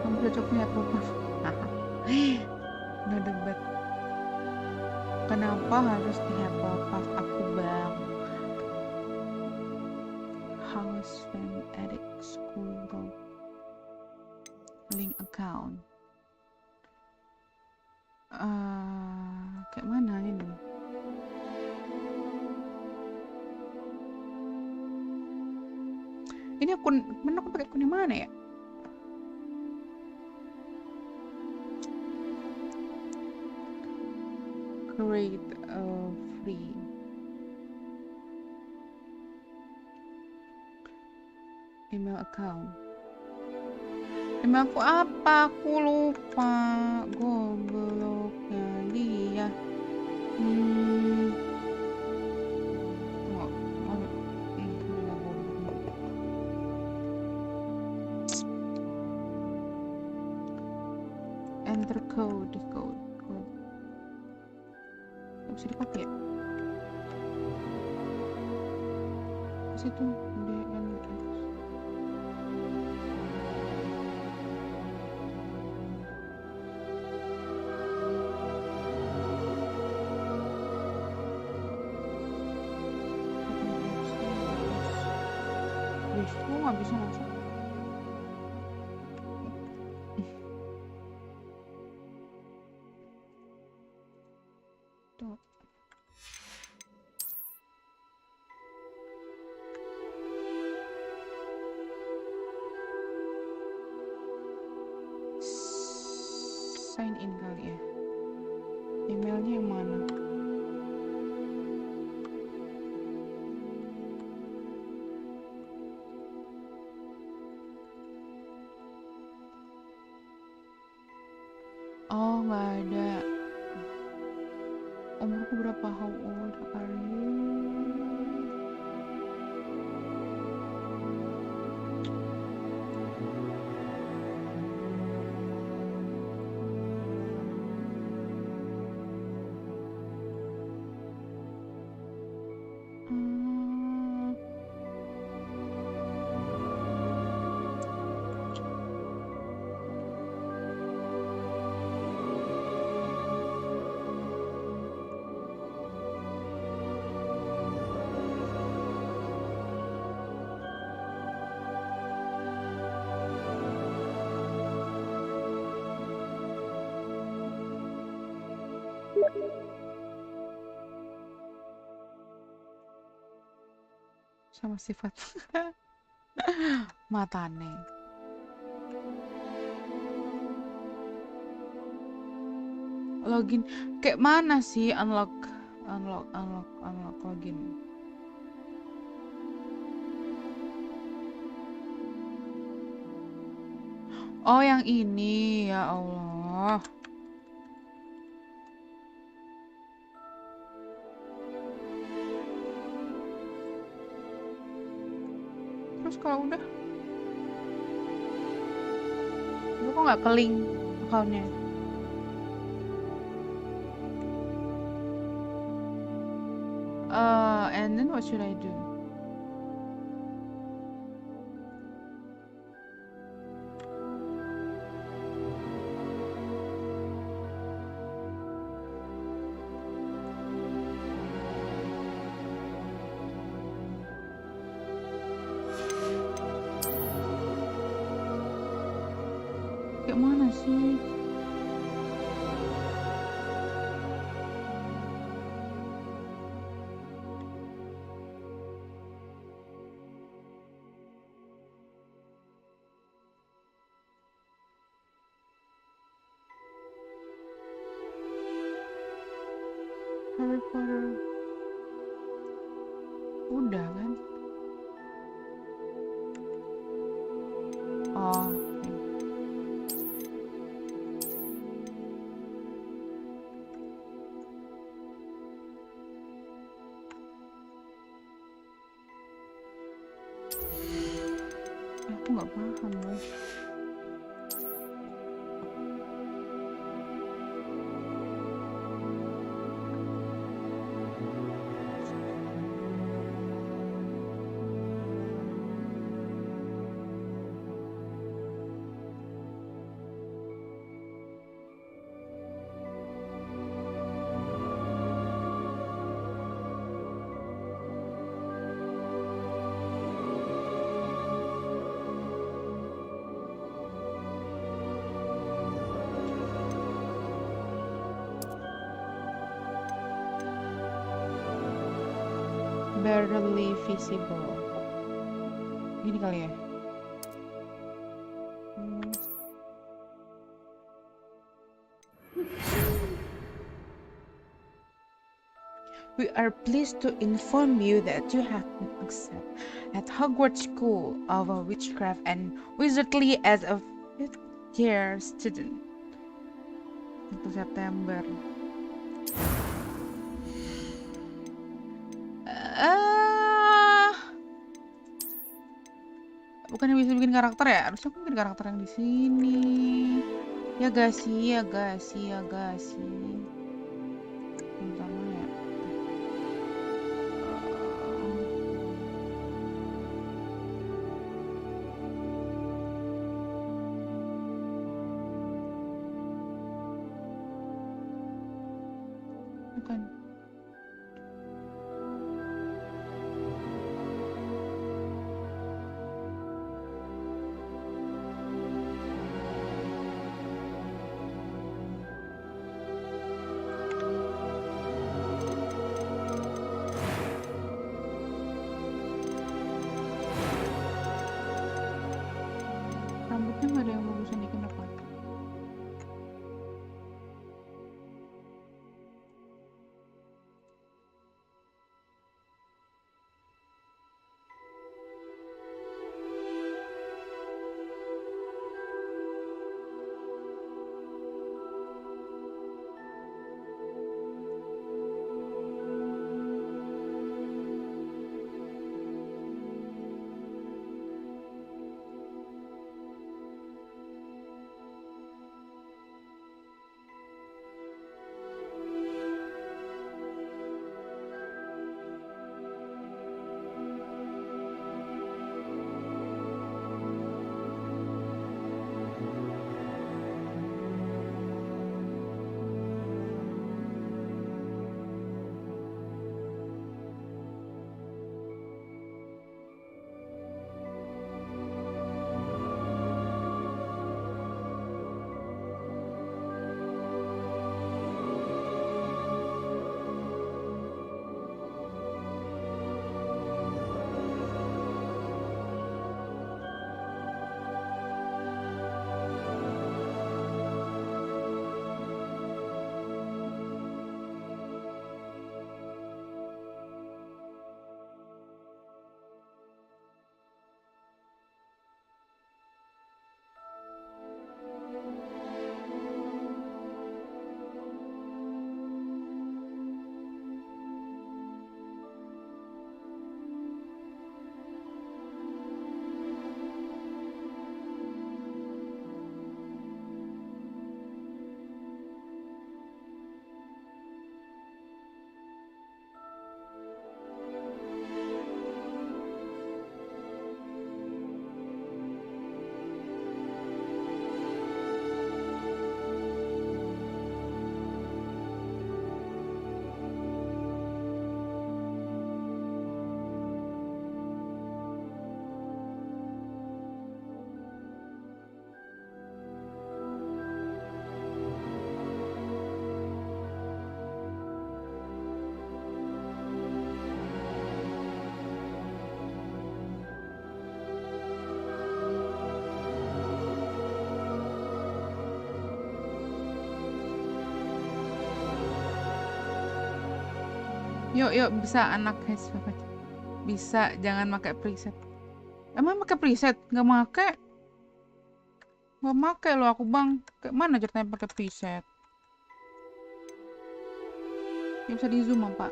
Kamu cocok punya perempuan. Nggak debat. Kenapa harus dihapal pas aku bang? House fan edit school road link account. Kayak mana ini? Ini akun mana, aku pakai akun yang mana ya? Create a free email account. Email aku apa? Aku lupa. Gobloknya dia. Enter code. Bisa di copy ya? Di situ DN. Itu nggak bisa masuk. Tuh. Sign in kali ya. Emailnya yang mana? Oh, nggak ada. Umurku berapa? How old are you? Sama sifat matane. Login kayak mana sih? Unlock login. Oh, yang ini, ya Allah. Terus kalau udah, lu kok nggak ke link accountnya? And then what should I do? Kayak mana sih? Harry Potter. Udah kan? Oh, oke. Aku nggak paham loh. barely visible. Gini kali ya. We are pleased to inform you that you have been accepted at Hogwarts School of Witchcraft and Wizardry as a fifth-year student. 1 September. Bukannya bisa bikin karakter ya? Harusnya aku bikin karakter yang di sini. Ya gak sih, ya gak sih, ya gak sih. Bentar mana ya? Bukan. Rambutnya nggak ada yang bagusan dikit apa? Yuk, bisa anak hashtag. Bisa, jangan pakai preset. Emang pakai preset? Nggak pakai lo aku bang. Kayak mana ceritanya pakai preset? Ya bisa di zoom apa?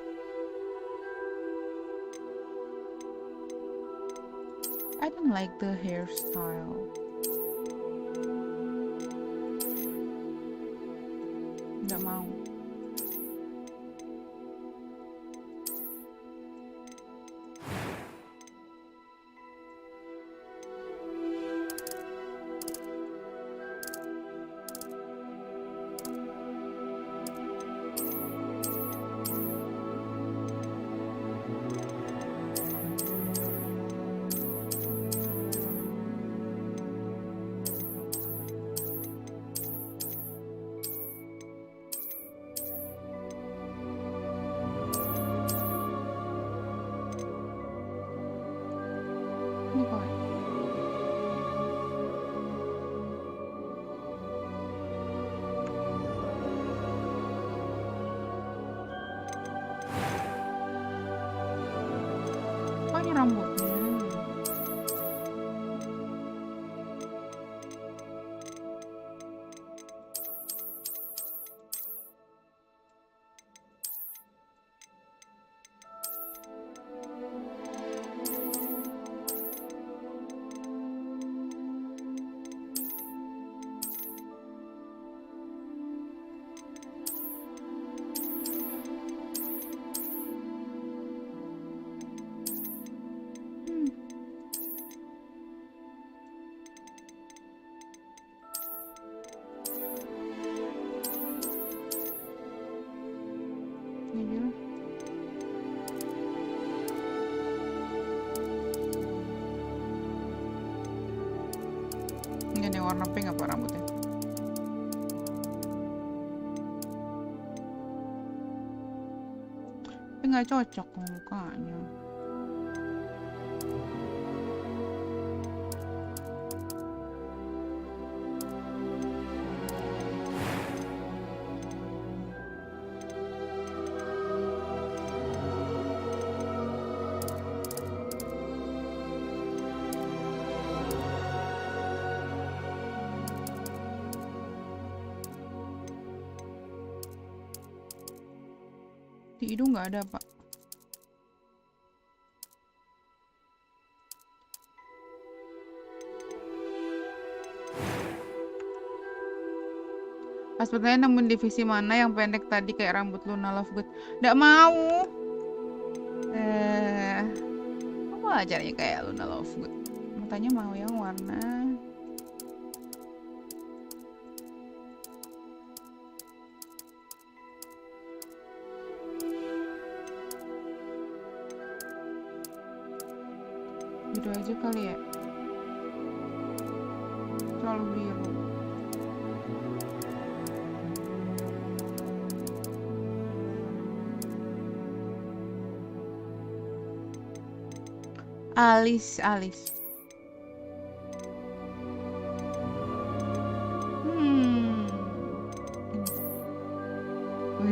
I don't like the hairstyle. Nggak mau. nih kawan. Oh, ini rambutnya. Jujur. Ini warna pink apa rambutnya? Tapi nggak cocok mukanya. Di hidung nggak ada, Pak. Pas bertanya namun divisi mana yang pendek tadi kayak rambut Luna Lovegood. Nggak mau. Apa caranya kayak Luna Lovegood? Matanya mau yang warna. Biru aja kali ya. Terlalu biru. Alis.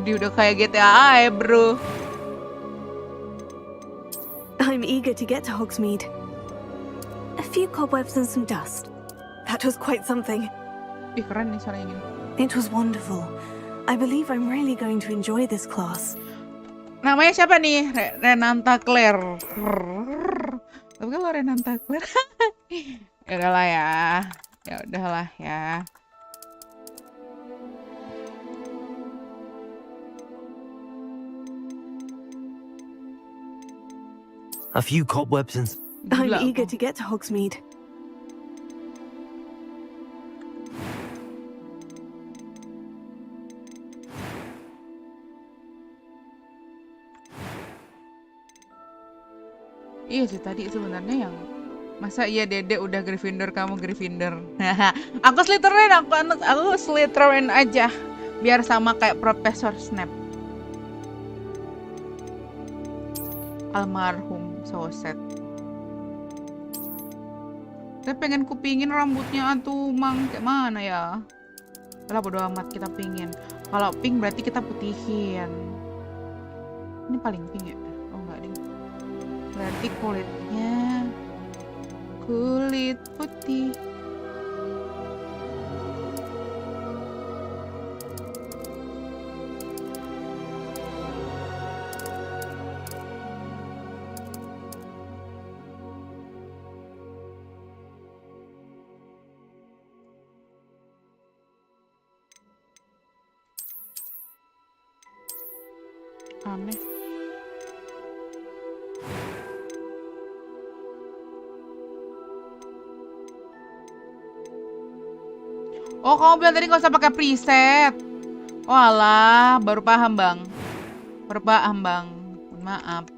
Dia udah kayak GTA, bro. I'm eager to get to Hogsmeade. A few cobwebs and some dust. That was quite something. Ih, keren nih suaranya gini. It was wonderful. I believe I'm really going to enjoy this class. Namanya siapa nih? Renanta Claire. Tapi kalau Renanta Claire. Ya udahlah ya. Ya udahlah ya. A few cobwebs and... I'm Gila eager aku. to get to Hogsmeade. Iya sih tadi sebenarnya yang masa iya Dede udah Gryffindor kamu Gryffindor. Aku Slytherin aja biar sama kayak Profesor Snape. Almarhum so sad. Saya pengen kupingin rambutnya tuh mang kayak mana ya? Lah bodo amat kita pingin. Kalau pink berarti kita putihin. Ini paling pink ya? Oh enggak ding. Berarti kulitnya kulit putih. Aneh. Oh, kamu bilang tadi nggak usah pakai preset. Walah, baru paham bang. Mohon maaf.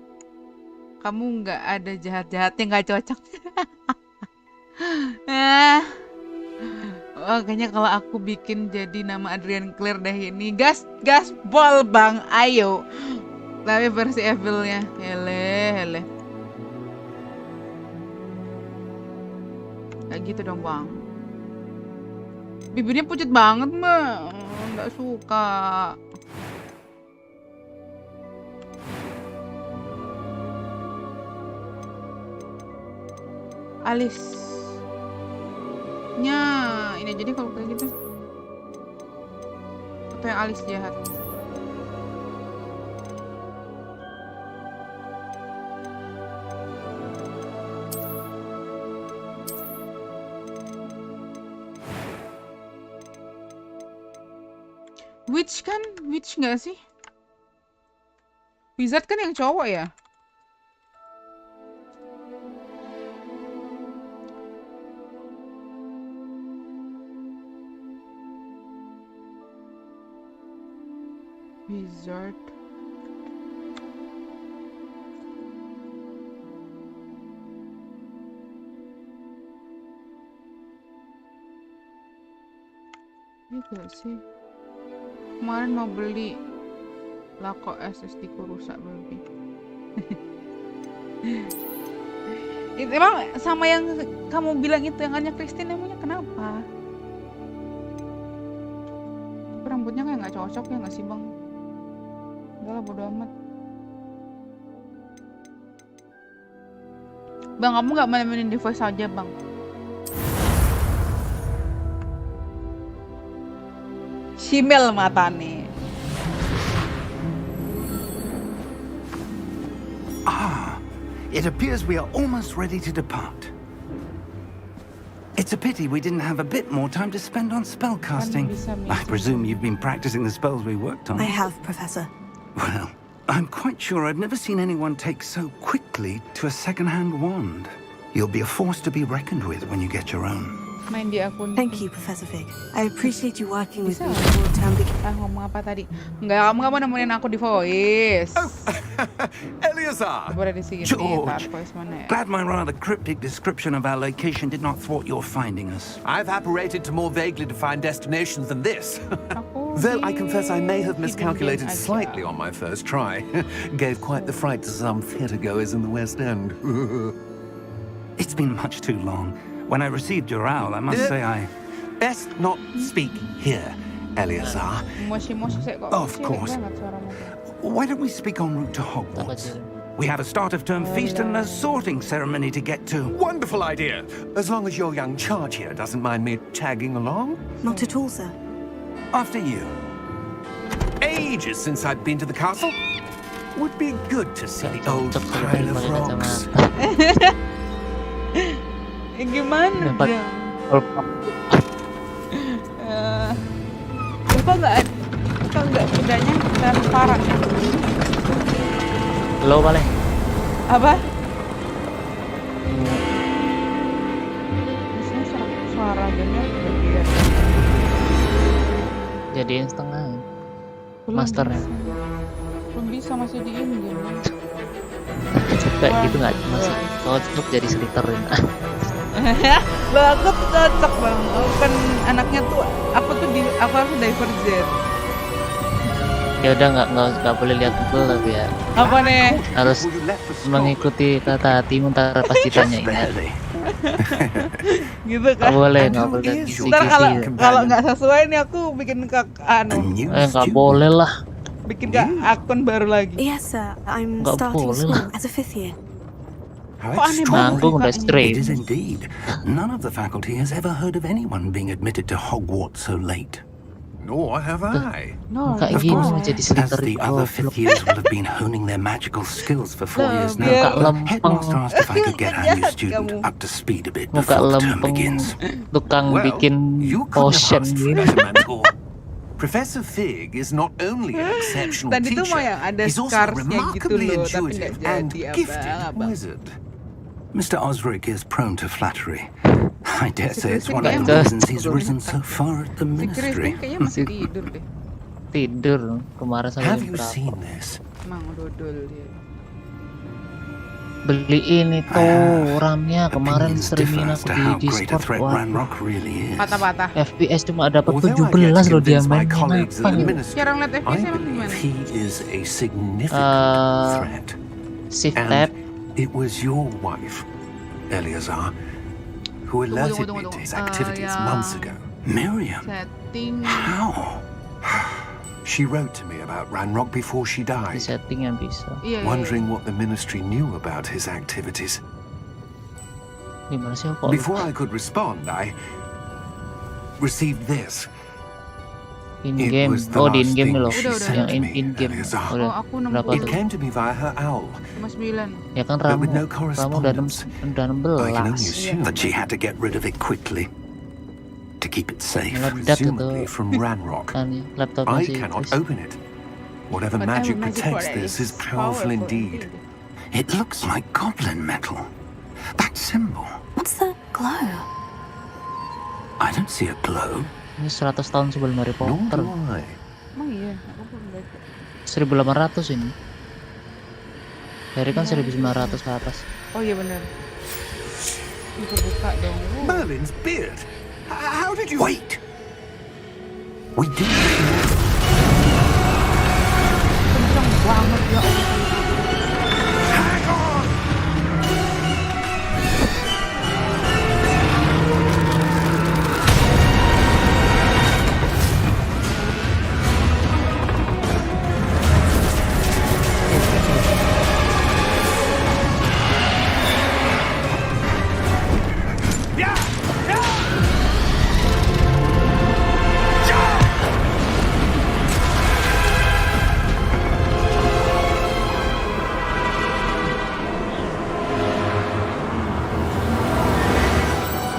Kamu nggak ada jahat-jahatnya nggak cocok. Kayaknya kalau aku bikin jadi nama Adrian Claire deh ini. Gaspol bang, ayo. Tapi versi evilnya. Hele. Kayak gitu dong bang. Bibirnya pucat banget mbak. Nggak suka. Alisnya ini jadi kalau kayak gitu. Atau yang alis jahat. Witch kan? Witch nggak sih? Wizard kan yang cowok ya? Wizard. Ini gak sih? Kemarin mau beli lah kok SSD ku rusak baby. Itu emang sama yang kamu bilang itu yang hanya Christine namanya kenapa? Tapi rambutnya kayak nggak cocok ya nggak sih bang? Enggak lah bodo amat. Bang kamu nggak mainin di voice aja bang? Simel matane. It appears we are almost ready to depart. It's a pity we didn't have a bit more time to spend on spellcasting. I presume you've been practicing the spells we worked on. I have, Professor. Well, I'm quite sure I've never seen anyone take so quickly to a second-hand wand. You'll be a force to be reckoned with when you get your own. Main di akun. Thank you, Professor Fig. I appreciate you working with Bisa. me toward term Ngomong apa tadi? Enggak, kamu nggak mau nemenin aku di voice. Eleazar! Boleh di sini George. voice mana ya? Glad my rather cryptic description of our location did not thwart your finding us. I've apparated to more vaguely defined destinations than this. Aku Though I di confess I may have hidden miscalculated game aja. slightly on my first try. Gave quite the fright to some theatregoers in the West End. It's been much too long. When I received your owl, I must say I... Best not speak here, Eleazar. Moshi-moshi saya kok Of cilik course. banget suaramu. Why don't we speak en route to Hogwarts? We have a start-of-term feast and a sorting ceremony to get to. Wonderful idea. As long as your young charge here doesn't mind me tagging along. Not at all, sir. After you. Ages since I've been to the castle. Would be good to see the old pile of rocks. Gimana Dapat dong? Lupa nggak bedanya transparan ya? lo boleh Apa? Biasanya suara bener bagian. jadiin setengah Belum masternya. bisa. Belum bisa masih di engine. Kayak gitu nggak masuk cocok jadi sliterin. Loh aku tuh cocok bang. Aku kan anaknya tuh aku harus divergen. Ya udah nggak boleh lihat Google tapi ya Apa nih? harus mengikuti kata hatimu ntar pasti tanyain ya. Barely. Gitu Nggak kan? boleh And nggak who boleh is your Ntar kisi-kisi. kalau nggak sesuai nih aku bikin ke A new Nggak student. boleh lah. bikin ke akun baru lagi. Yes, sir. I'm Nggak starting boleh school lah. as a 5th year. How Kok aneh banget Nanggung udah mukanya? straight. It is indeed. None of the faculty has ever heard of anyone being admitted to Hogwarts so late. Nor have I. No, Kayak Of gini course, mau jadi as sliterin the other goblok. fifth years will have been honing their magical skills for 4 years Muka now. lempeng. Headmaster asked if I could get our new Jahat student kamu. up to speed a bit Muka before the term lempeng begins. tukang Well, bikin you couldn't have potion asked for gini. better, Mantor. Professor Fig is not only an exceptional Tadi tuh mau teacher, yang ada he's also a scarsnya gitu remarkably loh, tapi intuitive nggak and jadi gifted abang. wizard. Mr. Osric is prone to flattery. I dare say it's one of Christine the kayaknya reasons he's risen so far at the Si ministry. Christine kayaknya masih tidur deh. Tidur kemarin sampai Have jam you berapa. seen this? Emang dodol dia. Beli ini tuh RAM-nya kemarin Opinions streaming differ aku as to di how great a Discord. threat Wah, Ranrock really is. Patah-patah. FPS cuma dapat Although I 17 get to loh dia convince my mainnya. colleagues Apa at the nih? ministry, Cara ngeliat I FPS emang believe gimana? he is a significant threat. Shift tab. And it was your wife, Eleazar, who alerted me tunggu. to his activities Ya. months ago. Miriam? Setting. How? She wrote to me about Ranrock before she Di died, setting yang bisa. Iya. wondering what the ministry knew about his activities. Gimana sih kok? Before I could respond, I received this. In It game. was the Oh di last in game thing loh. she Udah. sent Yang me, in game. Eleazar. Oh, aku nemu. Berapa It tuh? came to me via her owl. 59. Ya kan But Ramu. with no Ramu udah correspondence. udah I can only 16. assume That she had to get rid of it quickly to keep it safe. Meledak presumably itu from Ranrock. kan laptopnya I sih. cannot Chris. open it. Whatever Whatever magic magic protects for it this is powerful indeed. It looks like goblin metal. That symbol. What's the glow? I don't see a glow. Ini 100 tahun sebelum Harry Nor Potter. do I. Emang iya, aku belum baca. 1800 ini. Harry kan 1900 ke atas. Oh iya benar. Itu buka dong. Merlin's beard. How did you? Wait! We did Kencang banget ya Allah. Hang on!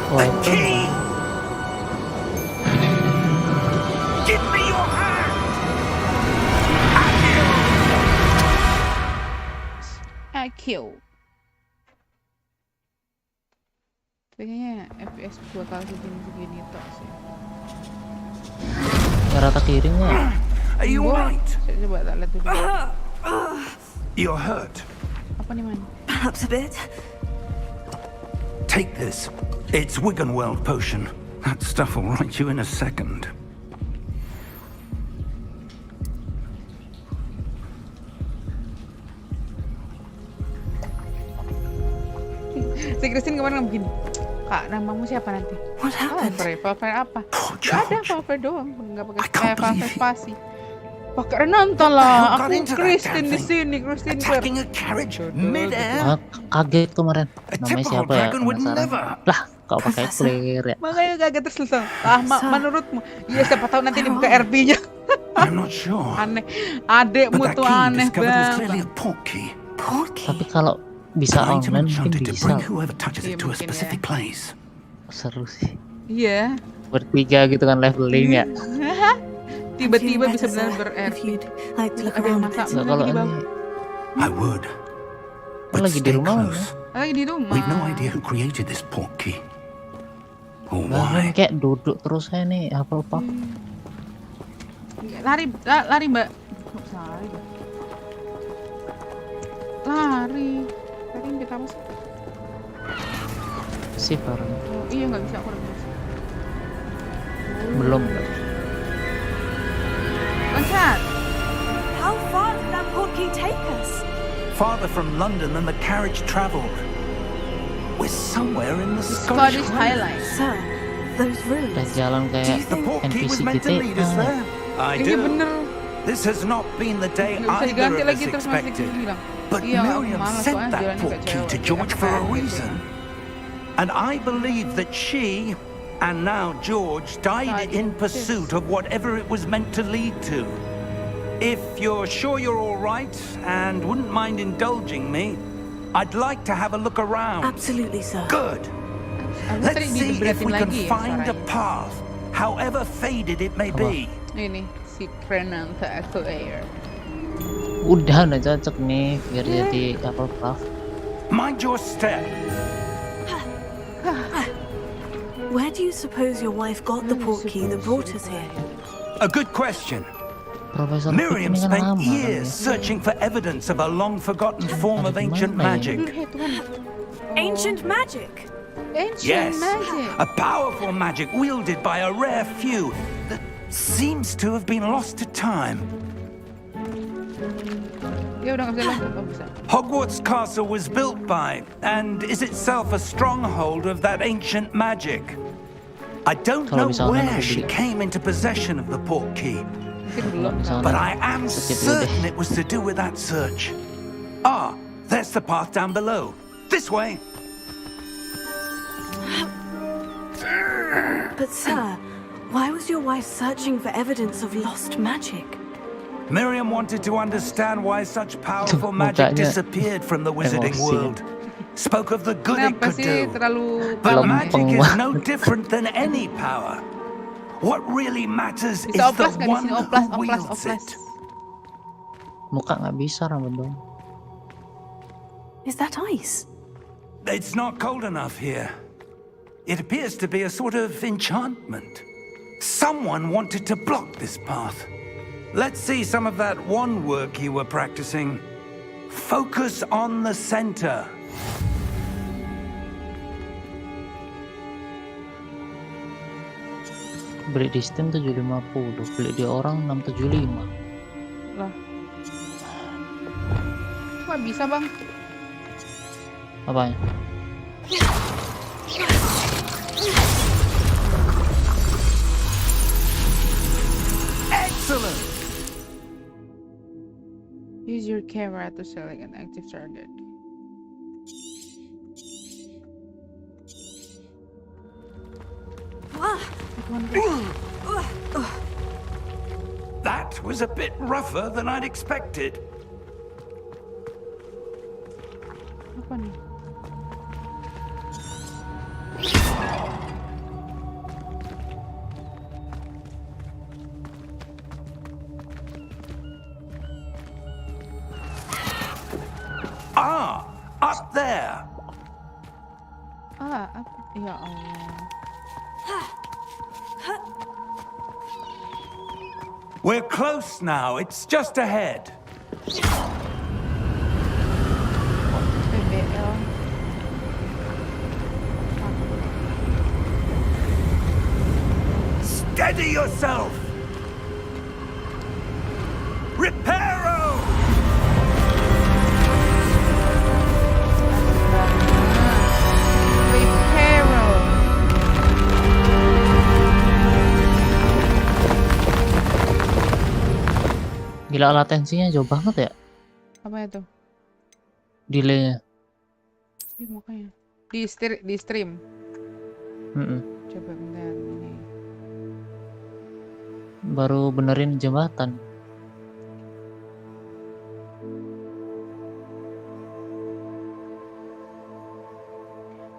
Wah itu Key! Give me your hand! IQ. Kayaknya FPS bakal segini tok sih. rata kiringnya. Are you alright? Saya coba tak lihat dulu. You're hurt. Apa nih man? Perhaps a bit. Take this. It's Wiggenweld potion. That stuff will right you in a second. Si Christine kemarin begini. Kak, namamu siapa nanti? What happened? Valver apa? Poor Gak ada George. Valver doang, nggak I pakai can't Valver believe it. spasi. Pakai Renata hell lah. got Aku into that Christine damn di thing? sini, Christine Claire. Attacking a carriage mid-air? Ah, kaget kemarin. A Namanya typical siapa ya? dragon would Penasaran. never. Lah, kok pakai Professor. clear ya? Makanya kaget terus langsung. Ah, menurutmu? Iya, siapa tahu nanti dibuka RP-nya. I'm not sure. Aneh. Adekmu But that tuh key aneh discovered was clearly banget. a port key. Tapi Portkey. kalau bisa An item online mungkin enchanted to bisa. bring whoever touches Iya, it to a mungkin specific ya. place. Seru sih. Iya. Bertiga gitu kan leveling ya. Tiba-tiba I'd bisa feel benar better, sir, ber-RP. if you'd like to look Ada around a masak. bit. Nggak, kalau Lagi di ini bawah. I would. But lagi di stay rumah close. Lagi di rumah. We've no idea who created this port key. Or Bangun why. kayak duduk terus saya nih apa apa. Lari, lari mbak. Kok bisa lari? Mbak? Lari. Tadi kita apa sih? Sip orang. Oh, iya nggak bisa aku udah bisa. Belum. Loncat. How far did that portkey take us? Farther from London than the carriage travelled. We're somewhere in the Scottish Scottish Highlands. Sir, those Udah rooms. jalan Do you kayak The think port key was NPC meant to lead us GTA. there. I Iya do. bener. This has not been the day Nggak bisa either diganti of lagi us terus masih expected. bilang. But Iya, aku Miriam malas sent soalnya that jalannya port kayak key cewek. to Kayak George for a FPL gitu. reason. And I believe that she, and now George, died in pursuit of whatever it was meant to lead to. If you're sure you're all right and wouldn't mind indulging me, I'd like to have a look around. Absolutely, sir. Good. Aku Let's tadi see if diberatin we can lagi ya find a suaranya. path, however faded it may be. Ini si Renata aku air. Udah cocok nih biar jadi apa Puff. Mind your step. Where do you suppose your wife got the portkey that brought us here? A good question. Profesor Miriam Pick ini kan spent lama kan years ya. searching for evidence of a long-forgotten form of Ada di ancient mana ya? magic. Hei Tuhan. Ancient magic. Ancient Yes, magic. a powerful magic wielded by a rare few that seems to have been lost to time. Dia udah nggak bisa loncat. Oh, bisa. Hogwarts Castle was built by, and is itself a stronghold of that ancient magic. I don't know where she came into possession of the portkey, but I am certain it was to do with that search. Ah, there's the path down below. This way. But sir, why was your wife searching for evidence of lost magic? Miriam wanted to understand why such powerful magic disappeared from the wizarding world. Spoke of the good it could do. But magic is no different than any power. What really matters is the one who wields it. Muka nggak bisa rambut dong. Is that ice? It's not cold enough here. It appears to be a sort of enchantment. Someone wanted to block this path. Let's see some of that wand work you were practicing. Focus on the center. Beli di Steam 750, beli di orang 675. Lah. Kok bisa, Bang? Apanya? Excellent. Use your camera to select an active target. That was a bit rougher than I'd expected. Apa nih? Ah, up there. Ah, apa? Ya Allah. We're close now. It's just ahead. PBL. Steady yourself. Reparo. Gila, latensinya jauh banget ya. Apa itu? Delaynya. Ini makanya. Di stream. Coba bentar ini. Baru benerin jembatan.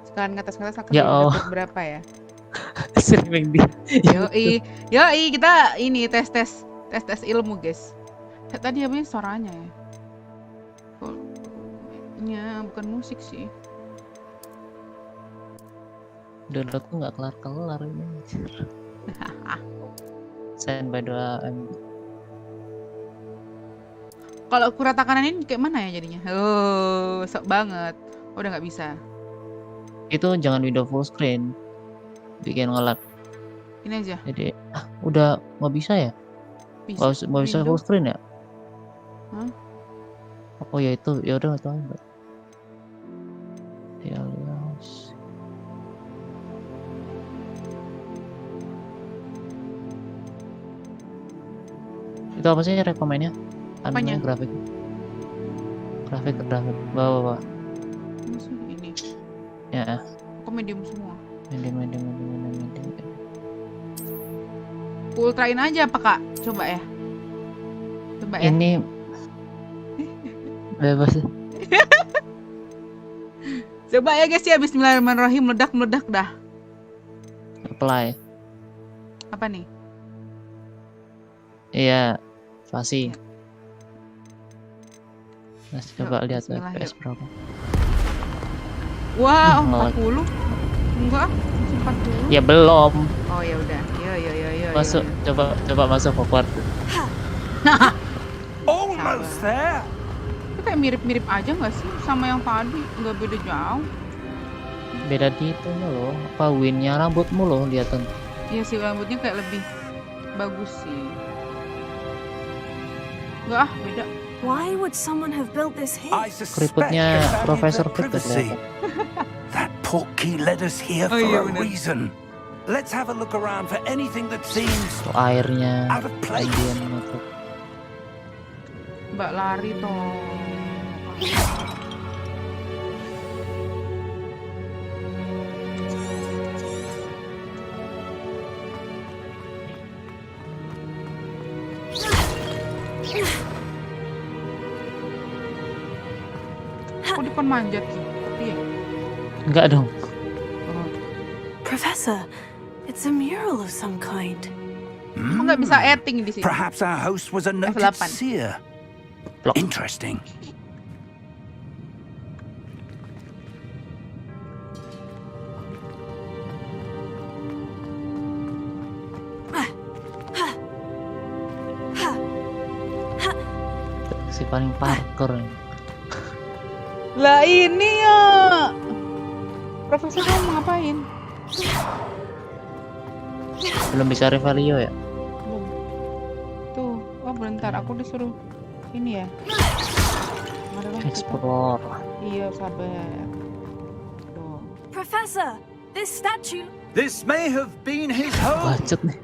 Sekarang ngatas-ngatas akan Ya Allah. dapat berapa ya? Streaming di Yoi, kita ini tes ilmu, guys. Tadi apa suaranya ya? Kok ya bukan musik sih. downloadku nggak kelar ini. Send by 2 MB. Kalau aku ratakan ini kayak mana ya jadinya? Oh, sok banget. Udah nggak bisa. Itu jangan window full screen, bikin ngelag. Ini aja. Jadi udah nggak bisa ya? Nggak bisa full screen ya? Hah? Oh ya itu, ya udah nggak tahu mbak. Ya alias. Itu apa sih rekomennya? Apanya? Grafik. Bawa. Ini. Ya. Kok medium semua? Medium. Ultrain aja apa kak? Coba ya. Ini bebas. Coba ya guys ya, bismillahirrahmanirrahim, meledak dah. Apply. Apa nih? Iya, spasi. Nah, coba lihat FPS berapa. Wah, 40. Enggak, masih 40. Ya belum. Oh ya udah. Yo. Masuk, coba masuk forward. Almost there. Itu kayak mirip-mirip aja nggak sih sama yang tadi? Nggak beda jauh. Beda di itunya loh. Apa winnya rambutmu loh, liatan. Iya sih, rambutnya kayak lebih bagus sih. Nggak beda. Why would someone have built this here? I suspect Keriputnya they valued Profesor their Pip privacy. That portkey led us here for iya, a bener. reason. Let's have a look around for anything that seems Tuh airnya out of place. dia menutup. Mbak lari toh. Aku dikon manjat sih. Iya. Enggak dong. Oh. Professor, it's a mural of some kind. Aku nggak bisa acting di sini. Perhaps our host was a noted F8. seer. Plok. Interesting. Si paling parkour ini. Lah ini ya. Profesor kamu mau ngapain? Belum bisa Revalio ya? Belum. Tuh, oh bentar, aku disuruh ini ya. Mari lah kita. Explore. Iya, sabar. Tuh. Professor, this statue. This may have been his home. Bacot nih.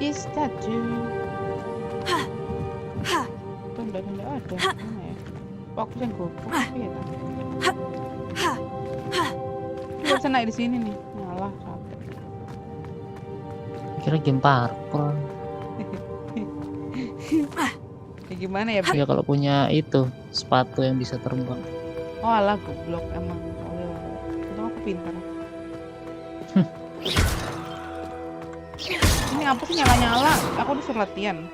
This statue. Ha. Tuh, nggak ada. Mana ya? Aku yang goblok. Iya, Ha. Ha. Ha. nggak bisa naik di sini nih. Ngalah, capek. Kira game parkour. Ya gimana ya? Ya kalau punya itu sepatu yang bisa terbang. Oh alah, goblok emang. Untung aku pintar. Ini apa sih nyala-nyala? Aku disuruh latihan.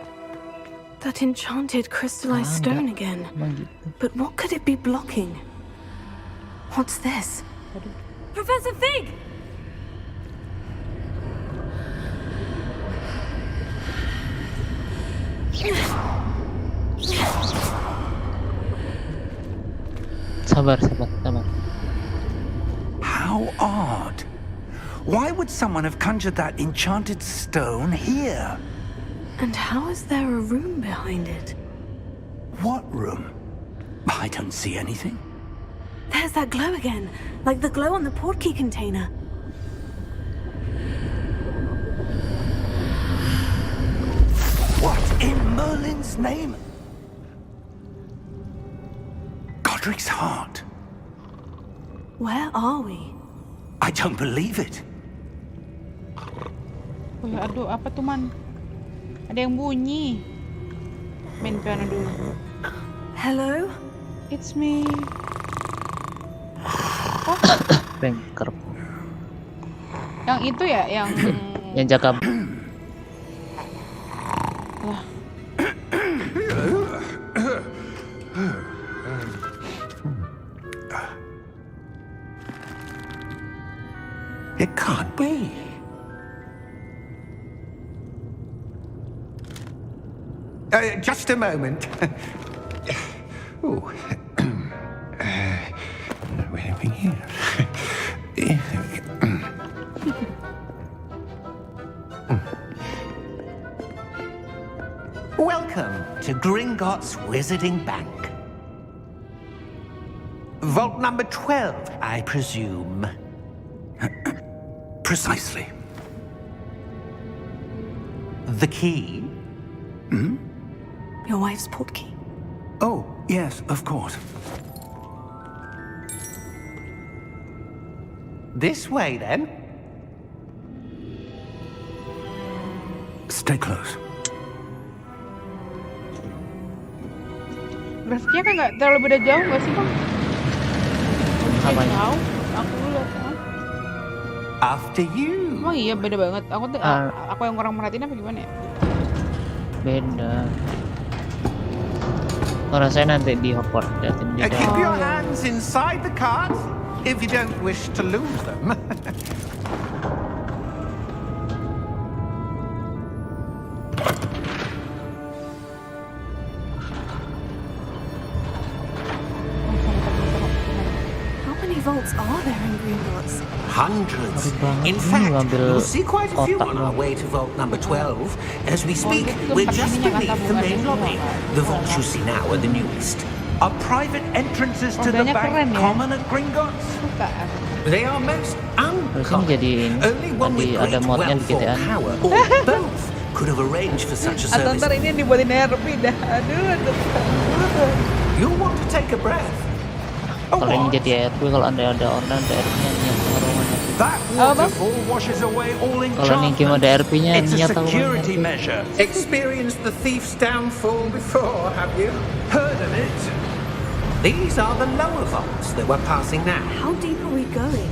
That enchanted crystallized Ah, stone again. Emang gitu. But what could it be blocking? What's this? Aduh. Professor Fig! Sabar. How odd. Why would someone have conjured that enchanted stone here? And how is there a room behind it? What room? I don't see anything. There's that glow again, like the glow on the portkey container. What in Merlin's name? Godric's heart. Where are we? I don't believe it. Oh ya, aduh, apa tuh man? Ada yang bunyi. Main piano dulu. Hello? It's me. Banker. Yang itu ya, yang Yang jaga. lah. It can't be. Just a moment. Ooh. Where are we here? Welcome to Gringotts Wizarding Bank. Vault number 12, I presume. Precisely. The key? Your wife's portkey. Oh, yes, of course. This way, then. Stay close. Grafiknya kan nggak terlalu beda jauh nggak sih bang? Apa ya? Jauh. Aku dulu lihat. After you. Emang iya beda banget. Aku tuh Ah. aku yang kurang merhatiin apa gimana ya? Beda. Oh, rasanya nanti di Hogwarts liatin dia. Keep Oh, your yeah. hands inside the cards if you don't wish to lose them. How many vaults are there in Gringotts? Hundreds. Ngeri banget. In Ini fact, ngambil you'll see quite a few kotak on our doang. way to vault number 12. As we speak, itu we're tempat just ininya kan, beneath the main tabungannya lobby. semua, kan? The vaults you see now are the newest. Are private entrances to the Modanya bank keren ya. common at Gringotts? Suka. They are most Terus ini jadi uncommon. Only one tadi with ada great modnya di wealth or GTA. power, or both, could have arranged for such a Atau service. ntar ini yang dibuatin RP dah. Aduh. You'll want to take a breath. A Kalau ini what? jadi RP, kalau ada online ada RP-nya niat taruhannya. That waterfall washes away all Kalau ini game enchantment. ada RP-nya It's a niat security taruhannya. measure. Experienced the thief's downfall before, have you? Heard of it? These are the lower vaults that we're passing now. How deep are we going?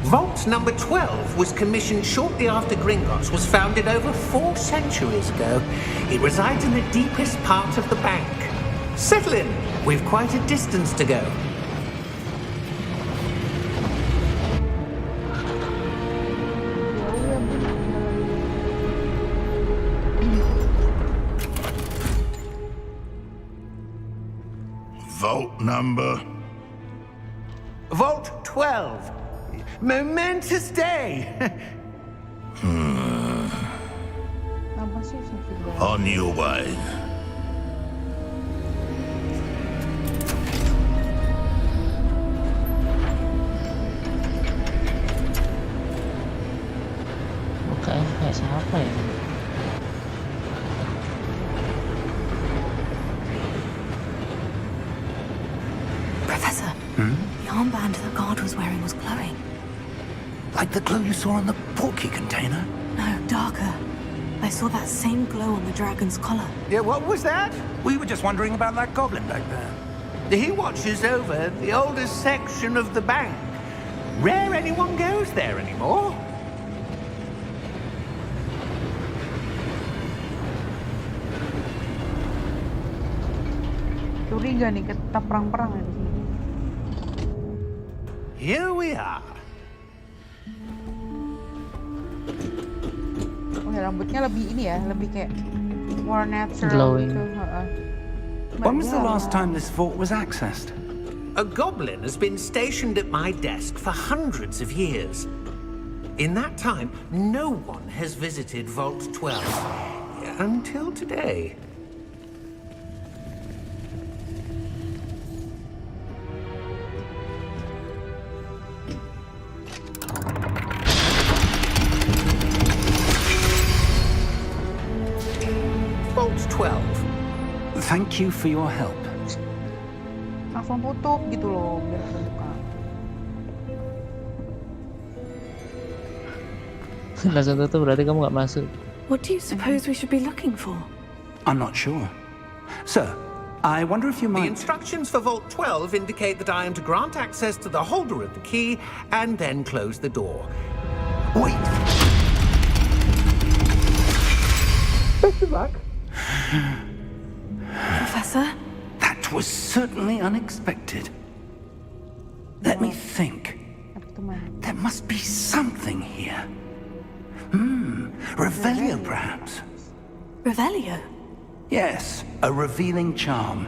Vault number 12 was commissioned shortly after Gringotts was founded over 4 centuries ago. It resides in the deepest part of the bank. Settle in. We've quite a distance to go. Vault number. Vault 12. Momentous day. Apa sih sih? On your way. Mukanya kayak siapa ya? Professor, the armband the guard was wearing was glowing. Like the glow you saw on the porky container? No, darker. I saw that same glow on the dragon's collar. Yeah, what was that? We were just wondering about that goblin back there. He watches over the oldest section of the bank. Rare anyone goes there anymore. Curiga nih kita perang-perang ya di sini. Here we are. Oh ya, rambutnya lebih ini ya, lebih kayak more natural Glowing. gitu. Heeh. When was the Iya. last time this vault was accessed? A goblin has been stationed at my desk for hundreds of years. In that time, no one has visited Vault 12. Until today. Vault 12. Thank you for your help. Langsung tutup gitu loh biar kebuka. Langsung tutup berarti kamu nggak masuk. What do you suppose we should be looking for? I'm not sure. Sir, I wonder if you The might... instructions for Vault 12 indicate that I am to grant access to the holder of the key and then close the door. Wait! Best of luck. Professor? That was certainly unexpected. Let me think. Apa tuh, Man? There must be something here. Revelio, perhaps? Revelio? Yes, a revealing charm.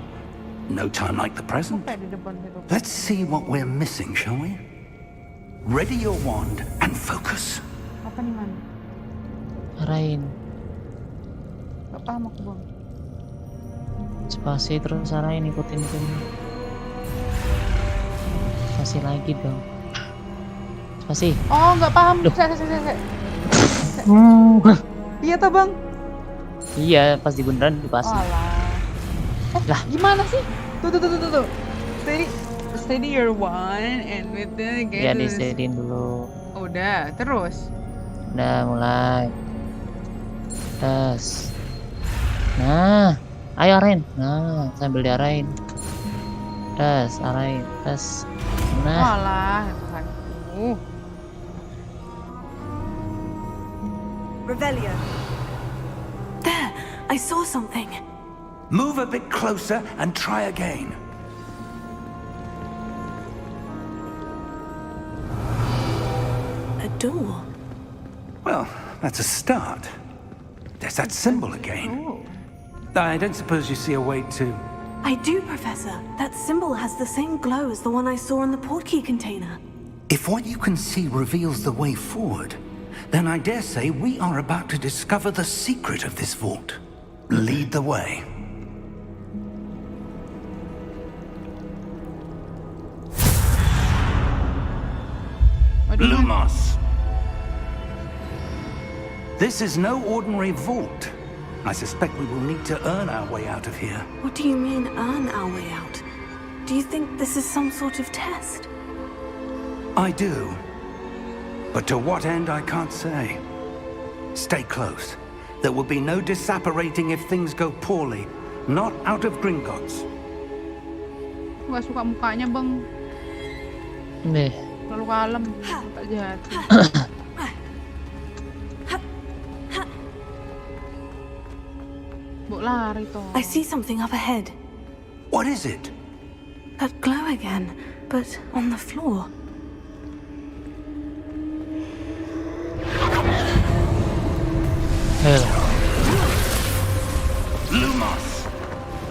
No time like the present. Kayak di depan gitu. Let's see what we're missing, shall we? Ready your wand and focus. Apa nih, Man? Arahin. Gak paham aku, Bang. Spasi terus arahin, ikutin tim. Spasi lagi dong. Spasi. Oh, nggak paham. Duh. Saya. Iya toh, Bang? Iya, pas di beneran dipasi. Oh, alah. Lah. Gimana sih? Tuh. Steady your one and with the Ya di-steadyin dulu. Udah, terus. Udah mulai. Tes. Nah, ayo arahin. Nah, sambil diarahin. Tes, arahin. Tes. Nah, Alah, Tuhanku. Revelio. There! I saw something. Move a bit closer and try again. A door. Well, that's a start. There's that symbol again. I don't suppose you see a way to... I do, Professor. That symbol has the same glow as the one I saw in the portkey container. If what you can see reveals the way forward, then I dare say we are about to discover the secret of this vault. Lead the way. Lumos! This is no ordinary vault. I suspect we will need to earn our way out of here. What do you mean, earn our way out? Do you think this is some sort of test? I do. But to what end, I can't say. Stay close. There will be no disapparating if things go poorly. Not out of Gringotts. Gak suka mukanya, Bang. Nih. Terlalu kalem. Tak jahat. Buk lari toh. I see something up ahead. What is it? That glow again, but on the floor. Lumos!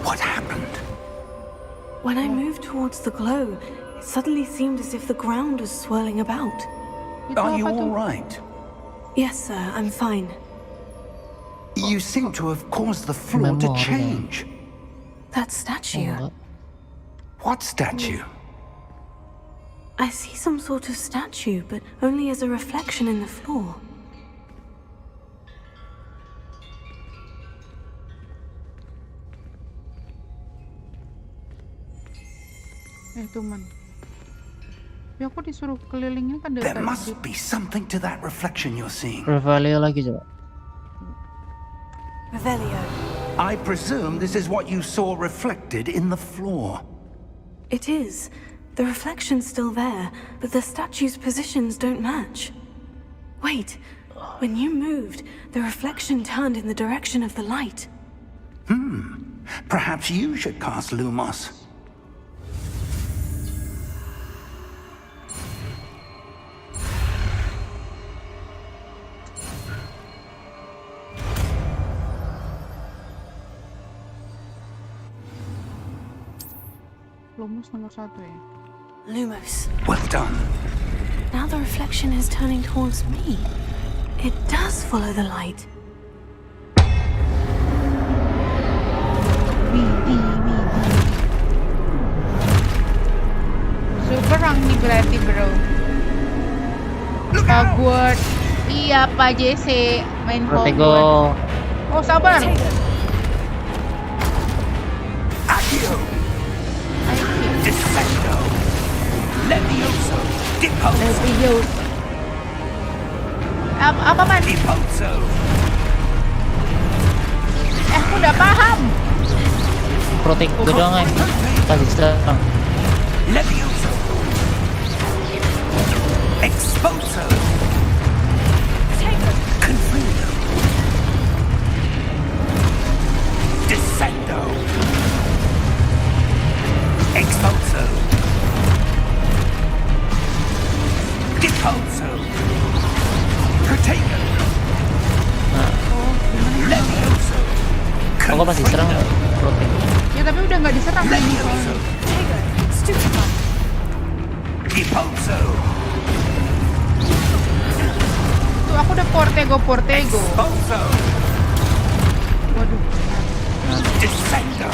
What happened? When I moved towards the glow, it suddenly seemed as if the ground was swirling about. Itu Are you apa tuh? all right? Yes, sir, I'm fine. You seem to have caused the floor to Memori. change. That statue. Enggak. What statue? I see some sort of statue, but only as a reflection in the floor. Tuman. Ya aku disuruh kelilingin kan dari There tadi. must be something to that reflection you're seeing. Revelio lagi coba. Revelio. I presume this is what you saw reflected in the floor. It is. The reflection's still there, but the statue's positions don't match. Wait, when you moved, the reflection turned in the direction of the light. Perhaps you should cast Lumos. Lumos nomor 1 ya. Lumos. Well done. Now the reflection is turning towards me. It does follow the light. Widi. Super rank nih berarti bro. Hogwarts. Iya Pak JC main Hogwarts. Protego. Oh sabar. Accio! Descendo! Levioso! Deposo! Levioso. Apa man? Deposo! Aku udah paham. Protego doang ya. Kasih serang. Levioso! Exposo! Confundo! Descendo! Exposo! Deposo! Protego! Levioso! Aku masih serang Protego. Ya tapi udah nggak diserang. Levioso! Deposo! Tuh aku udah Portego. Exposo! Waduh. Descendo!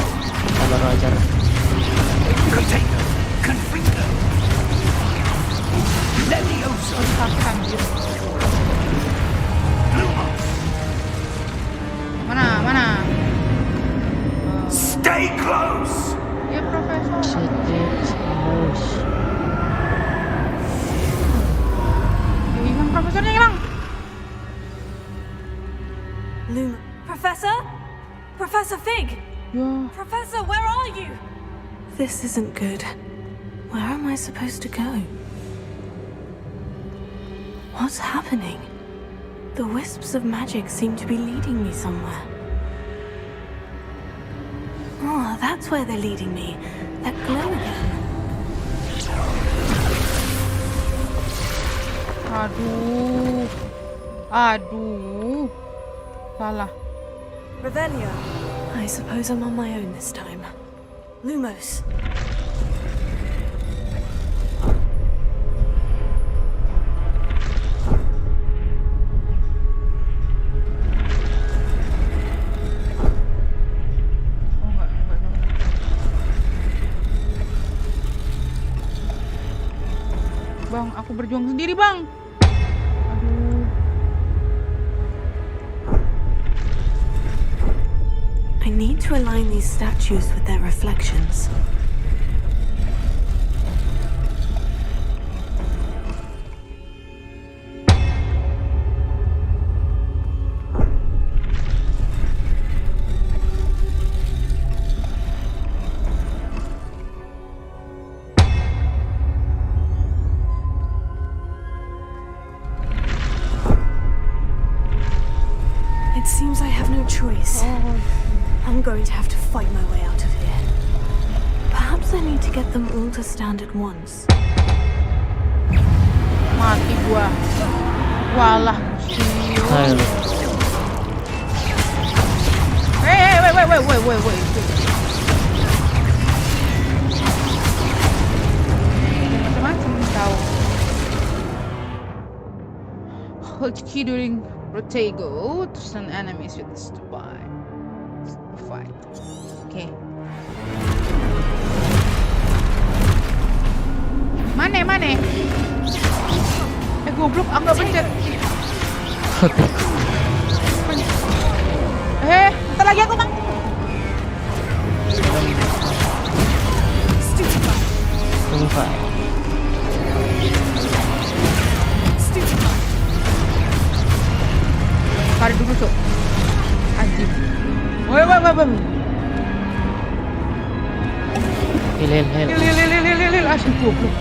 Sabar ajar. Protego! Confundo! Levioso! Lumos! Mana? Stay close! Ya Profesor. Terus. Ya, hilang Profesornya hilang. Professor? Professor Fig! Ya. Professor, where are you? This isn't good. Where am I supposed to go? What's happening? The wisps of magic seem to be leading me somewhere. Oh, that's where they're leading me. That glow again. Aduh. Salah. Revelio. I suppose I'm on my own this time. Lumos. Bang, aku berjuang sendiri, Bang. Aduh. I need to align these statues with their reflections. It seems I have no choice. I'm going to have to fight my way out of here. Perhaps I need to get them all to stand at once. Mati gua. Walah, siul. Ayo. Wait. Macam-macam kau. Hold key during Protego to stun enemies with this to fight. Okay. Mana? Goblok, aku nggak pencet. Bentar lagi aku, Bang. Tunggu, Pak. Tarik dulu, Cok. Anjing. Woi. Hil. Asyik goblok.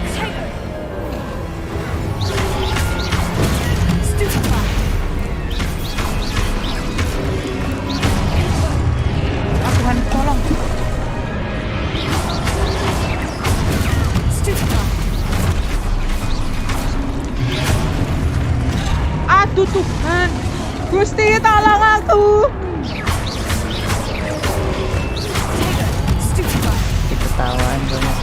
Tuhan, tolong. Aduh Tuhan, Gusti tolong aku. Ketahuan banyak.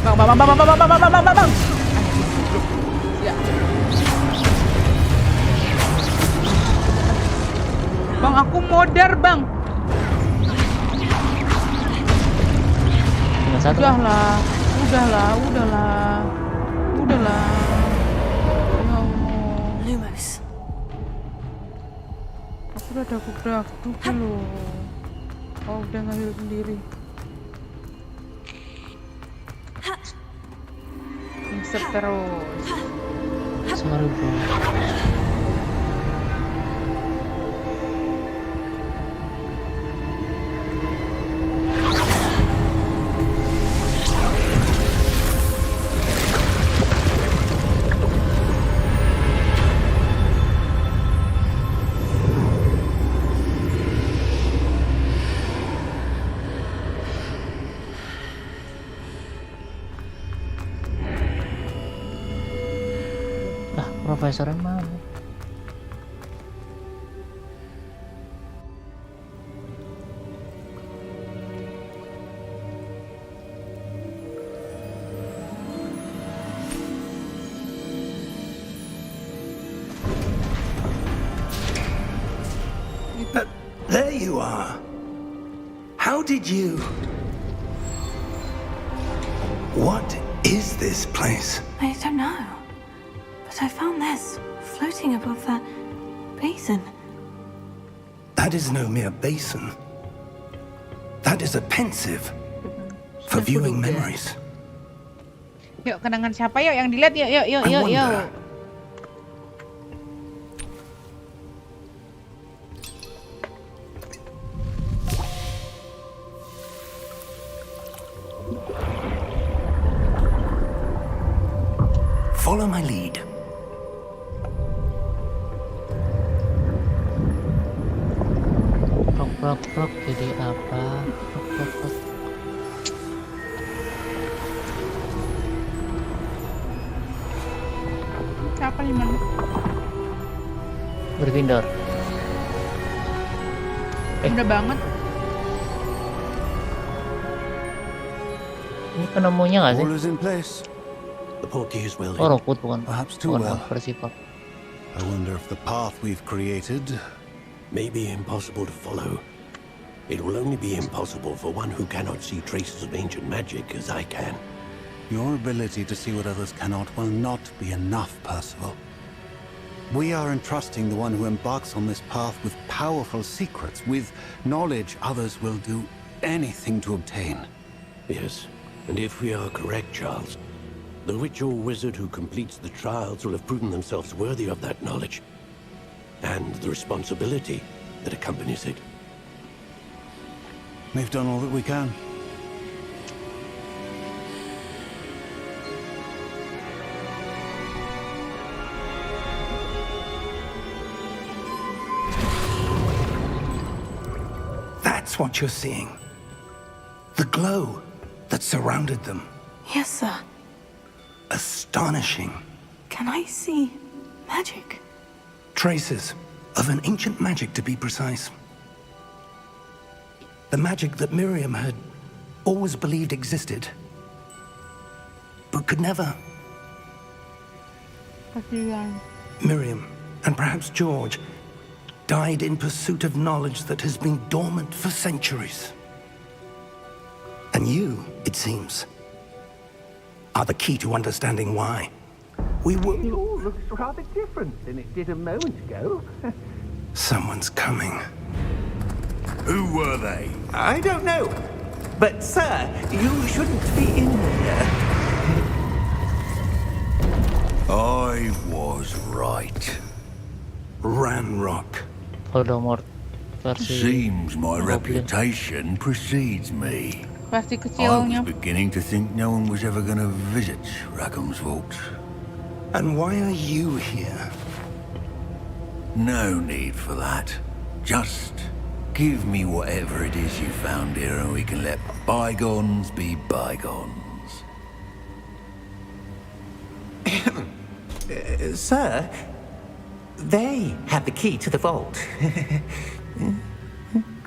Bang. Ya. Bang, aku modar, Bang. Cuma satu. Udahlah. Ya Allah. Lumos. Aku udah daguk loh. Oh, udah ngambil sendiri. Insert terus. Sorry, bro. Profesornya mana? There you are. How did you... What is this place? I don't know. But I found this floating above that basin. That is no mere basin. That is a pensive for viewing memories. Yuk, kenangan siapa yuk yang dilihat yuk. I wonder. Follow my lead. Prok jadi apa? Prok. Siapa nih, Man? Berpindah. Udah banget. penemunya nggak sih? All is in place. The portkey is well Oh, hidden. Rockwood bukan. Perhaps too Bukan well. versi Pak. I wonder if the path we've created... May be impossible to follow. It will only be impossible for one who cannot see traces of ancient magic as I can. Your ability to see what others cannot will not be enough, Percival. We are entrusting the one who embarks on this path with powerful secrets, with knowledge others will do anything to obtain. Yes, and if we are correct, Charles, the witch or wizard who completes the trials will have proven themselves worthy of that knowledge, and the responsibility that accompanies it. We've done all that we can. That's what you're seeing. The glow that surrounded them. Yes, sir. Astonishing. Can I see magic? Traces of an ancient magic, to be precise. The magic that Miriam had always believed existed, but could never. Kasihan. Miriam, and perhaps George, died in pursuit of knowledge that has been dormant for centuries. And you, it seems, are the key to understanding why. We were... It all looks rather different than it did a moment ago. Someone's coming. Who were they? I don't know. But, sir, you shouldn't be in here. I was right. Ranrock. Voldemort versi Seems my Goblin. reputation precedes me. Versi I was kecilnya. beginning to think no one was ever going to visit Rackham's vault. And why are you here? No need for that. Just give me whatever it is you found here and we can let bygones be bygones. Sir, they have the key to the vault.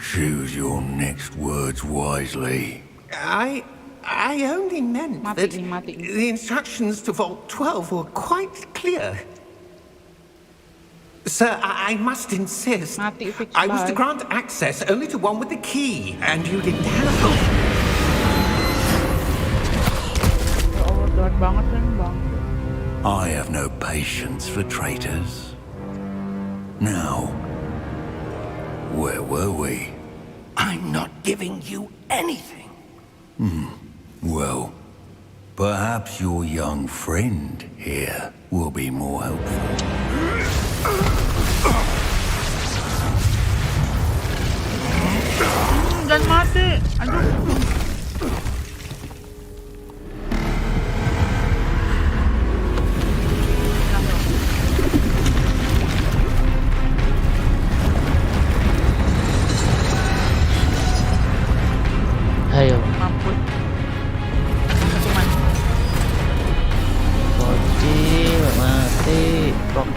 Choose your next words wisely. I only meant that Mati. the instructions to Vault 12 were quite clear. Sir, I must insist. Mati fix I was to live. grant access only to one with the key, and you didn't have. Ya Allah, berat banget kan bang. I have no patience for traitors. Now, where were we? I'm not giving you anything. Well, perhaps your young friend here will be more helpful. Jangan mati. Aduh. Ayo, Mampus. Satu mati. bocil mati. Rock.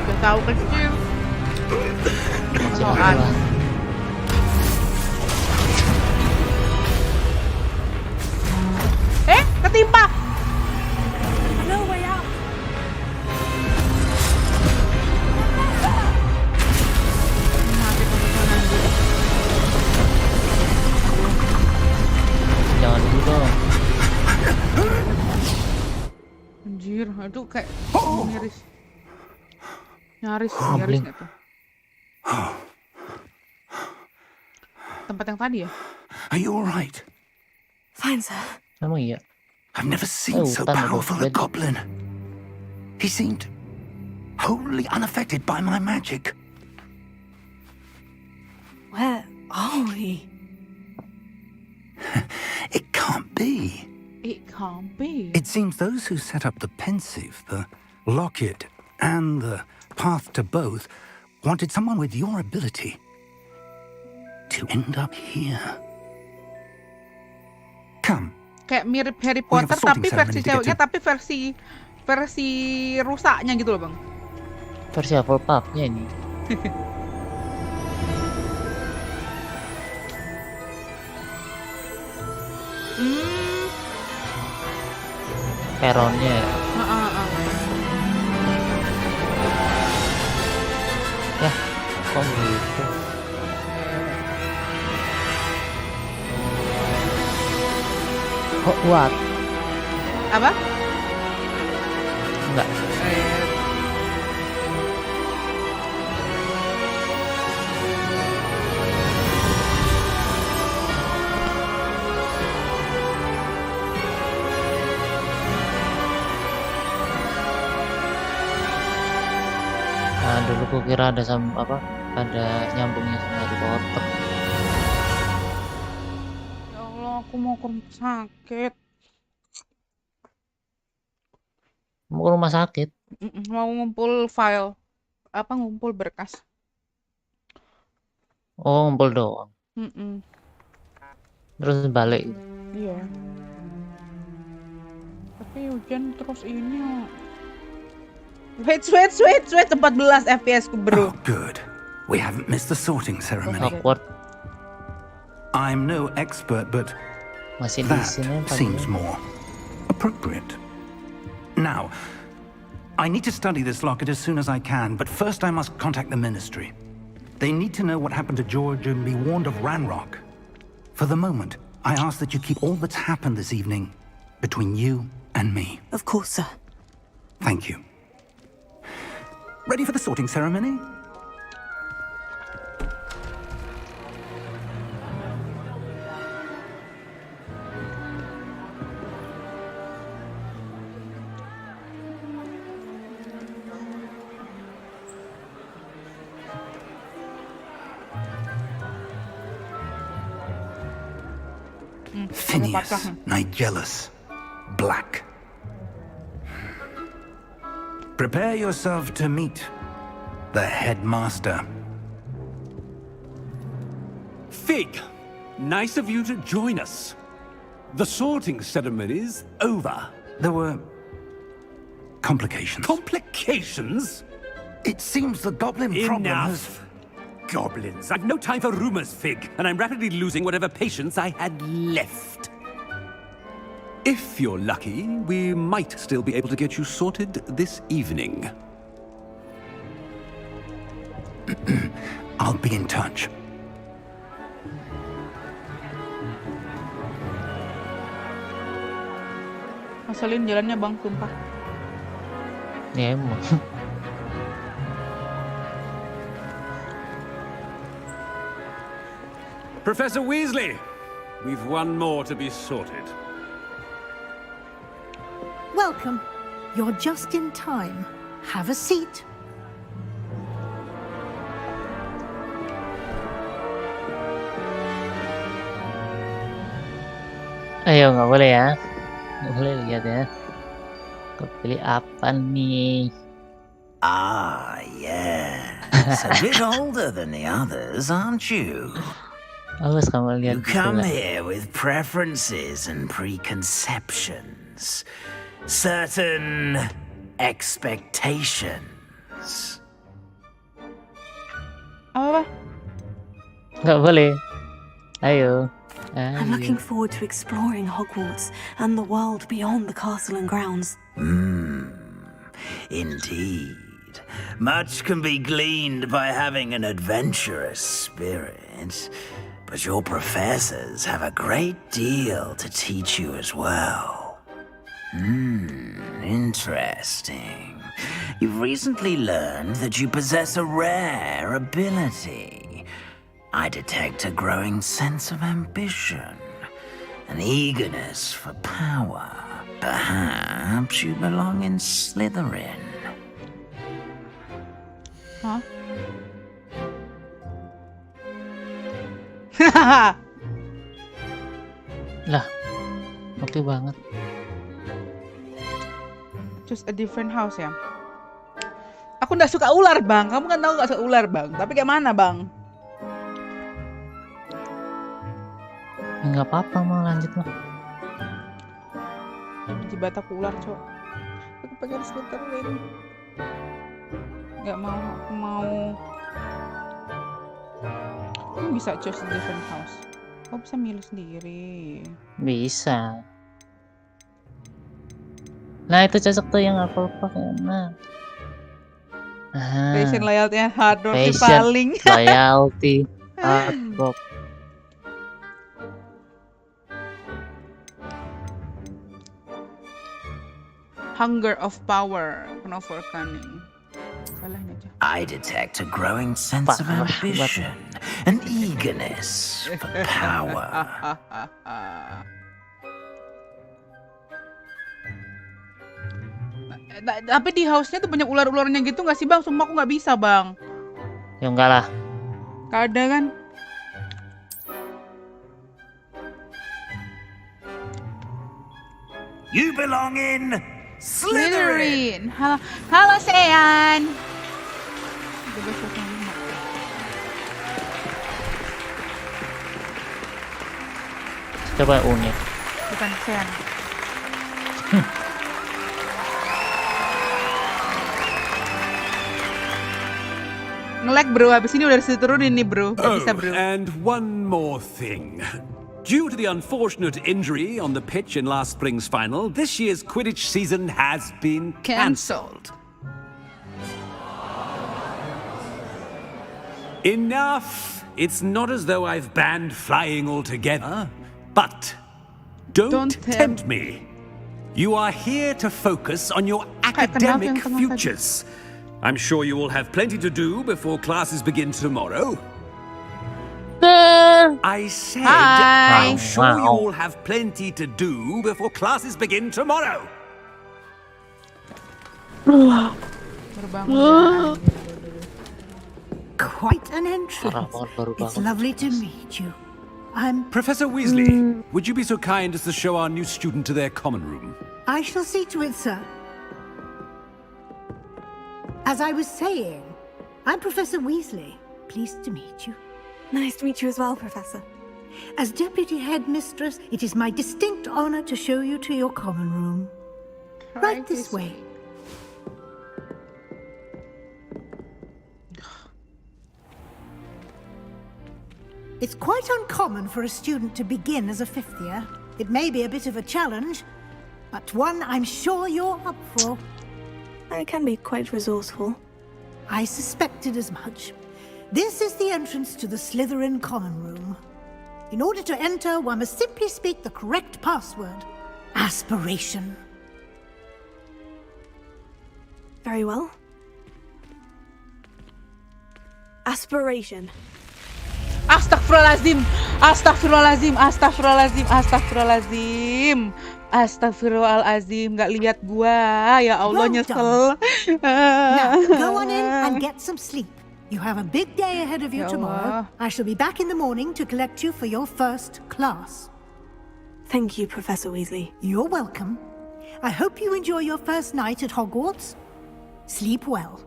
Udah tahu kecil. Masih Soal. lah. Ketimpa. No way out. Mati pemesanan gue. Jangan dulu dong. Anjir, aduh kayak nyaris. Nyaris Blink. nggak tuh. Tempat yang tadi ya? Are you all right? Fine, sir. Emang iya. I've never seen so hutan ada, powerful a bed. goblin. He seemed wholly unaffected by my magic. Where are we? It can't be. It can't be. It seems those who set up the pensive, the locket, and the path to both wanted someone with your ability to end up here. Come. Kayak mirip Harry We have Potter a sorting tapi versi ceremony to get ceweknya to. tapi versi rusaknya gitu loh bang. Versi Hufflepuff-nya ini. Hmm. Peronnya ya. Ya, kok gitu? Kok kuat? Apa? Enggak. Nah, dulu ku kira ada ada nyambungnya sama Harry Potter. Ya Allah, aku mau ke rumah sakit. Mau ke rumah sakit? Mau ngumpul file. Ngumpul berkas. Oh, ngumpul doang. Terus balik. Iya. Tapi hujan terus ini. Wait, 14 FPS ku bro. Oh, good. We haven't missed the sorting ceremony. Awkward. I'm no expert, but Masih di that sini seems more appropriate. Now, I need to study this locket as soon as I can, but first I must contact the Ministry. They need to know what happened to George and be warned of Ranrock. For the moment, I ask that you keep all that's happened this evening between you and me. Of course, sir. Thank you. Ready for the sorting ceremony? Phineas, Nigellus, Black. Prepare yourself to meet the headmaster. Fig, nice of you to join us. The sorting ceremony's over. There were complications. Complications? It seems the goblin problem has... Enough. Goblins. I've no time for rumors, Fig, and I'm rapidly losing whatever patience I had left. If you're lucky, we might still be able to get you sorted this evening. I'll be in touch. Ngeselin jalannya bang, sumpah. Ya emang. Professor Weasley, we've one more to be sorted. Welcome. You're just in time. Have a seat. Ayo, nggak boleh ya. Nggak boleh lihat ya. Kau pilih apa nih? Ah, yes. A bit older than the others, aren't you? Awas kamu lihat You come here with preferences and preconceptions. Certain expectations. Apa? Nggak boleh. Ayo. I'm looking forward to exploring Hogwarts and the world beyond the castle and grounds. Indeed. Much can be gleaned by having an adventurous spirit, but your professors have a great deal to teach you as well. Interesting. You've recently learned that you possess a rare ability. I detect a growing sense of ambition, an eagerness for power. Perhaps you belong in Slytherin. Hah? Lah, oke banget. Choose a different house ya. Aku nggak suka ular bang. Kamu kan tahu nggak suka ular bang. Tapi kayak mana bang? Nggak apa-apa, mau lanjut lah. Jibat aku ular cok. Aku pengen Slytherin. Nggak mau. Aku mau. Aku bisa choose a different house. Kok bisa milih sendiri? Bisa. Nah itu cocok tuh yang aku pakai. Nah. Passion, loyalty, and hard work sih Passion, paling. loyalty, hard work. Hunger of power, known for cunning. I detect a growing sense of ambition, an eagerness for power. Tapi di house-nya tuh banyak ular-ularnya gitu nggak sih bang? Sumpah aku nggak bisa bang. Ya enggak lah. Ada kan? You belong in Slytherin. Halo, halo Sean. Coba unik. Bukan Sean. Nge-lag bro, habis ini udah diturunin nih bro. Gak bisa bro. And one more thing. Due to the unfortunate injury on the pitch in last spring's final, this year's Quidditch season has been cancelled. Enough! It's not as though I've banned flying altogether, but don't tempt me. You are here to focus on your academic futures. I'm sure you will have plenty to do before classes begin tomorrow. I said, I'm sure you all have plenty to do before classes begin tomorrow. Quite an entrance. It's lovely to meet you. I'm Professor Weasley, would you be so kind as to show our new student to their common room? I shall see to it, sir. As I was saying, I'm Professor Weasley. Pleased to meet you. Nice to meet you as well, Professor. As Deputy Headmistress, it is my distinct honor to show you to your common room. Right this way. It's quite uncommon for a student to begin as a fifth year. It may be a bit of a challenge, but one I'm sure you're up for. I can be quite resourceful. I suspected as much. This is the entrance to the Slytherin common room. In order to enter, one must simply speak the correct password. Aspiration. Very well. Aspiration. Astagfirullahaladzim, astagfirullahaladzim, astagfirullahaladzim, astagfirullahaladzim, astagfirullahaladzim, nggak lihat gua, ya Allah nyesel. Now, go on in and get some sleep. You have a big day ahead of you tomorrow. I shall be back in the morning to collect you for your first class. Thank you, Professor Weasley. You're welcome. I hope you enjoy your first night at Hogwarts. Sleep well.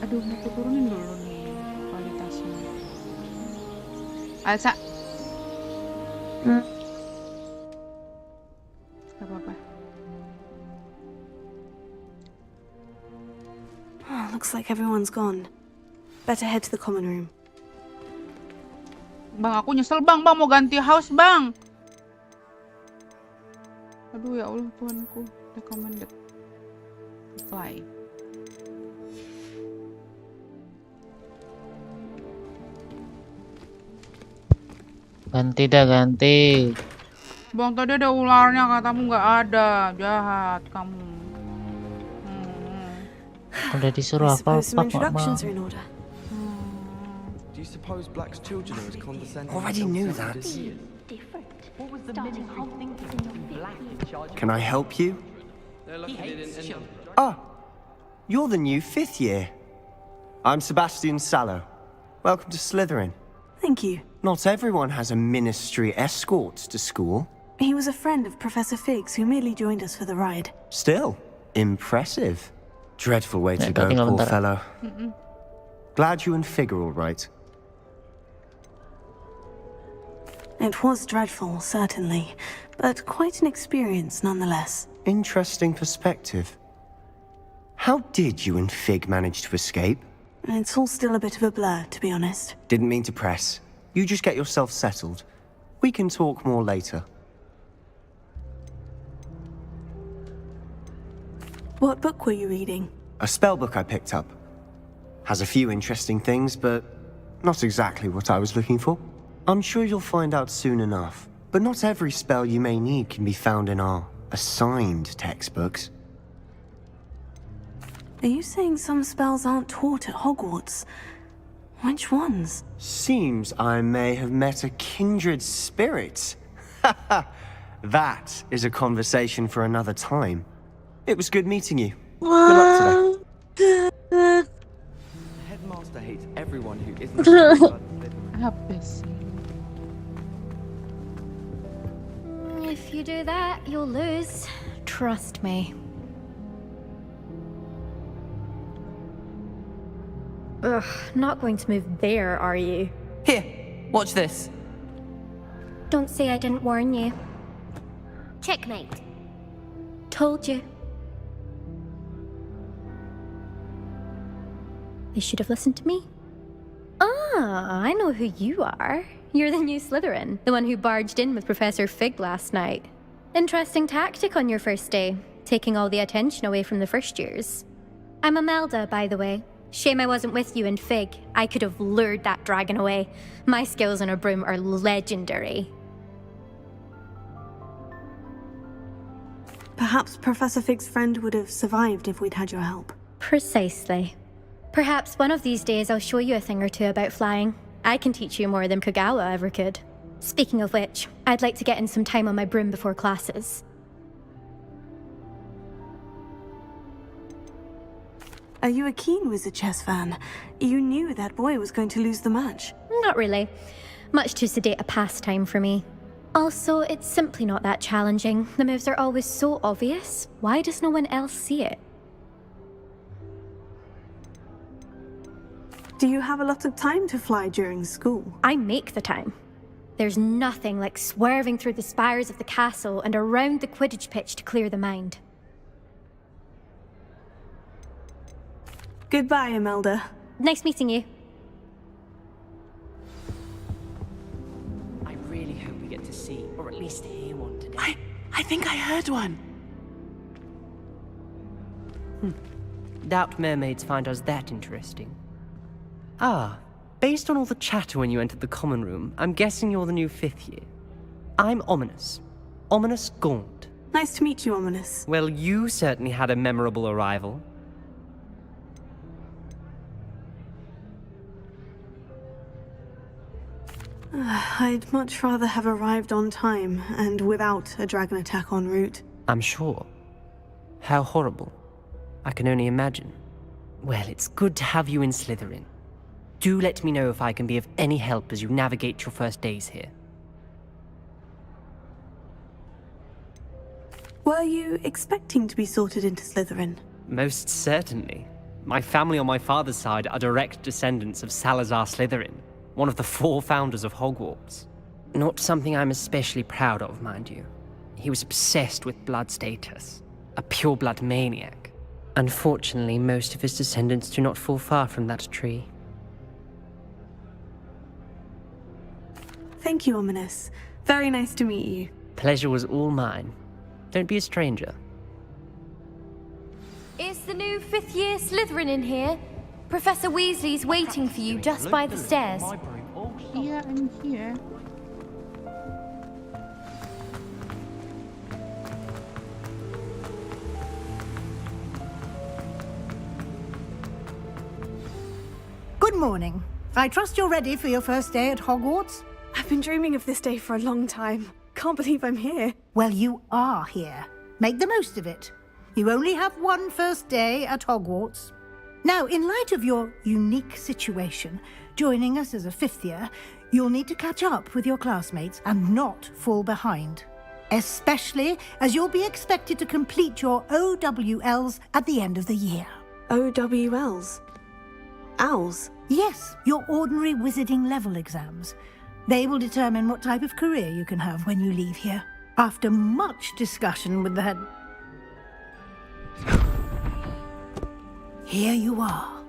Aduh, aku turunin dulu nih kualitasnya. Alsa. Gak apa-apa. Oh, looks like everyone's gone. Better head to the common room. Bang, aku nyesel bang, mau ganti house bang. Aduh ya Allah Tuhanku, recommended. Apply. Ganti dah, ganti. Bang, tadi ada ularnya, katamu nggak ada. Jahat kamu. Udah disuruh apa-apa kok, Bang. Do you suppose Black's children are as condescending? Already knew that. Can I help you? Ah, you're the new fifth year. I'm Sebastian Sallow. Welcome to Slytherin. Thank you. Not everyone has a ministry escort to school. He was a friend of Professor Figgs who merely joined us for the ride. Still, impressive. Dreadful way to go, tinggal poor bentar. fellow. Glad you and Fig are all right. It was dreadful, certainly, but quite an experience nonetheless. Interesting perspective. How did you and Fig manage to escape? It's all still a bit of a blur, to be honest. Didn't mean to press. You just get yourself settled. We can talk more later. What book were you reading? A spell book I picked up. Has a few interesting things, but not exactly what I was looking for. I'm sure you'll find out soon enough. But not every spell you may need can be found in our assigned textbooks. Are you saying some spells aren't taught at Hogwarts? Which ones? Seems I may have met a kindred spirit. That is a conversation for another time. It was good meeting you. Good luck today. The headmaster hates everyone who isn't. If you do that, you'll lose. Trust me. Ugh, not going to move there, are you? Here, watch this. Don't say I didn't warn you. Checkmate. Told you. You should have listened to me. Ah, I know who you are. You're the new Slytherin, the one who barged in with Professor Fig last night. Interesting tactic on your first day, taking all the attention away from the first years. I'm Imelda, by the way. Shame I wasn't with you in Fig. I could have lured that dragon away. My skills on a broom are legendary. Perhaps Professor Fig's friend would have survived if we'd had your help. Precisely. Perhaps one of these days I'll show you a thing or two about flying. I can teach you more than Kagawa ever could. Speaking of which, I'd like to get in some time on my broom before classes. Are you a keen Wizard Chess fan? You knew that boy was going to lose the match. Not really. Much too sedate a pastime for me. Also, it's simply not that challenging. The moves are always so obvious. Why does no one else see it? Do you have a lot of time to fly during school? I make the time. There's nothing like swerving through the spires of the castle and around the Quidditch pitch to clear the mind. Goodbye, Imelda. Nice meeting you. I really hope we get to see, or at least hear one today. I think I heard one. Doubt mermaids find us that interesting. Ah, based on all the chatter when you entered the common room, I'm guessing you're the new 5th year. I'm Ominous. Ominous Gaunt. Nice to meet you, Ominous. Well, you certainly had a memorable arrival. I'd much rather have arrived on time and without a dragon attack en route. I'm sure. How horrible. I can only imagine. Well, it's good to have you in Slytherin. Do let me know if I can be of any help as you navigate your first days here. Were you expecting to be sorted into Slytherin? Most certainly. My family on my father's side are direct descendants of Salazar Slytherin, one of the 4 founders of Hogwarts. Not something I'm especially proud of, mind you. He was obsessed with blood status, a pure-blood maniac. Unfortunately, most of his descendants do not fall far from that tree. Thank you, Ominous. Very nice to meet you. Pleasure was all mine. Don't be a stranger. Is the new 5th year Slytherin in here? Professor Weasley's waiting for you just by the stairs. Yeah, I'm here. Good morning. I trust you're ready for your first day at Hogwarts? I've been dreaming of this day for a long time. Can't believe I'm here. Well, you are here. Make the most of it. You only have one first day at Hogwarts. Now, in light of your unique situation, joining us as a 5th year, you'll need to catch up with your classmates and not fall behind. Especially as you'll be expected to complete your OWLs at the end of the year. OWLs? Owls? Yes, your ordinary wizarding level exams. They will determine what type of career you can have when you leave here. After much discussion with the head... Here you are.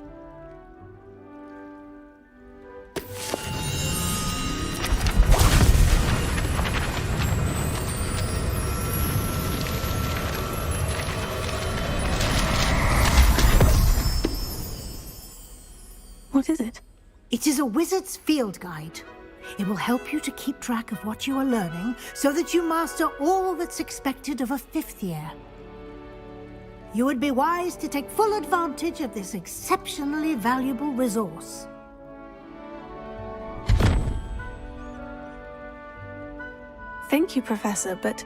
It is a wizard's field guide. It will help you to keep track of what you are learning so that you master all that's expected of a 5th year. You would be wise to take full advantage of this exceptionally valuable resource. Thank you, Professor, but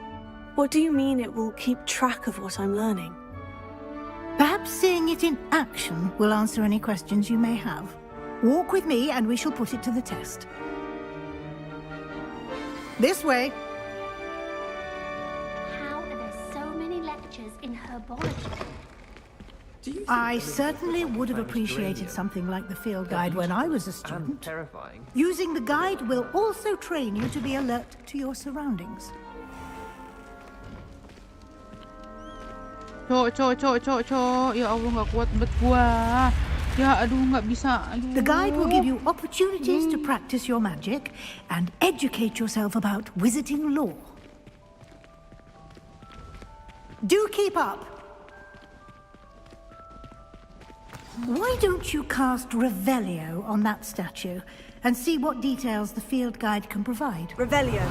what do you mean it will keep track of what I'm learning? Perhaps seeing it in action will answer any questions you may have. Walk with me and we shall put it to the test. This way. How are there so many lectures in herbology? I certainly would have appreciated something like the field guide when I was a student. Terrifying. Using the guide will also train you to be alert to your surroundings. Cok. Ya Allah, nggak kuat bet gua. Ya, aduh, nggak bisa. Aduh. The guide will give you opportunities to practice your magic and educate yourself about wizarding lore. Do keep up. Why don't you cast Revelio on that statue and see what details the field guide can provide? Revelio.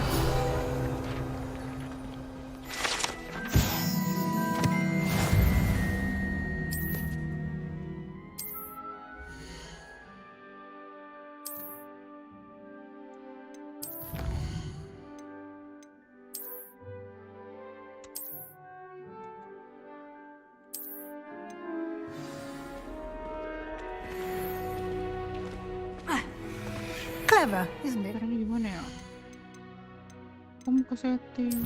Clever, isn't it? Caranya gimana ya? Kamu ke setting.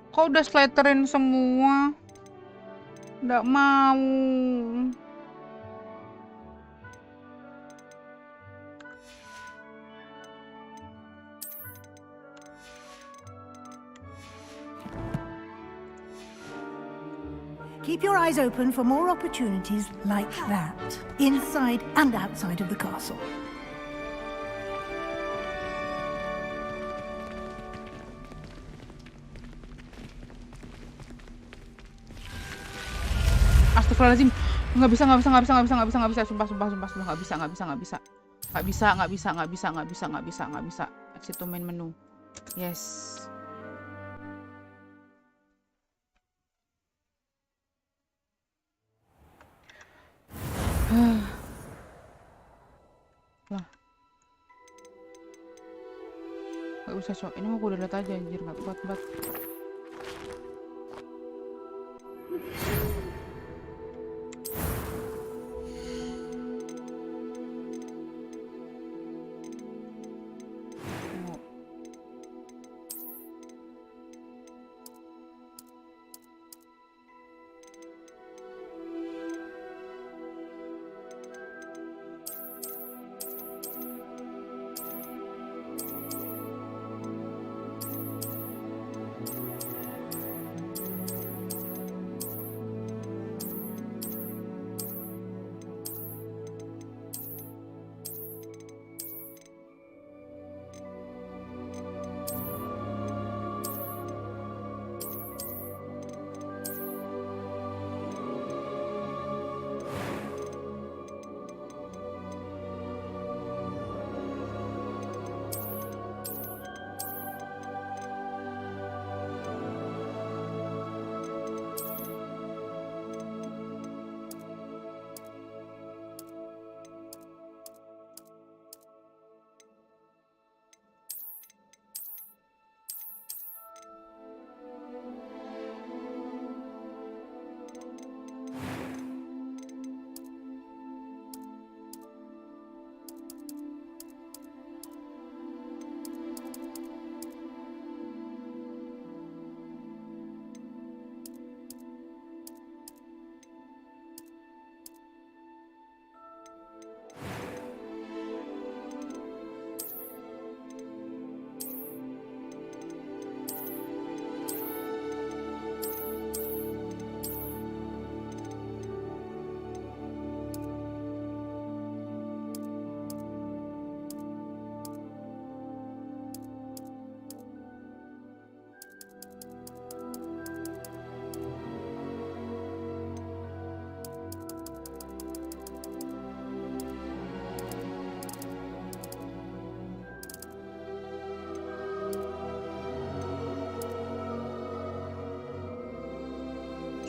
Kok udah slatterin semua? Nggak mau. Keep your eyes open for more opportunities like that, inside and outside of the castle. Astagfirullahaladzim, nggak bisa, sumpah, nggak bisa. Exit to main menu. Yes. Lah. Nggak usah, Cok. Ini mau aku udah lihat aja, anjir. Nggak kuat banget.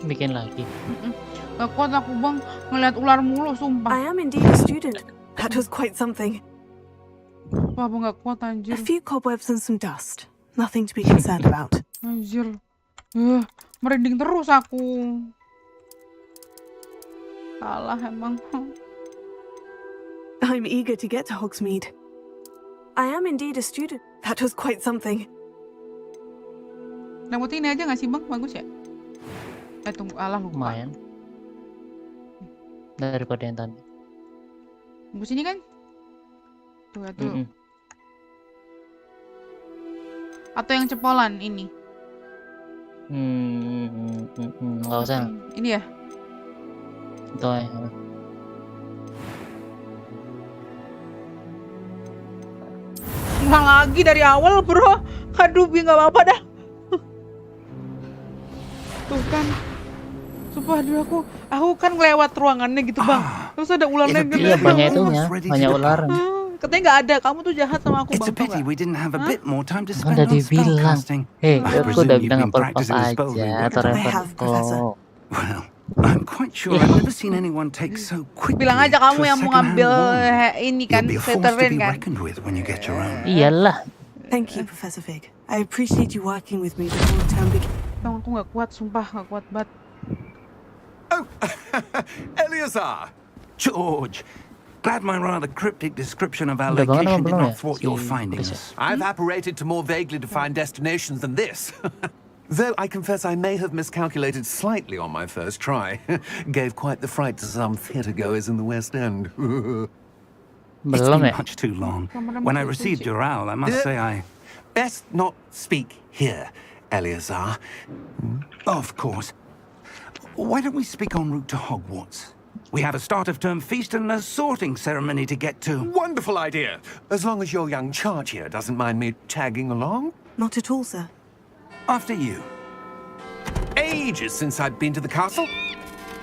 Bikin lagi. Gak kuat aku bang ngeliat ular mulu sumpah. I am indeed a student. That was quite something. Apa gak kuat anjir. A few cobwebs and some dust. Nothing to be concerned about. Anjir. Merinding terus aku. Salah emang. I'm eager to get to Hogsmeade. I am indeed a student. That was quite something. Rambut ini aja gak sih bang? Bagus ya? Tunggu, alah lupa. Lumayan. Daripada yang tadi. Bagus ini kan? Tuh ya tuh. Atau yang cepolan ini? Nggak usah. Ini ya? Itu ya. Ulang lagi dari awal bro. Aduh Bi gak apa-apa dah. Tuh kan. Sumpah aduh aku kan ngelewat ruangannya gitu bang. Terus ada ularnya gitu. Iya banyak itunya. Banyak ular. Katanya gak ada. Kamu tuh jahat sama aku bang. Udah dibilang. Aku udah bilang ngapel aja. Atau repot. I'm quite sure I've never seen anyone take so quickly. Bilang aja kamu yang mau ngambil ini kan, Slytherin kan. Iyalah. Thank you, Professor Fig. I appreciate you working with me before the term begins. Bang, aku gak kuat, sumpah gak kuat banget. Oh, Eleazar! George! Glad my rather cryptic description of our location did not thwart your finding us. I've apparated to more vaguely defined destinations than this. Though I confess I may have miscalculated slightly on my first try. Gave quite the fright to some theatre goers in the West End. It's been much too long. When I received your owl, I must say I... Best not speak here, Eleazar. Of course. Why don't we speak en route to Hogwarts? We have a start-of-term feast and a sorting ceremony to get to. Wonderful idea! As long as your young charge here doesn't mind me tagging along. Not at all, sir. After you. Ages since I've been to the castle.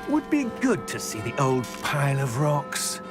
Would be good to see the old pile of rocks.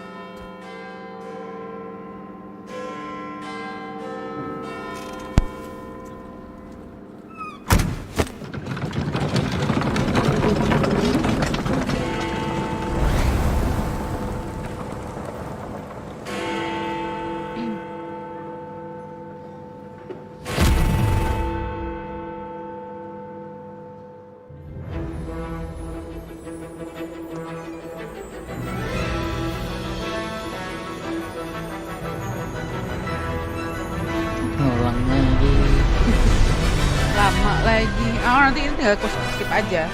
Lama lagi. Nanti ini tinggal aku skip aja.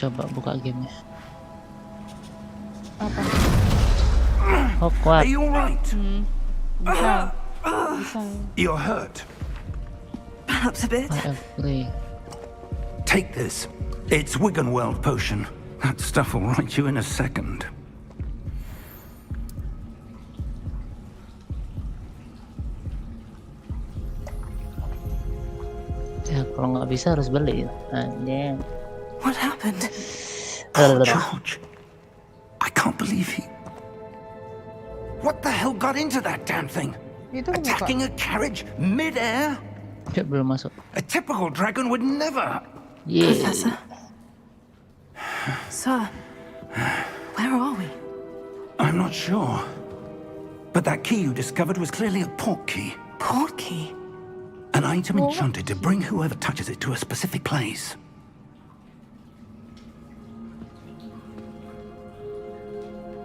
Coba buka gamenya. Apa? Hogwarts. Are you alright? Bisa. You're hurt. Perhaps a bit. I agree. Take this. It's Wiggenweld potion. That stuff will right you in a second. Ya kalau nggak bisa harus beli. Anjir. What happened? George, I can't believe he... What the hell got into that damn thing? Attacking a carriage mid-air? Belum masuk. A typical dragon would never... Yeah. Professor? Sir, where are we? I'm not sure. But that key you discovered was clearly a port key. Port key? An item enchanted to bring whoever touches it to a specific place.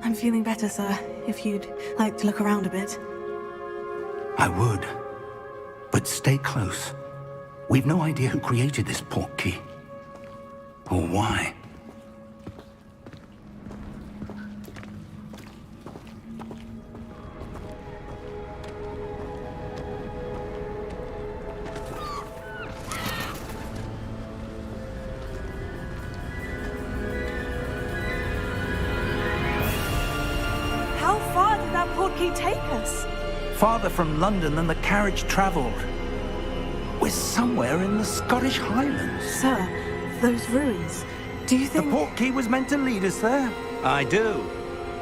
I'm feeling better, sir. If you'd like to look around a bit. I would. But stay close. We've no idea who created this port key. Or why. How far did that port key take us? Farther from London than the carriage travelled. We're somewhere in the Scottish Highlands. Sir, those ruins. Do you think... The portkey was meant to lead us there? I do.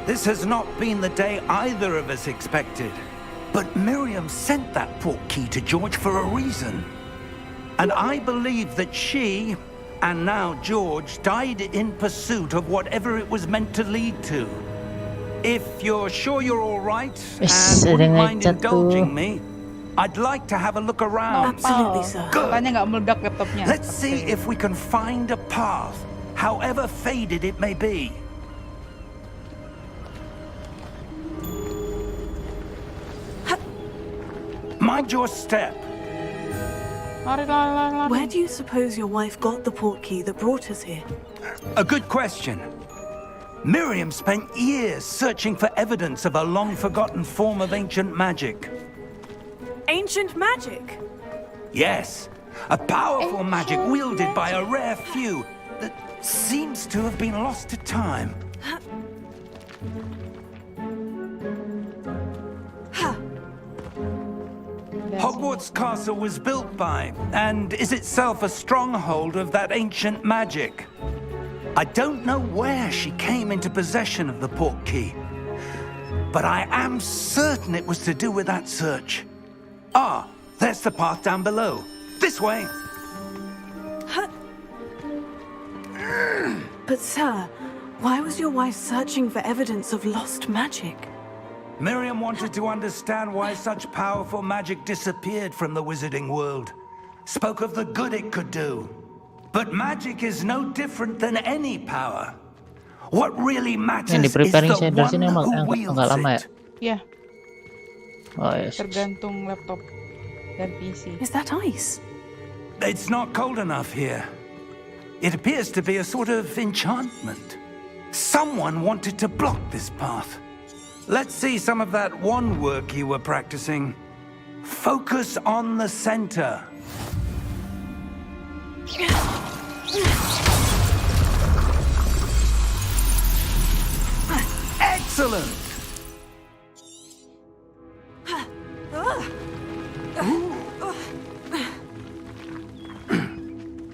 This has not been the day either of us expected. But Miriam sent that portkey to George for a reason. And I believe that she, and now George, died in pursuit of whatever it was meant to lead to. If you're sure you're all right, and wouldn't mind indulging me, I'd like to have a look around. Absolutely, sir. Good. Makanya nggak meledak laptopnya. Let's see if we can find a path, however faded it may be. Mind your step. Where do you suppose your wife got the portkey that brought us here? A good question. Miriam spent years searching for evidence of a long-forgotten form of ancient magic. Ancient magic? Yes, a powerful magic wielded by a rare few that seems to have been lost to time. Hogwarts Castle was built by, and is itself a stronghold of that ancient magic. I don't know where she came into possession of the portkey, but I am certain it was to do with that search. Ah, there's the path down below. This way. But sir, why was your wife searching for evidence of lost magic? Miriam wanted to understand why such powerful magic disappeared from the wizarding world. Spoke of the good it could do. But magic is no different than any power. What really matters is the one who wields it. Ya. Oh, yes. Tergantung laptop dan PC. Is that ice? It's not cold enough here. It appears to be a sort of enchantment. Someone wanted to block this path. Let's see some of that wand work you were practicing. Focus on the center. Excellent!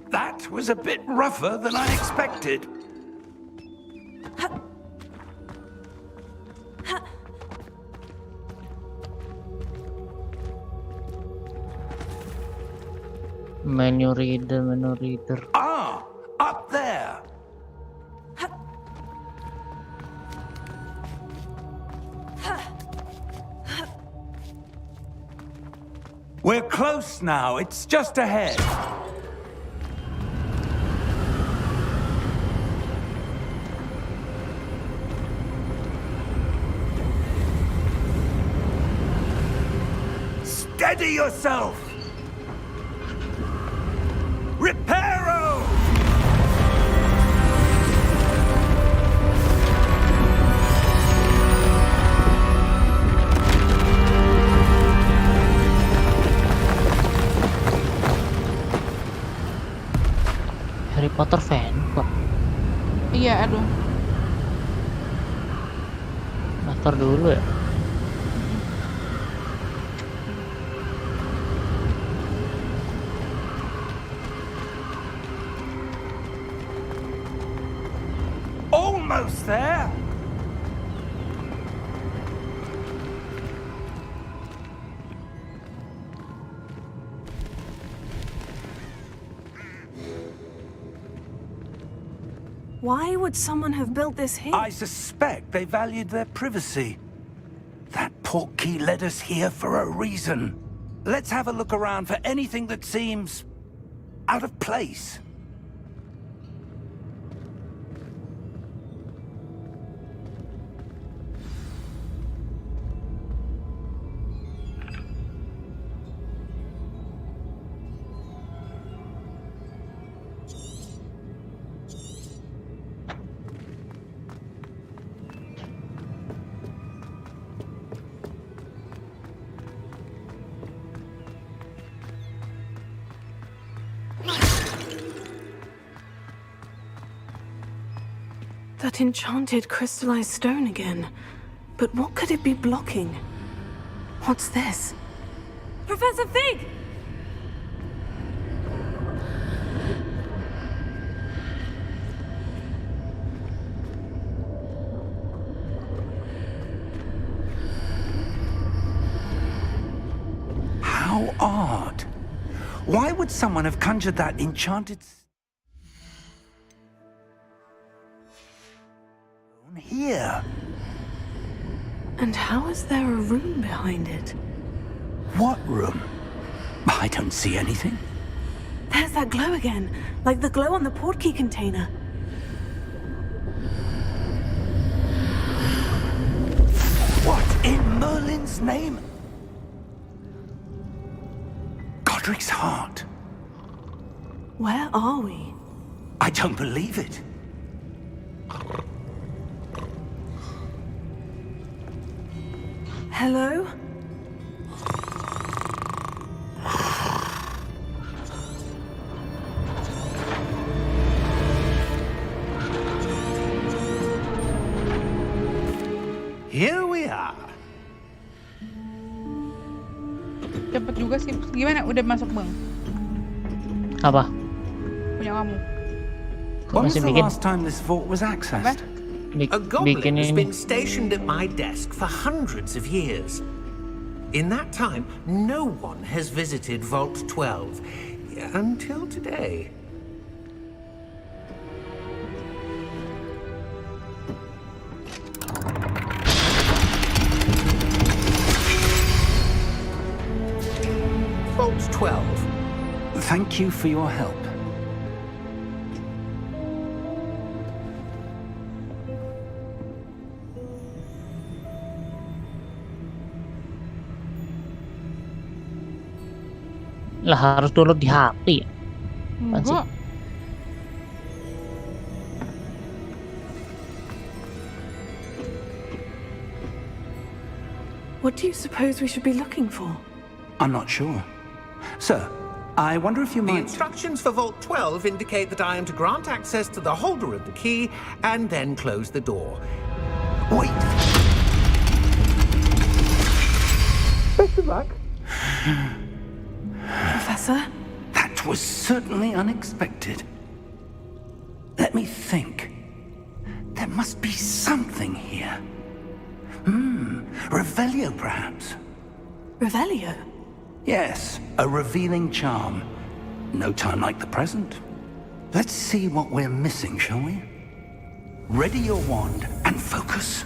That was a bit rougher than I expected. Menu reader. Ah, up there. We're close now. It's just ahead. Steady yourself. Reparo! Harry Potter fan kok. Iya, aduh. Daftar dulu ya. Almost there. Why would someone have built this here? I suspect they valued their privacy. That portkey led us here for a reason. Let's have a look around for anything that seems out of place. That enchanted crystallized stone again. But what could it be blocking? What's this? Professor Fig! odd. Why would someone have conjured that enchanted stone here? And how is there a room behind it? What room? I don't see anything. There's that glow again, like the glow on the portkey container. What in Merlin's name? Godric's heart. Where are we? I don't believe it. Hello? Here we are. Cepet juga sih. Gimana? Udah masuk, Bang? Apa? Punya kamu. When was Masih the bikin? last time this vault was accessed? A goblin bikin has ini. been stationed at my desk for hundreds of years. In that time, no one has visited Vault 12 until today. Vault 12. Thank you for your help. Lah harus download di HP ya? Apaan sih? Enggak. What do you suppose we should be looking for? I'm not sure. Sir, I wonder if you The might... instructions for Vault 12 indicate that I am to grant access to the holder of the key and then close the door. Wait! Best of luck. Professor? That was certainly unexpected. Let me think. There must be something here. Revelio, perhaps. Revelio? Yes, a revealing charm. No time like the present. Let's see what we're missing, shall we? Ready your wand and focus.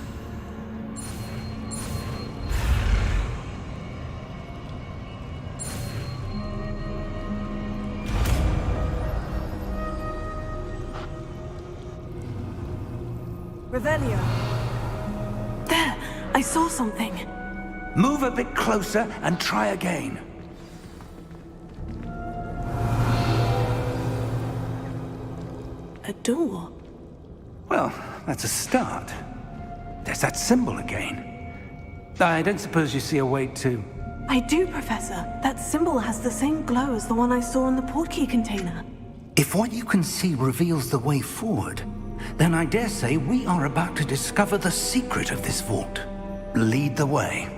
Revelio. There, I saw something. Move a bit closer and try again. A door. Well, that's a start. There's that symbol again. I don't suppose you see a way to... I do, Professor. That symbol has the same glow as the one I saw in the portkey container. If what you can see reveals the way forward, then I dare say we are about to discover the secret of this vault. Lead the way.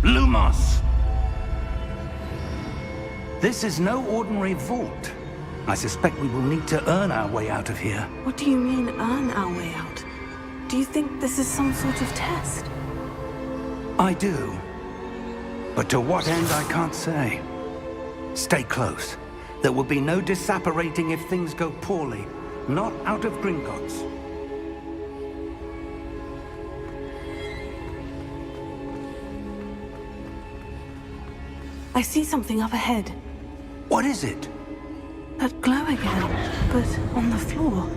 Lumos! This is no ordinary vault. I suspect we will need to earn our way out of here. What do you mean, earn our way out? Do you think this is some sort of test? I do. But to what end, I can't say. Stay close. There will be no disapparating if things go poorly. Not out of Gringotts. I see something up ahead. What is it? That glow again, but on the floor.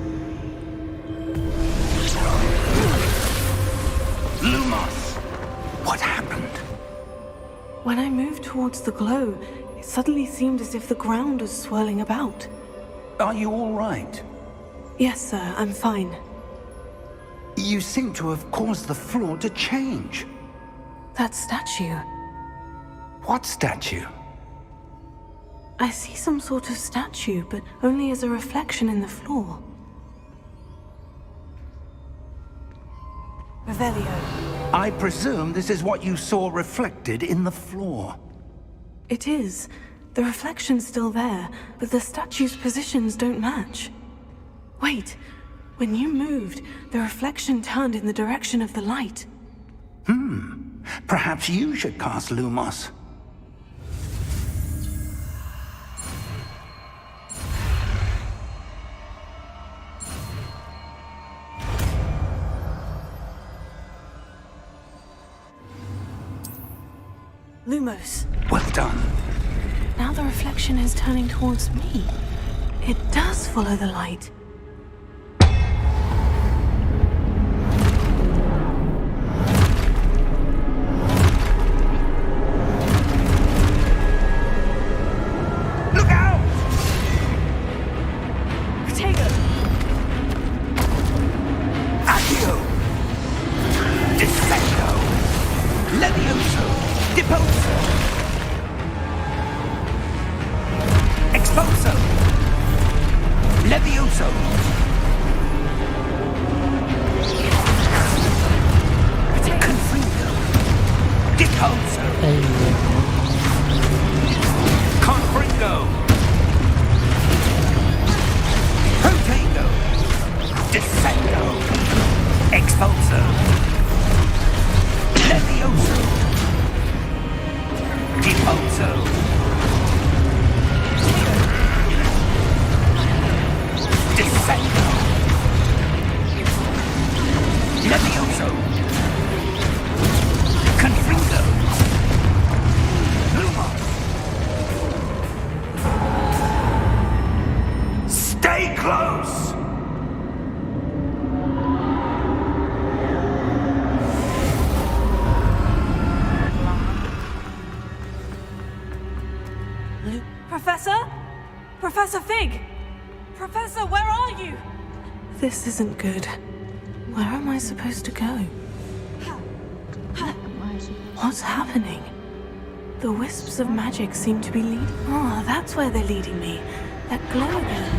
Lumos! What happened? When I moved towards the glow, it suddenly seemed as if the ground was swirling about. Are you all right? Yes, sir, I'm fine. You seem to have caused the floor to change. That statue. What statue? I see some sort of statue, but only as a reflection in the floor. Revelio. I presume this is what you saw reflected in the floor. It is. The reflection's still there, but the statue's positions don't match. Wait, When you moved, the reflection turned in the direction of the light. Perhaps you should cast Lumos. Lumos. Well done. Now the reflection is turning towards me. It does follow the light. Look out! Protego! Accio! Descendo! Levioso! Deposo! Exposo! Levioso! Confringo! Deposo! Confringo! Protego! Descendo! Expulso! Levioso! Deposo! Descendo! Levioso! Confringo! Lumos! Stay close! Professor? Professor Fig! Professor, where are you? This isn't good. Where am I supposed to go? What's happening? The wisps of magic seem to be leading... Oh, that's where they're leading me. That glow again.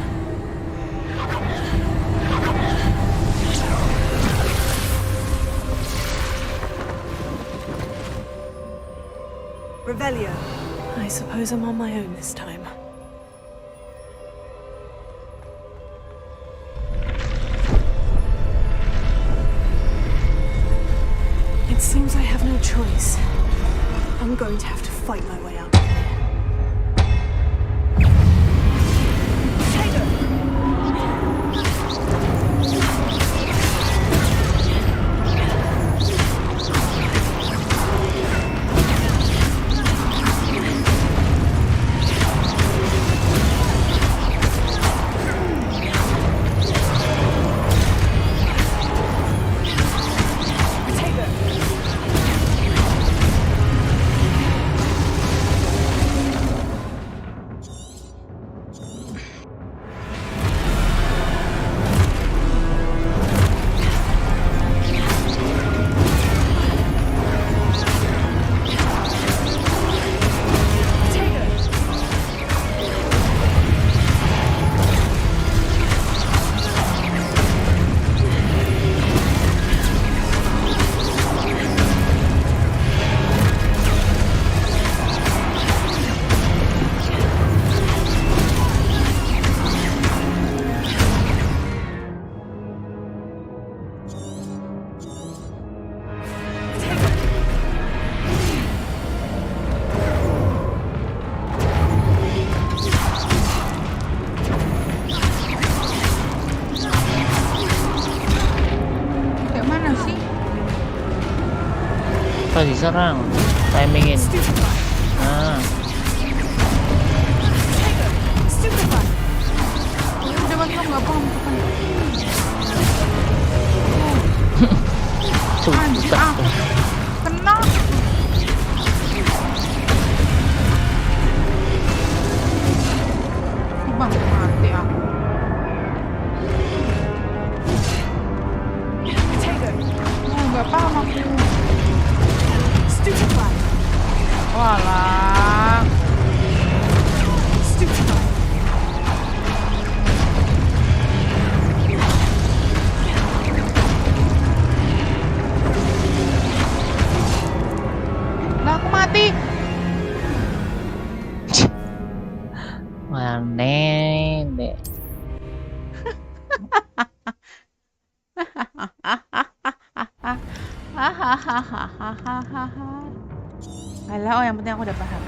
Revelio. I suppose I'm on my own this time. It seems I have no choice. I'm going to have to fight my way out. Apa diserang? Timingin. Ah. Udah bantu nggak paham. Anjir, kena. Bang, mati aku. Nggak paham aku. Walah. Lah aku mati. Aneh deh. Alah, oh yang penting aku udah paham.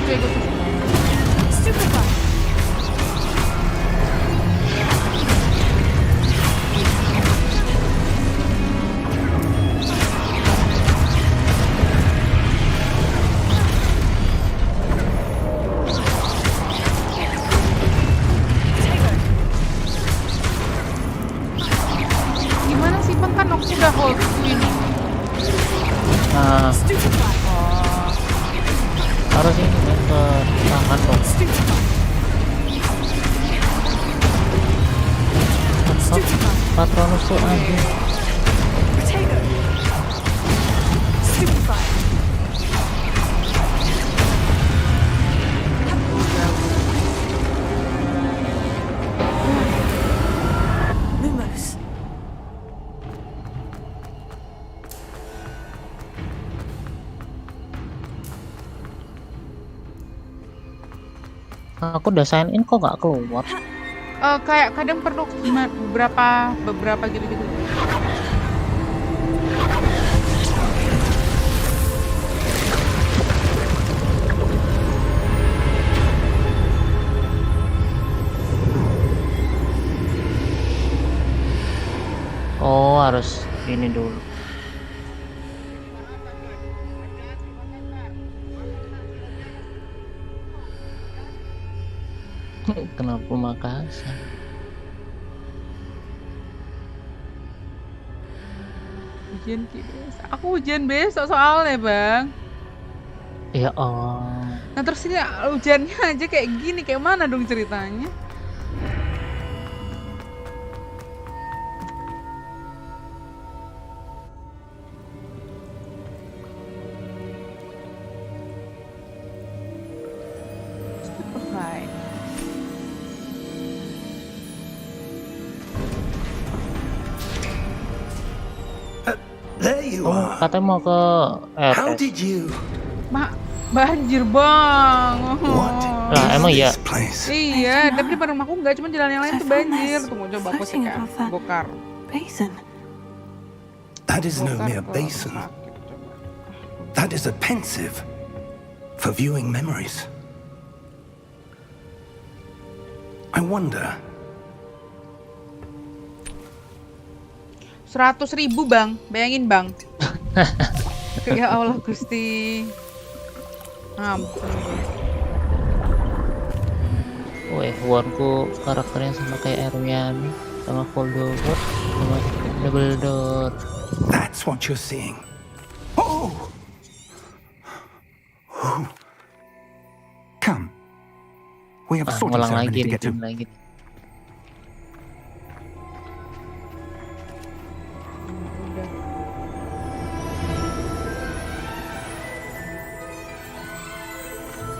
Potato. Gimana sih bang, kan aku udah hold ini. Nah, harus ini kan ke tangan dong. Patronus tuh anjing. Aku udah sign in kok nggak keluar. Kayak kadang perlu beberapa gitu-gitu. Oh, harus ini dulu. Kenapa Makassar? Ujian besok. Aku ujian besok soalnya bang. Ya Allah. Nah terus ini ujiannya aja kayak gini, kayak mana dong ceritanya? There you are. Katanya mau ke How RS. did you? Banjir bang. Lah emang iya. Iya, tapi di rumahku enggak, cuma jalan yang lain tuh banjir. Tunggu coba aku cek bokar. Basin. That is no mere basin. That is a pensive for viewing memories. I wonder. 100.000 bang, bayangin bang. Ya Allah Gusti. Ampun. Weh, Warku karakternya sama kayak Erwiani, sama Voldemort, sama Dumbledore. That's what you're seeing. Oh! Come. We have a sorting Ngulang ceremony lagi to get to. lagi.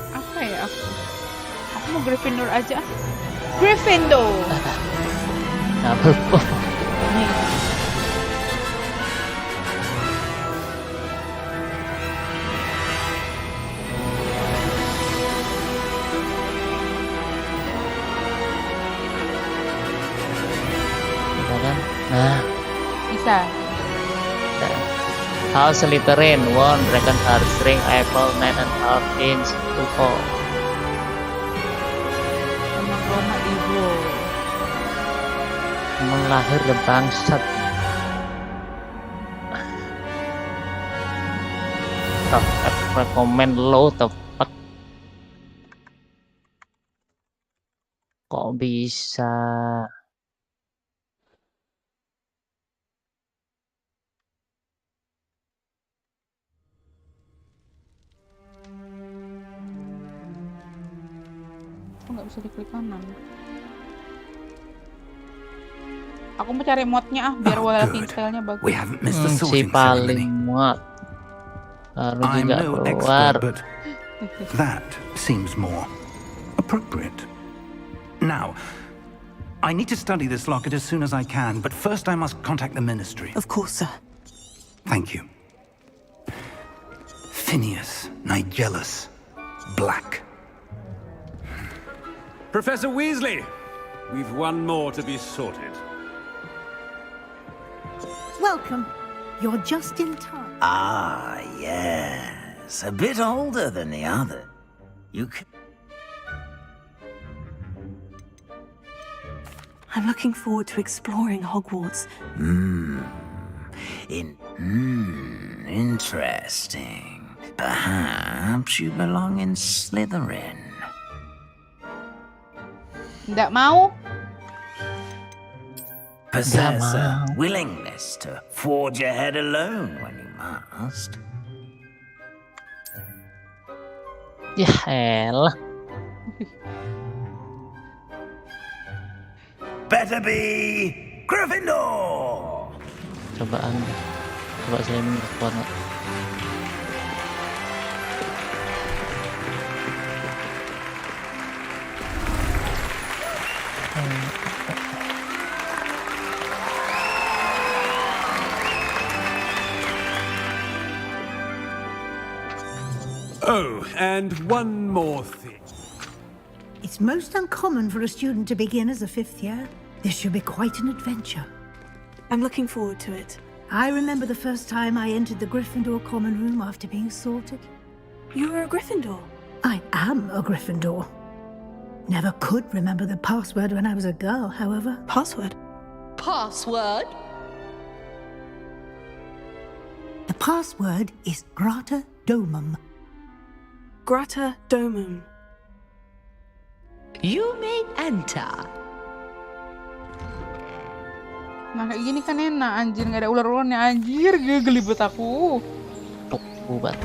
Apa ya aku? Aku mau Gryffindor aja. Gryffindor. Double kok. Nah, bisa. House Slytherin, 1 Dragon Heart String Apple 9.5 inch to 4. Emang Roma Ibu. Melahir the bangsat. Recommend low the fuck. Kok bisa? nggak bisa diklik kanan. Aku mau cari modnya biar walking style-nya bagus. We haven't missed the Si sorting ceremony. paling muat. Baru I'm juga no keluar. expert, but that seems more appropriate. Now, I need to study this locket as soon as I can, but first I must contact the Ministry. Of course, sir. Thank you. Phineas Nigellus Black. Professor Weasley, we've one more to be sorted. Welcome. You're just in time. Ah, yes. A bit older than the other. You can... I'm looking forward to exploring Hogwarts. Interesting. Perhaps you belong in Slytherin. Nggak mau. Possess a willingness to forge ahead alone when you must. Ya elah. Better be Gryffindor. Coba saya ini kuat nggak? Oh, and one more thing. It's most uncommon for a student to begin as a 5th year. This should be quite an adventure. I'm looking forward to it. I remember the first time I entered the Gryffindor common room after being sorted. You were a Gryffindor? I am a Gryffindor. Never could remember the password when I was a girl, however. Password? Password? The password is Grata Domum. Grata Domum. You may enter. Nah kayak gini kan enak anjir, nggak ada ular-ularnya anjir, gelibet aku. Bubat.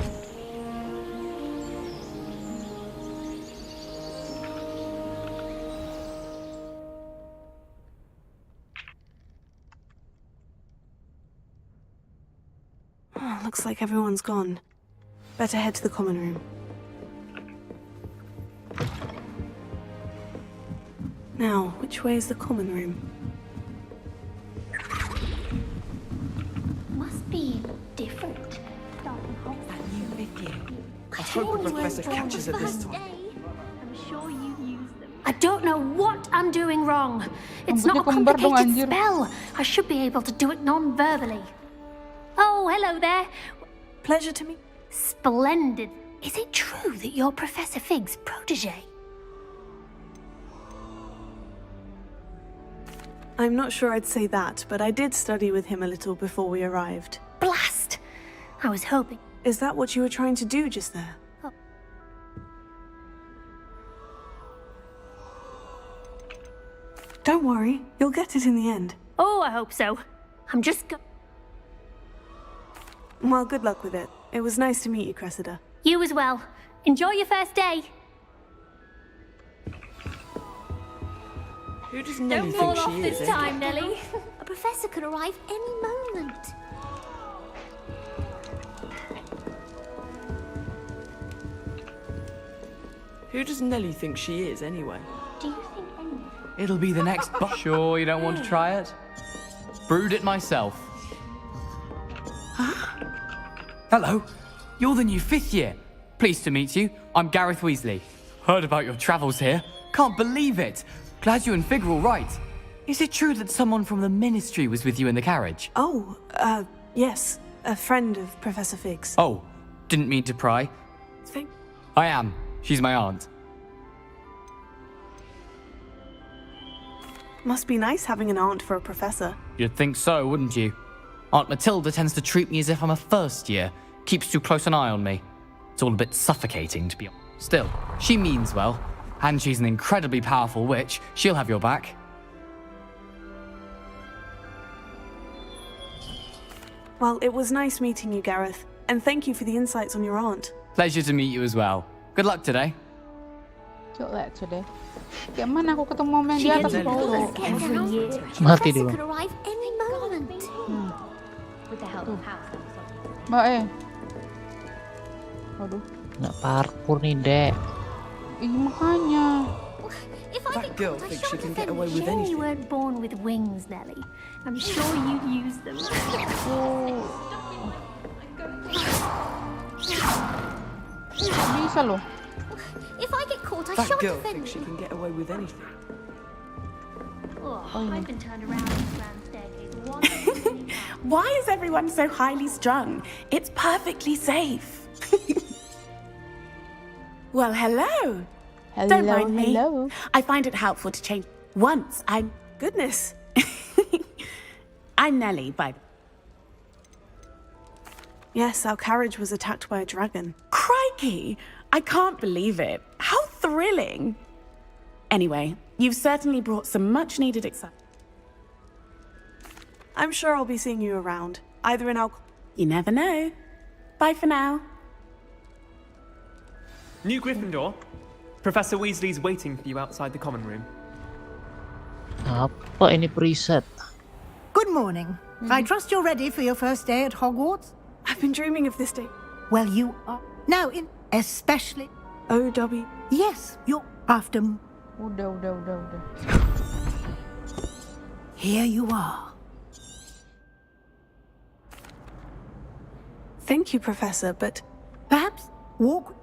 Looks like everyone's gone. Better head to the common room. Now, which way is the common room? Must be different. I hope the professor catches it this time. I'm sure you used them. I don't know what I'm doing wrong. It's not a kembar dong, complicated anjir. spell. I should be able to do it non-verbally. Oh, hello there. Pleasure to meet. Splendid. Is it true that you're Professor Fig's protege? I'm not sure I'd say that, but I did study with him a little before we arrived. Blast! I was hoping. Is that what you were trying to do just there? Oh. Don't worry, you'll get it in the end. Oh, I hope so. I'm just Well, good luck with it. It was nice to meet you, Cressida. You as well. Enjoy your first day. Who does Nellie Don't fall think off she this is? time, Nellie. A professor could arrive any moment. Who does Nellie think she is, anyway? Do you think any? It'll be the next Sure you don't want to try it? Brewed it myself. Hello, you're the new 5th year. Pleased to meet you. I'm Gareth Weasley. Heard about your travels here. Can't believe it. Glad you and Fig are all right. Is it true that someone from the Ministry was with you in the carriage? Oh, yes. A friend of Professor Fig's. Oh, didn't mean to pry. Fig? I am. She's my aunt. Must be nice having an aunt for a professor. You'd think so, wouldn't you? Aunt Matilda tends to treat me as if I'm a first year. Keeps too close an eye on me. It's all a bit suffocating, to be honest. Still, she means well. And she's an incredibly powerful witch. She'll have your back. Well, it was nice meeting you, Gareth. And thank you for the insights on your aunt. Pleasure to meet you as well. Good luck today. Good luck today. Kayak mana aku ketemu main di atas bawah. Every year, Mati Professor dulu. could arrive any moment. Mbak Waduh. Nggak parkour nih, Dek. Ih, makanya. If I That girl I thinks she shan't can get offend away with you. You anything. weren't born with wings, Nelly. I'm sure you'd use them. Bisa loh. If I get caught, I That shan't girl offend thinks she you. can get away with anything. I've been turned around this grand staircase Why is everyone so highly strung? It's perfectly safe. Well, hello. Don't mind me. Hello. I find it helpful to change. Once I'm... Goodness. I'm Nelly, by... Yes, our carriage was attacked by a dragon. Crikey! I can't believe it. How thrilling. Anyway, you've certainly brought some much-needed excitement. I'm sure I'll be seeing you around, either in our... You never know. Bye for now. New Gryffindor. Professor Weasley's waiting for you outside the common room. Apa ini preset? Good morning. I trust you're ready for your first day at Hogwarts? I've been dreaming of this day. Well, you are. Now, especially... O.W. Yes, you're after... Udah. Here you are. Thank you, Professor, but... Perhaps walk...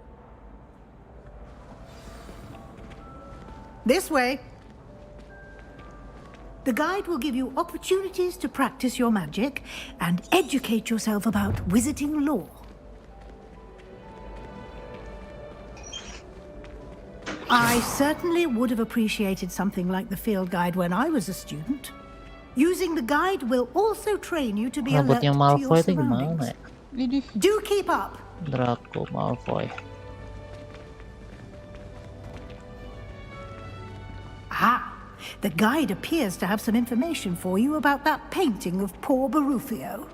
This way. The guide will give you opportunities to practice your magic and educate yourself about wizarding lore. I certainly would have appreciated something like the field guide when I was a student. Using the guide will also train you to be alert Rambutnya to your Malfoy itu surroundings. gimana ya? Do keep up. Draco Malfoy. Ah, the guide appears to have some information for you about that painting of poor Barufio.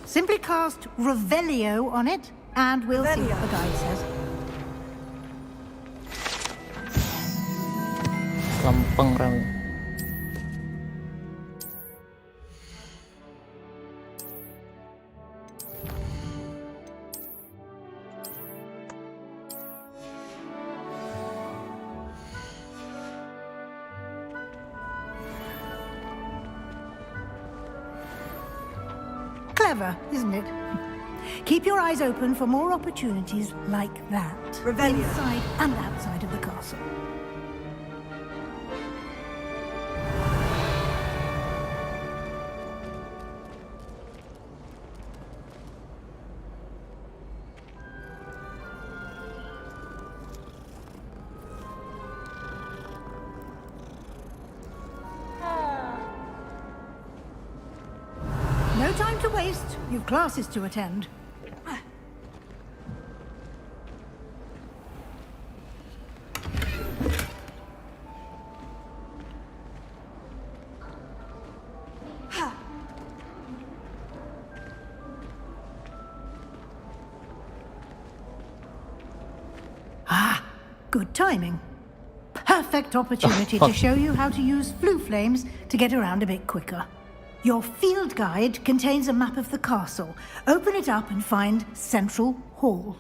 Simply cast Revelio on it, and we'll see what the guide says. Lempeng Ram. Clever, isn't it? Keep your eyes open for more opportunities like that. Revelio. Inside and outside of the castle. No time to waste. You've classes to attend. Ah, good timing. Perfect opportunity to show you how to use flue flames to get around a bit quicker. Your field guide contains a map of the castle. Open it up and find Central Hall.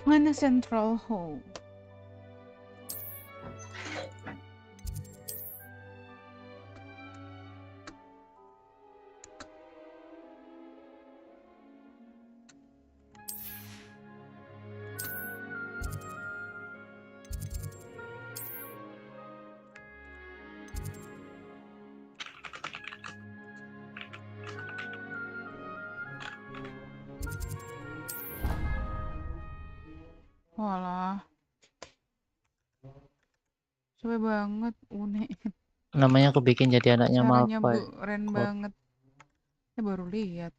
Mana Central Hall? Walah. Capek banget, unek. Namanya aku bikin jadi anaknya Caranya Malfoy. keren banget. Saya baru lihat.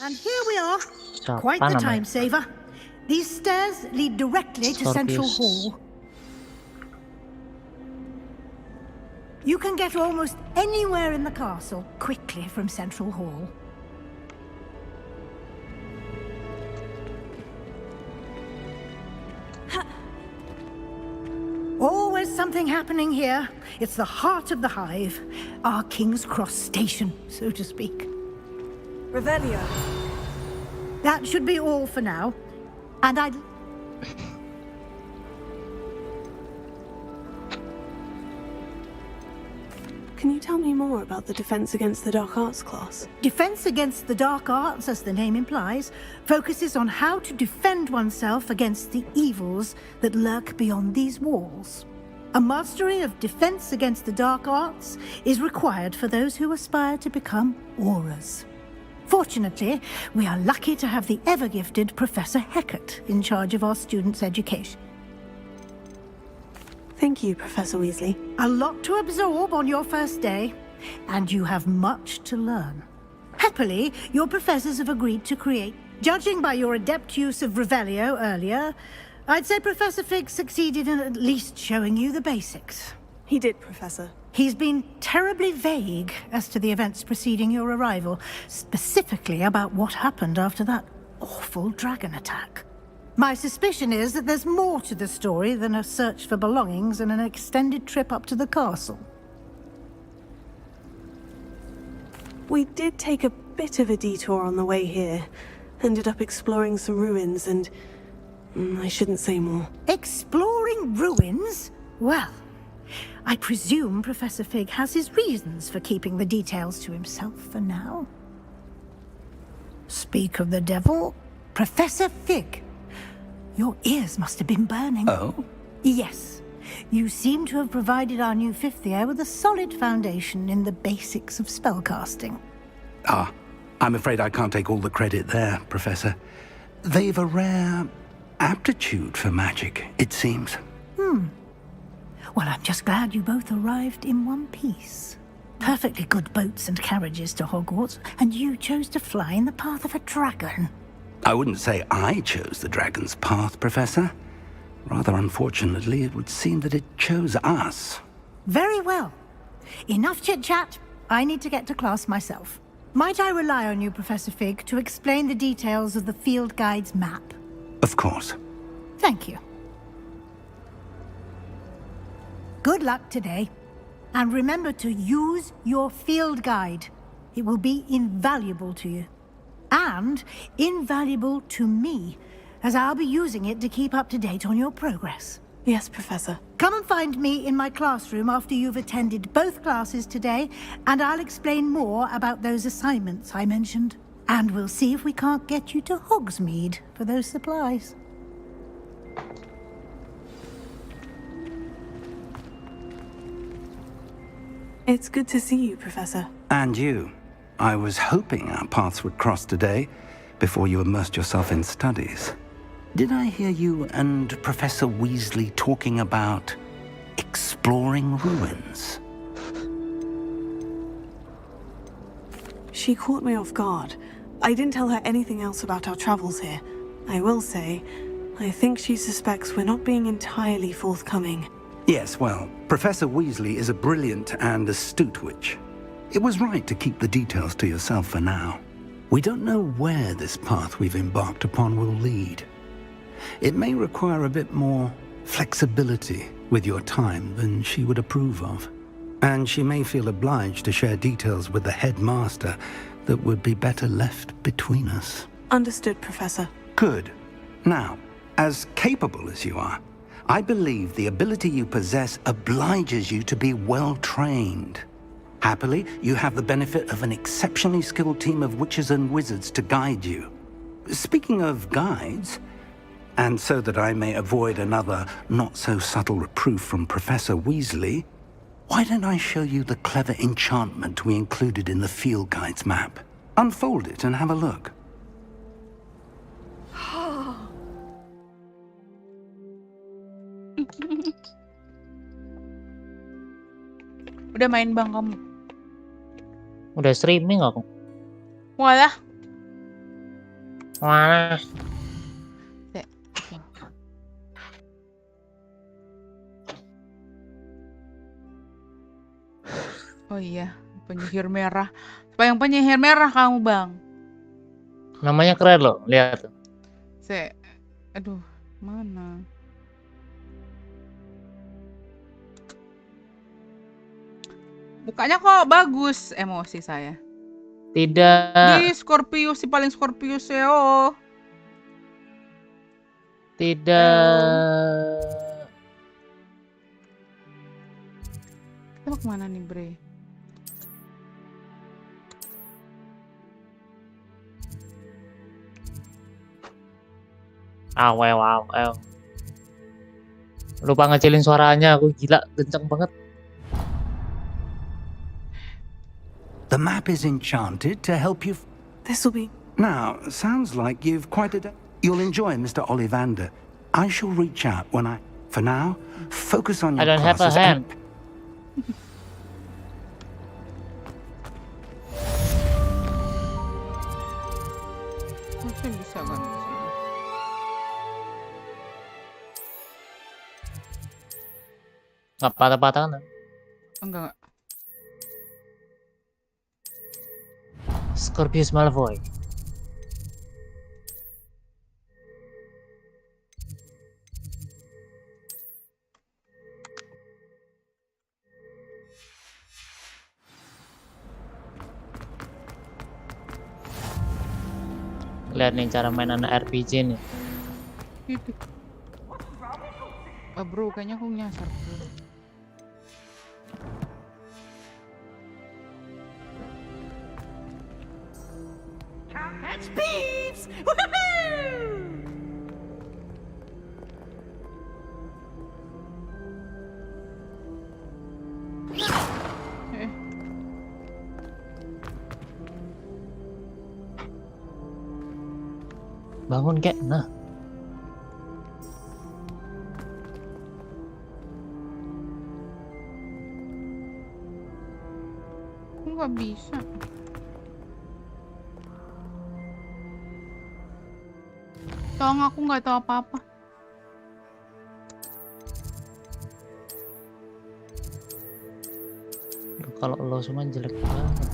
And here we are. Siapa Quite the namanya? time saver. These stairs lead directly to Central Sorbius. Hall. You can get almost anywhere in the castle quickly from Central Hall. something happening here. It's the heart of the hive. Our King's Cross station, so to speak. Revelio. That should be all for now. And I'd... Can you tell me more about the Defense Against the Dark Arts class? Defense Against the Dark Arts, as the name implies, focuses on how to defend oneself against the evils that lurk beyond these walls. A mastery of Defense Against the Dark Arts is required for those who aspire to become Aurors. Fortunately, we are lucky to have the ever-gifted Professor Hecat in charge of our students' education. Thank you, Professor Weasley. A lot to absorb on your first day, and you have much to learn. Happily, your professors have agreed to create. Judging by your adept use of Revelio earlier, I'd say Professor Fig succeeded in at least showing you the basics. He did, Professor. He's been terribly vague as to the events preceding your arrival, specifically about what happened after that awful dragon attack. My suspicion is that there's more to the story than a search for belongings and an extended trip up to the castle. We did take a bit of a detour on the way here. Ended up exploring some ruins and... I shouldn't say more. Exploring ruins? Well, I presume Professor Fig has his reasons for keeping the details to himself for now. Speak of the devil, Professor Fig. Your ears must have been burning. Oh? Yes. You seem to have provided our new fifth year with a solid foundation in the basics of spellcasting. Ah, I'm afraid I can't take all the credit there, Professor. They've a rare aptitude for magic, it seems. Well, I'm just glad you both arrived in one piece. Perfectly good boats and carriages to Hogwarts, and you chose to fly in the path of a dragon. I wouldn't say I chose the dragon's path, Professor. Rather unfortunately, it would seem that it chose us. Very well. Enough chit-chat. I need to get to class myself. Might I rely on you, Professor Fig, to explain the details of the field guide's map? Of course. Thank you. Good luck today. And remember to use your field guide. It will be invaluable to you. And invaluable to me, as I'll be using it to keep up to date on your progress. Yes, Professor. Come and find me in my classroom after you've attended both classes today, and I'll explain more about those assignments I mentioned. And we'll see if we can't get you to Hogsmeade for those supplies. It's good to see you, Professor. And you. I was hoping our paths would cross today, before you immersed yourself in studies. Did I hear you and Professor Weasley talking about exploring ruins? She caught me off guard. I didn't tell her anything else about our travels here. I will say, I think she suspects we're not being entirely forthcoming. Yes, well, Professor Weasley is a brilliant and astute witch. It was right to keep the details to yourself for now. We don't know where this path we've embarked upon will lead. It may require a bit more flexibility with your time than she would approve of. And she may feel obliged to share details with the headmaster that would be better left between us. Understood, Professor. Good. Now, as capable as you are, I believe the ability you possess obliges you to be well trained. Happily, you have the benefit of an exceptionally skilled team of witches and wizards to guide you. Speaking of guides, and so that I may avoid another not-so-subtle reproof from Professor Weasley, why don't I show you the clever enchantment we included in the field guide's map? Unfold it and have a look. Udah main bang kamu? Udah streaming aku. Walah. Walah. Oh iya, penyihir merah. Yang penyihir merah kamu, Bang. Namanya keren loh, lihat. Aduh, mana? Mukanya kok bagus, emosi saya. Tidak. Di Scorpius, si paling Scorpius ya. Oh. Tidak. Kita mau kemana nih, Bre? Wow. Lupa ngecilin suaranya, aku gila, kenceng banget. The map is enchanted to help you. This'll be... Now, sounds like you've quite a... You'll enjoy Mr. Ollivander. I shall reach out when I... For now, focus on your I don't have a classes hand. Mungkin bisa kan di sini. Nggak patah-patah kan? Enggak. Scorpius Malfoy. Lihat nih cara main anak RPG nih. Gitu. Bro, kayaknya aku nyasar. Catch beeps! Woohoo! Bangun kek, nah. Aku nggak bisa. Tolong, aku nggak tahu apa-apa. Kalau lo semua jelek banget.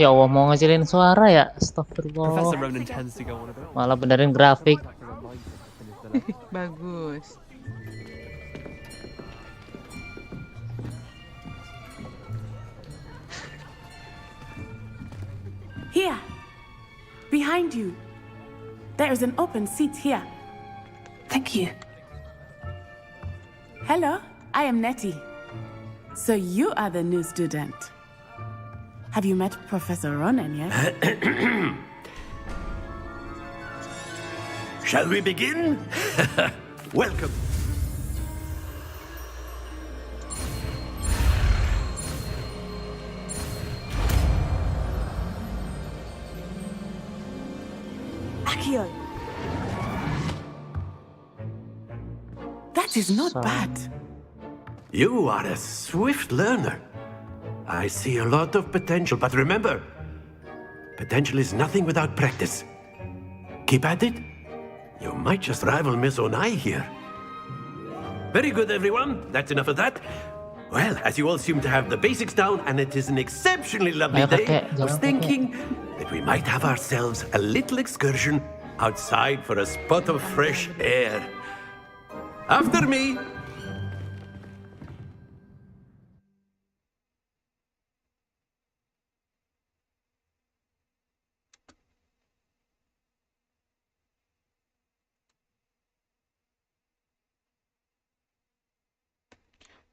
Ya Allah, mau ngecilin suara ya? Astagfirullah. Professor Ronan tends to go on a bit. Malah benerin grafik. Bagus. Here, behind you. There is an open seat here. Thank you. Hello, I am Nettie. So you are the new student. Have you met Professor Ronan yet? Shall we begin? Welcome. Akio. That is not bad. You are a swift learner. I see a lot of potential, but remember, potential is nothing without practice. Keep at it. You might just rival Miss Onai here. Very good, everyone. That's enough of that. Well, as you all seem to have the basics down, and it is an exceptionally lovely day, I was thinking that we might have ourselves a little excursion outside for a spot of fresh air. After me.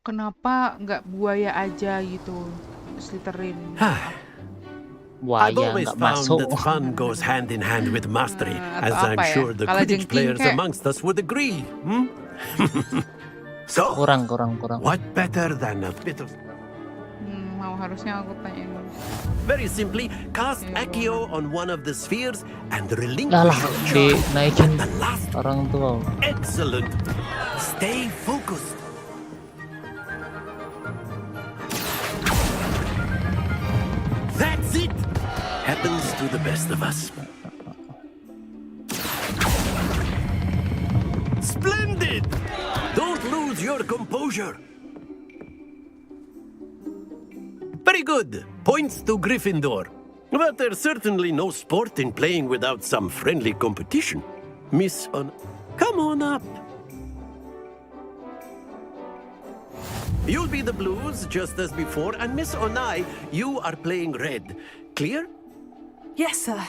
Kenapa nggak buaya aja gitu, Slytherin? I've always found that fun goes hand in hand with mastery, as I'm sure the Quidditch players amongst us would agree. So, kurang. What better than a bit of... Harusnya aku tanyain. Very simply, cast Accio on one of the spheres and relinquish your charge. Dinaikin orang tua. Excellent. Stay focused. to the best of us. Splendid! Don't lose your composure. Very good. Points to Gryffindor. But there's certainly no sport in playing without some friendly competition. Miss come on up. You'll be the blues, just as before, and Miss Onai, you are playing red. Clear? Yes, sir.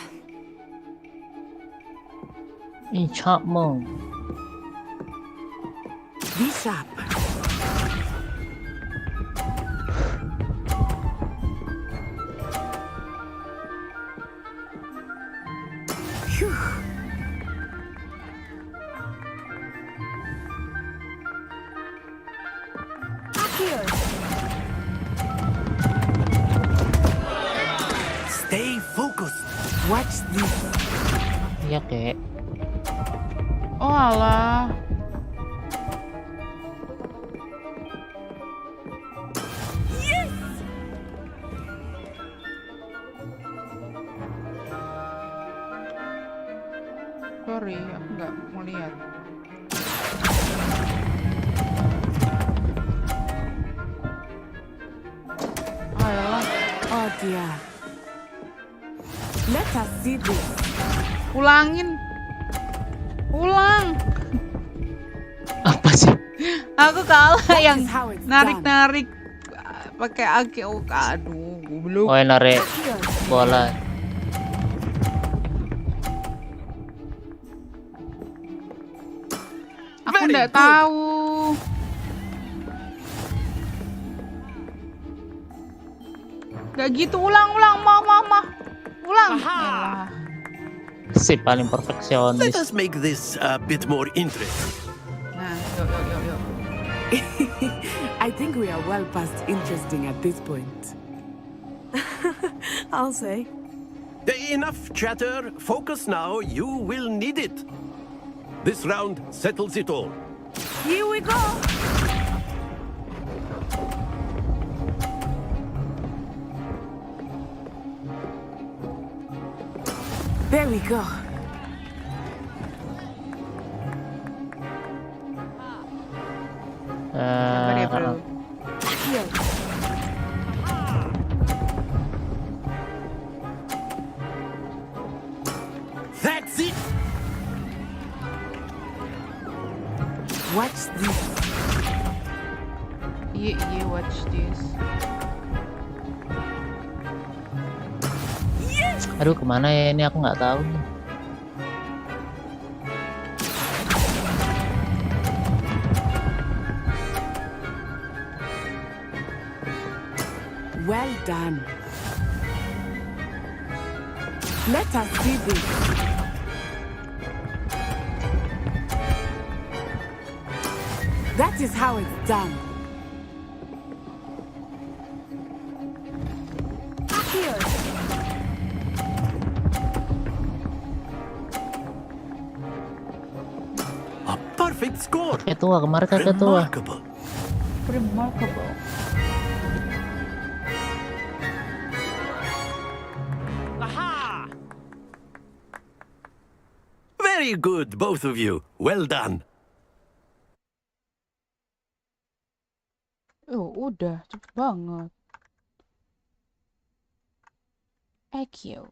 In Chapman. Be sharp. Phew. Stay focused. Watch this. Iya, Kek. Oh alah. Yes! Sorry, aku nggak mau lihat. Ayolah. Oh dear. Let us see this. Ulangin. Ulang. Apa sih? Aku kalah yang narik-narik pakai aki. Oh, aduh, goblok. Oh, yang narik bola. Aku nggak tahu. Gak gitu, ulang, mau. Ulang. Yalah. Si paling perfeksionis. Let us make this a bit more interesting. Nah, yuk. I think we are well past interesting at this point. I'll say. Enough chatter. Focus now. You will need it. This round settles it all. Here we go. There we go. That's it. Watch this. You watch this. Aduh, kemana ya ini, aku nggak tahu nih. Well done. Let us see this. That is how it's done. Here. A perfect score. Kakek tua, kemarin kakek tua. Remarkable. Aha! Very good, both of you. Well done. Oh, udah cepet banget. IQ.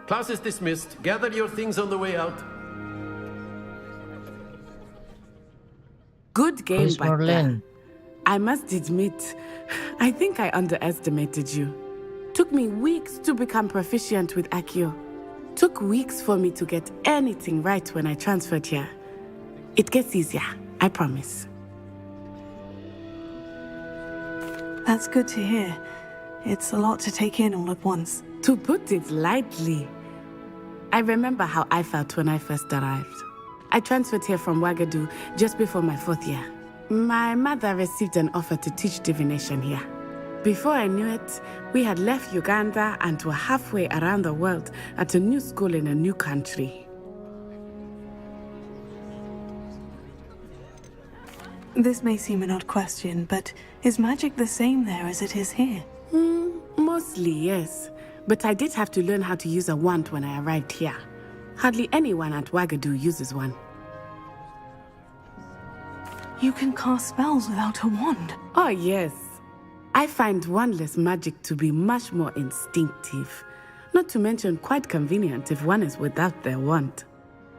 Class is dismissed. Gather your things on the way out. Good game Miss back there. Merlin. I must admit, I think I underestimated you. Took me weeks to become proficient with Accio. Took weeks for me to get anything right when I transferred here. It gets easier, I promise. That's good to hear. It's a lot to take in all at once. To put it lightly, I remember how I felt when I first arrived. I transferred here from Wagadu just before my 4th year. My mother received an offer to teach divination here. Before I knew it, we had left Uganda and were halfway around the world at a new school in a new country. This may seem an odd question, but is magic the same there as it is here? Mostly, yes. But I did have to learn how to use a wand when I arrived here. Hardly anyone at Wagadu uses one. You can cast spells without a wand? Oh, yes. I find wandless magic to be much more instinctive. Not to mention quite convenient if one is without their wand.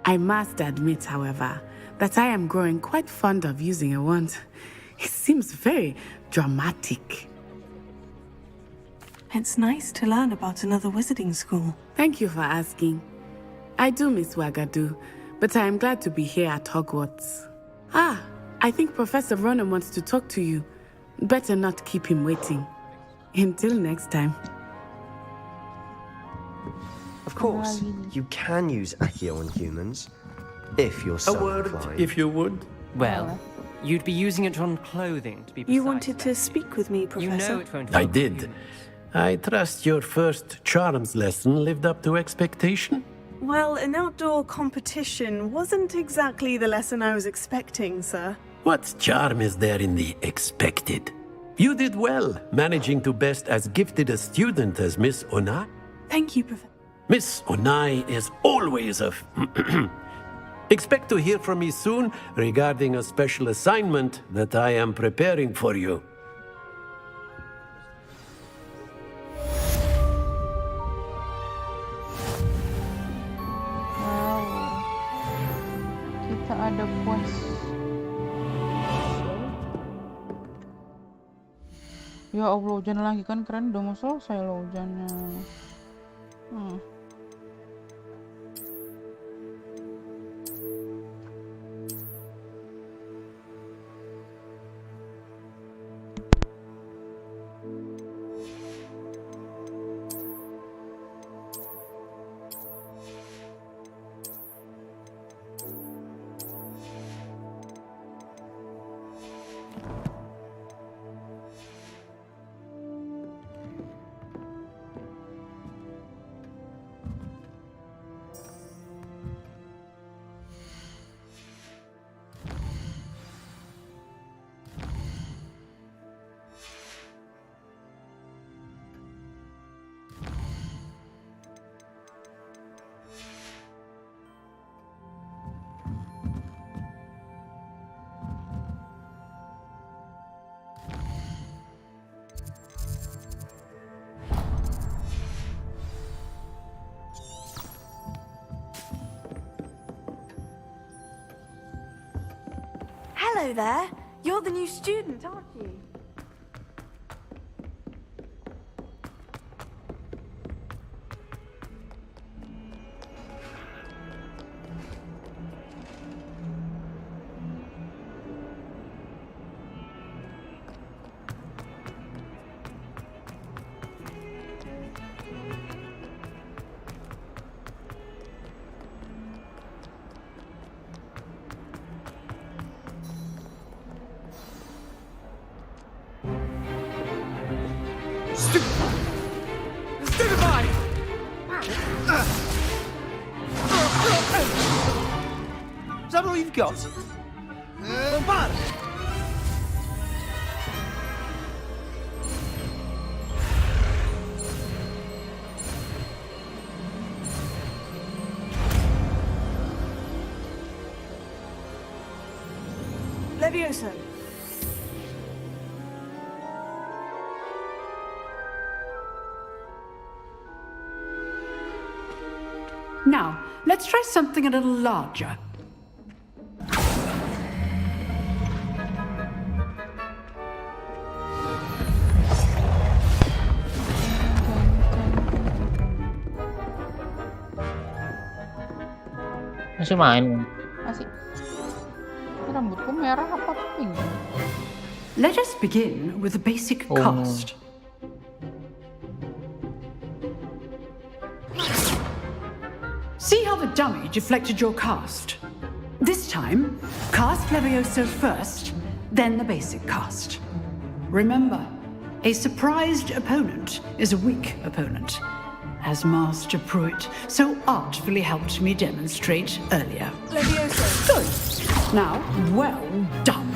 I must admit, however, that I am growing quite fond of using a wand. It seems very dramatic. It's nice to learn about another wizarding school. Thank you for asking. I do miss Wagadu, but I am glad to be here at Hogwarts. Ah, I think Professor Ronan wants to talk to you. Better not keep him waiting. Until next time. Of course, you can use Accio on humans, if you're so A word, inclined. if you would. Well, you'd be using it on clothing, to be precise. You wanted to speak with me, Professor? You know it won't I help did. you. I trust your first charms lesson lived up to expectation? Well, an outdoor competition wasn't exactly the lesson I was expecting, sir. What charm is there in the expected? You did well, managing to best as gifted a student as Miss Onai. Thank you, Professor. Miss Onai is always a... Expect to hear from me soon regarding a special assignment that I am preparing for you. Wow. Kita ada quest. Ya Allah, hujan lagi kan keren, udah mau selesai loh hujannya. Hello there. You're the new student, aren't you? Is that all you've got? Bombard! Levioso. Now, let's try something a little larger. Masih main. Masih. Rambutku merah apa pink? Let us begin with the basic cast. See how the dummy deflected your cast? This time, cast Levioso first, then the basic cast. Remember, a surprised opponent is a weak opponent, as Master Pruitt so artfully helped me demonstrate earlier. Levioso. Good. Now, well done.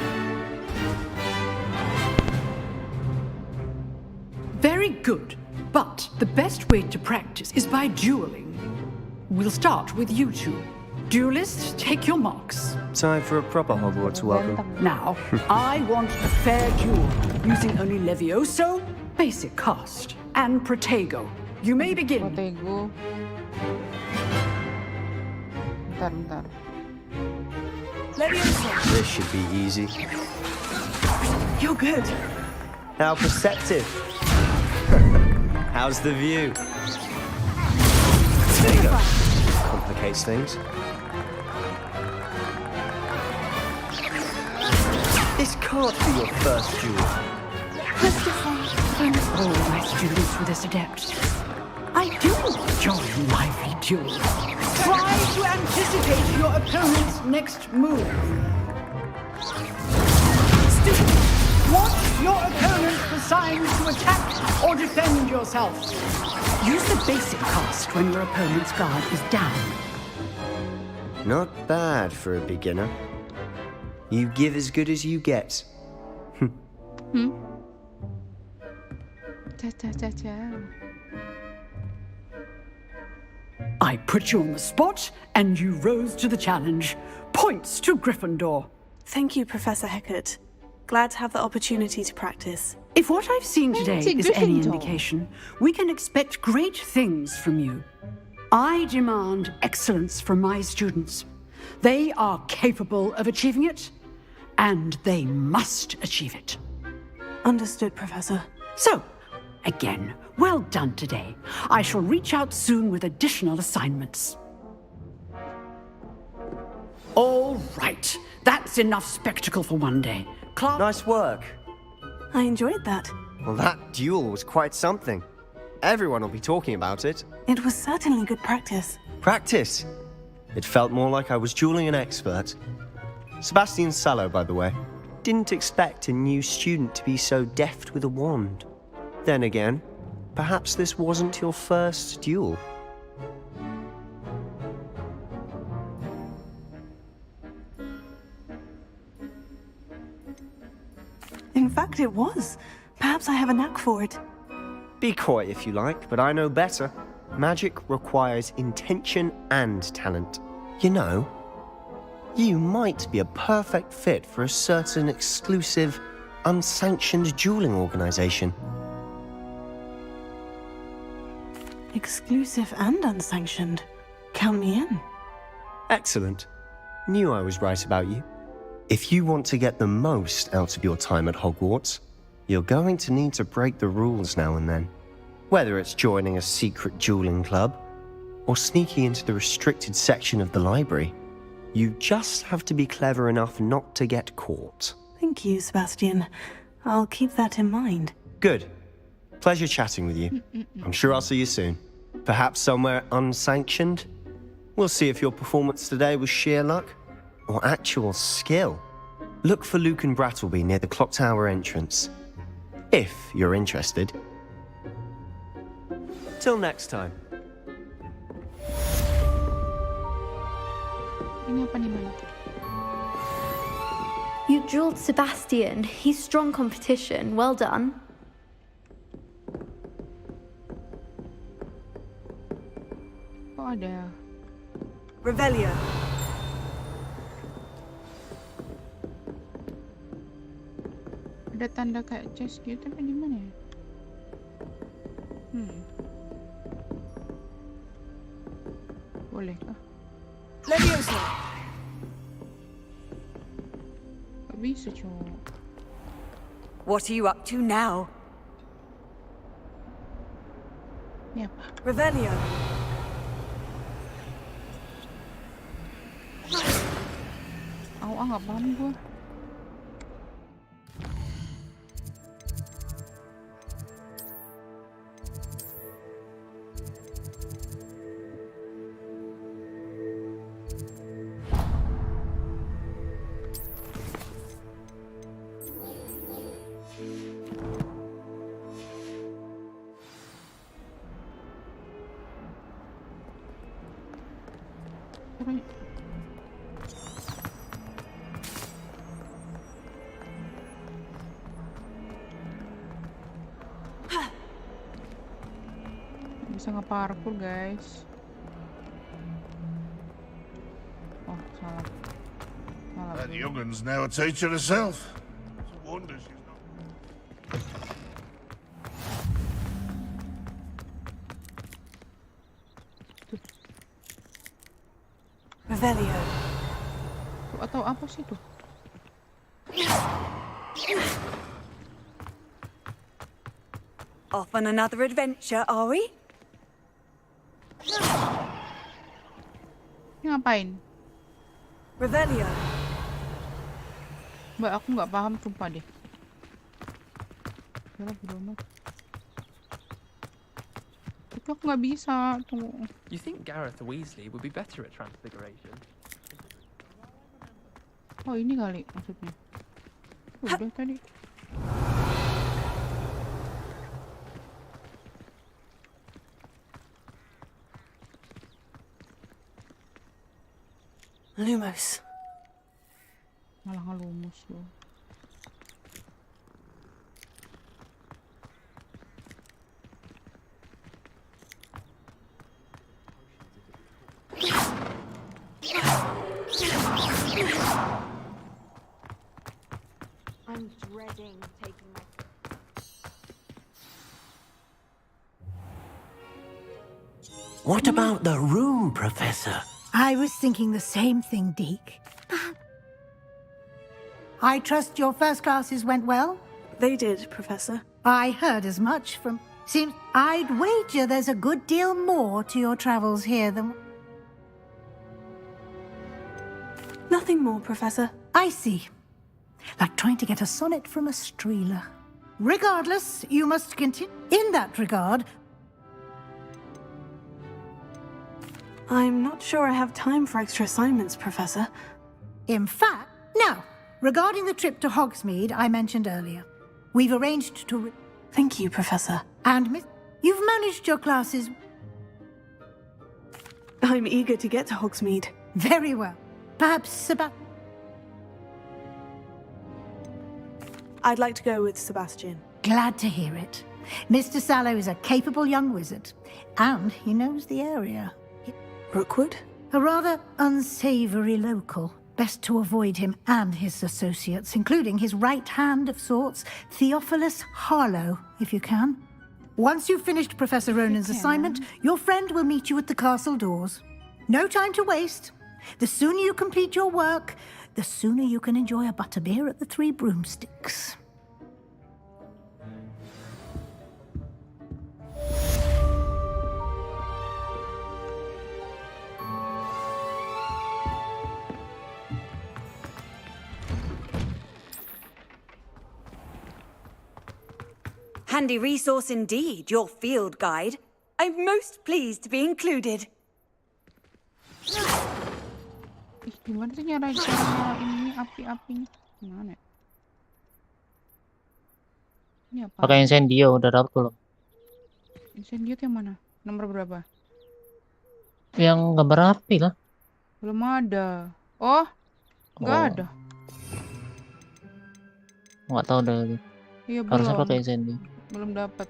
Very good. But the best way to practice is by dueling. We'll start with you two. Duelists, take your marks. Time for a proper Hogwarts welcome. Now, I want a fair duel, using only Levioso, basic cast, and Protego. You may begin. Protego. Bentar. Levioso. This should be easy. You're good. How perceptive. How's the view? Protego. Complicates things. This can't be your first duel. Thank all my students for this adept. I do enjoy lively duels. Try to anticipate your opponent's next move. Students, watch your opponent's signs to attack or defend yourself. Use the basic cast when your opponent's guard is down. Not bad for a beginner. You give as good as you get. I put you on the spot, and you rose to the challenge. Points to Gryffindor. Thank you, Professor Hecat. Glad to have the opportunity to practice. If what I've seen today is any indication, we can expect great things from you. I demand excellence from my students. They are capable of achieving it, and they must achieve it. Understood, Professor. So, again, well done today. I shall reach out soon with additional assignments. All right, that's enough spectacle for one day. Nice work. I enjoyed that. Well, that duel was quite something. Everyone will be talking about it. It was certainly good practice. Practice? It felt more like I was dueling an expert. Sebastian Sallow, by the way. Didn't expect a new student to be so deft with a wand. Then again, perhaps this wasn't your first duel. In fact, it was. Perhaps I have a knack for it. Be coy if you like, but I know better. Magic requires intention and talent. You know, you might be a perfect fit for a certain exclusive, unsanctioned dueling organization. Exclusive and unsanctioned. Count me in. Excellent. Knew I was right about you. If you want to get the most out of your time at Hogwarts, you're going to need to break the rules now and then. Whether it's joining a secret dueling club, or sneaking into the restricted section of the library, you just have to be clever enough not to get caught. Thank you, Sebastian. I'll keep that in mind. Good. Pleasure chatting with you. I'm sure I'll see you soon. Perhaps somewhere unsanctioned? We'll see if your performance today was sheer luck or actual skill. Look for Luke and Brattleby near the Clock Tower entrance. If you're interested. Till next time. Ini apa nih, Man? You dueled Sebastian. He's strong competition. Well done. Kok ada? Revelio. Ada tanda kayak chest gitu apa gimana ya? Boleh kah? Leviosa. Gak bisa, cowok. What are you up to now? Ini apa? Revelio. Nggak paham gue. Bisa ngeparkur, guys. Oh, salah. That youngun's now a teacher herself. It's a wonder she's not. Revelio. Atau apa sih tuh? Off on another adventure, are we? Ini ngapain? Revelio. Mbak, aku nggak paham sumpah deh. Yalah, bodo amat. Tapi aku nggak bisa. Tunggu. You think Gareth Weasley would be better at transfiguration? Oh, ini kali maksudnya. Udah tadi. Lumos. Malah ngelumus loh. I'm dreading taking my... What about the room, Professor? I was thinking the same thing, Deke. I trust your first classes went well? They did, Professor. I heard as much from... Seems I'd wager there's a good deal more to your travels here than... Nothing more, Professor. I see. Like trying to get a sonnet from a streeler. Regardless, you must continue. In that regard... I'm not sure I have time for extra assignments, Professor. In fact, now, regarding the trip to Hogsmeade I mentioned earlier, we've arranged to... Thank you, Professor. And Miss... You've managed your classes... I'm eager to get to Hogsmeade. Very well. Perhaps I'd like to go with Sebastian. Glad to hear it. Mr. Sallow is a capable young wizard, and he knows the area. Rookwood? A rather unsavory local. Best to avoid him and his associates, including his right hand of sorts, Theophilus Harlow, if you can. Once you've finished Professor Ronan's assignment, your friend will meet you at the castle doors. No time to waste. The sooner you complete your work, the sooner you can enjoy a butterbeer at the Three Broomsticks. Handy resource indeed, your field guide. I'm most pleased to be included. Ih, gimana sih cara ini api-apinya? Gimana? Ini apa? Pakai incendio udah dapet belum? Incendio yang mana? Nomor berapa? Yang gambar api lah. Belum ada. Oh, nggak ada. Nggak tahu deh. Iya, harusnya belum. pakai incendio. Belum dapat.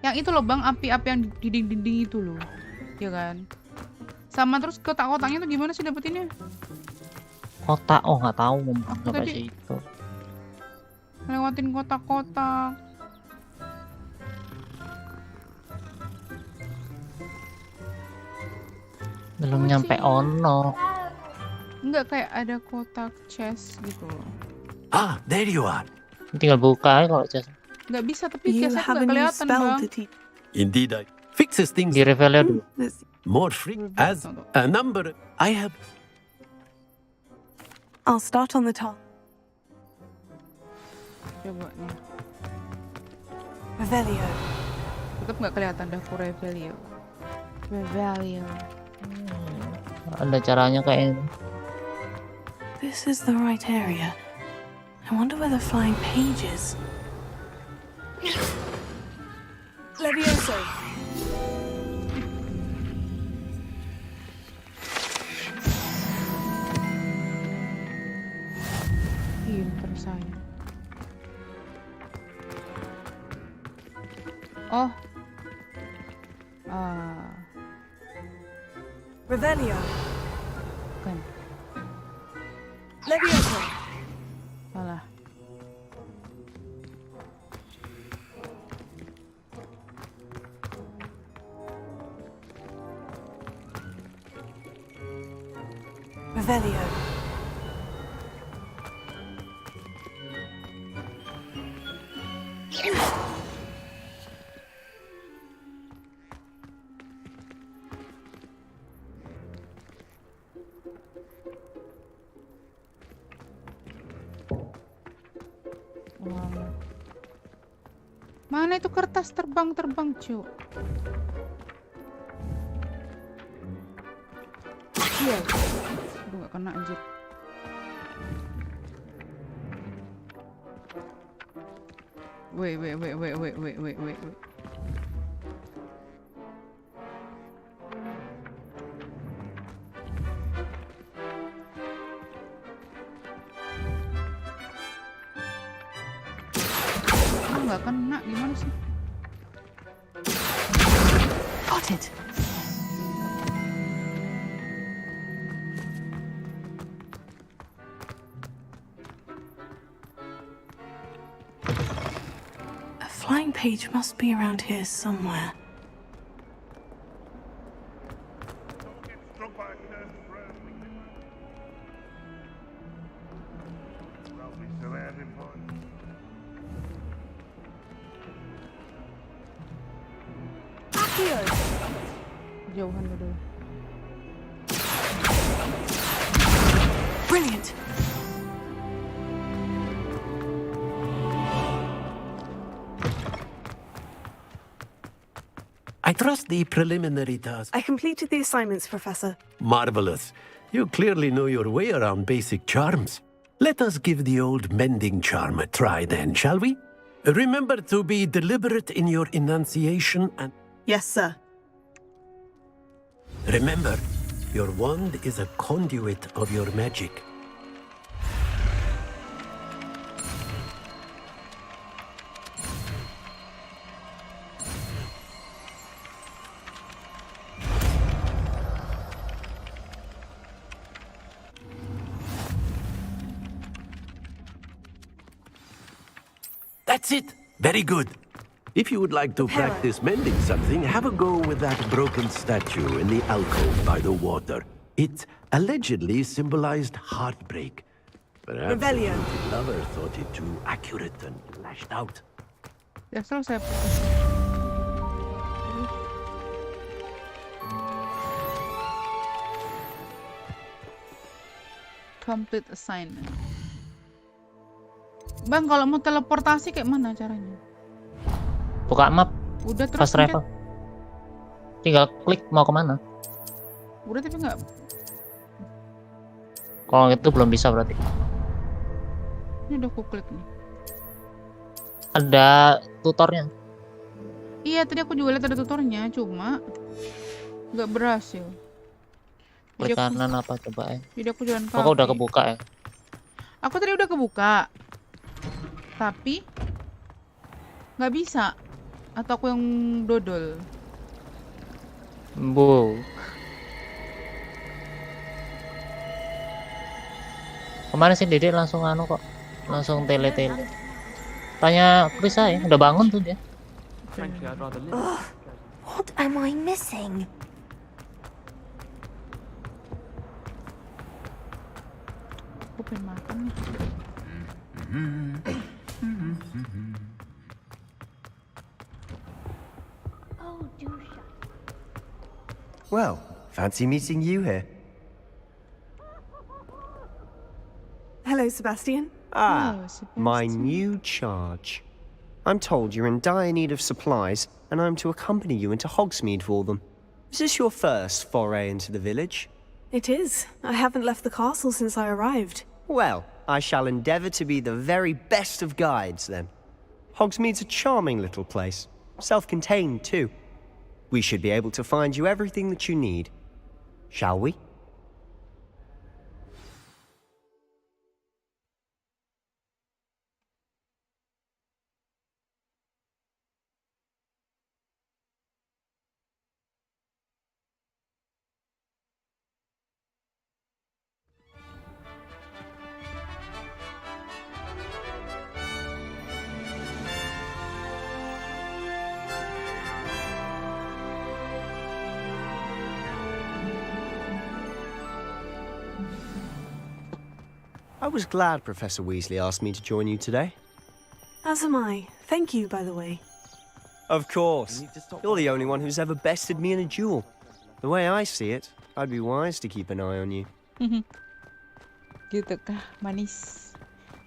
Yang itu loh bang, api-api yang di dinding-dinding itu loh, ya kan? Sama terus kotak-kotaknya tuh gimana sih dapetinnya? Kotak, oh nggak tahu Aku sampai tadi situ. lewatin kotak-kotak. Belum nyampe ono. Enggak, kayak ada kotak chest gitu loh. Ah, there you are. Tinggal buka aja kalau chest. Nggak bisa, tapi You chestnya have nggak a new kelihatan spell bang. to teach. Indeed, I fixes things. Di reveal dulu. More freak as a number. I have. I'll start on the top. Coba nih. Revelio. Tetap nggak kelihatan dapur Revelio. Revelio. Ada caranya kayak ini. This is the right area. I wonder where the flying page is. Levioso. Pinter saya. Oh. Revelio. Bukan. Levioso. Salah. Revelio. Mana itu kertas terbang-terbang, cu? Iya. Aduh, gak kena anjir. Wait. Nggak kena, gimana sih? Got it. A flying page must be around here somewhere. Jauhan dulu. Brilliant. I trust the preliminary task. I completed the assignments, Professor. Marvelous. You clearly know your way around basic charms. Let us give the old mending charm a try then, shall we? Remember to be deliberate in your enunciation and... Yes, sir. Remember, your wand is a conduit of your magic. That's it. Very good. If you would like to practice mending something, have a go with that broken statue in the alcove by the water. It allegedly symbolized heartbreak. Perhaps Rebellion. the lover thought it too accurate and lashed out. Ya selesai. Complete assignment. Bang, kalau mau teleportasi kayak mana caranya? Buka map. Udah terus fast travel. Tinggal klik mau kemana. Udah tapi nggak. Kalau itu belum bisa berarti. Ini udah aku klik nih. Ada tutornya. Iya, tadi aku juga lihat ada tutornya, cuma nggak berhasil. Klik kanan apa coba ya? Jadi aku jalan kaki. Pokoknya udah kebuka ya. Aku tadi udah kebuka. Tapi nggak bisa. Atau aku yang dodol? Bu. Kemarin sih Dede langsung anu kok. Langsung tele-tele. Tanya Chris aja, udah bangun tuh dia. What am I missing? Aku pengen makan nih. Oh, do shut. Well, fancy meeting you here. Hello, Sebastian. My new charge. I'm told you're in dire need of supplies, and I'm to accompany you into Hogsmeade for them. Is this your first foray into the village? It is. I haven't left the castle since I arrived. Well, I shall endeavour to be the very best of guides, then. Hogsmeade's a charming little place. Self-contained, too. We should be able to find you everything that you need. Shall we? I was glad Professor Weasley asked me to join you today. As am I. Thank you, by the way. Of course. You're the only one who's ever bested me in a duel. The way I see it, I'd be wise to keep an eye on you. Gitu kah, manis.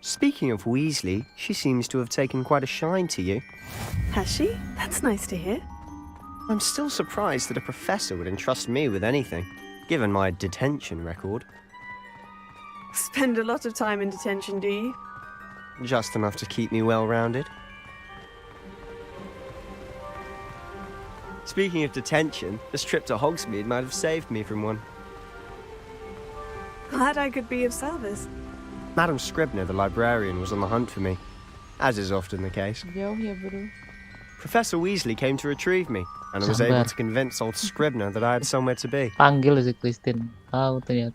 Speaking of Weasley, she seems to have taken quite a shine to you. Has she? That's nice to hear. I'm still surprised that a professor would entrust me with anything, given my detention record. Spend a lot of time in detention, do you? Just enough to keep me well-rounded. Speaking of detention, this trip to Hogsmeade might have saved me from one. Glad I could be of service. Madam Scribner, the librarian, was on the hunt for me, as is often the case. Jauh ya, bro. Professor Weasley came to retrieve me, and I was able to convince old Scribner that I had somewhere to be. Panggil si Kristin. Tahu ternyata.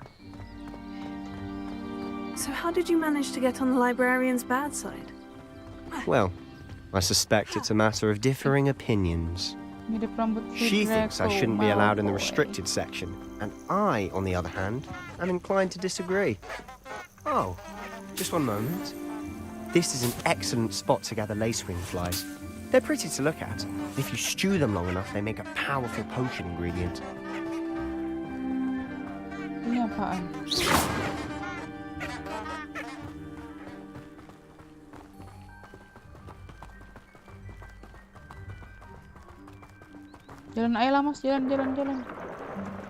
So how did you manage to get on the librarian's bad side? Well, I suspect it's a matter of differing opinions. Mirip rambut She thinks I Draco shouldn't be allowed in the Malfoy. restricted section, and I, on the other hand, am inclined to disagree. Oh, just one moment. This is an excellent spot to gather lacewing flies. They're pretty to look at. If you stew them long enough, they make a powerful potion ingredient. Ini apaan? Jalan, ayolah mas, jalan.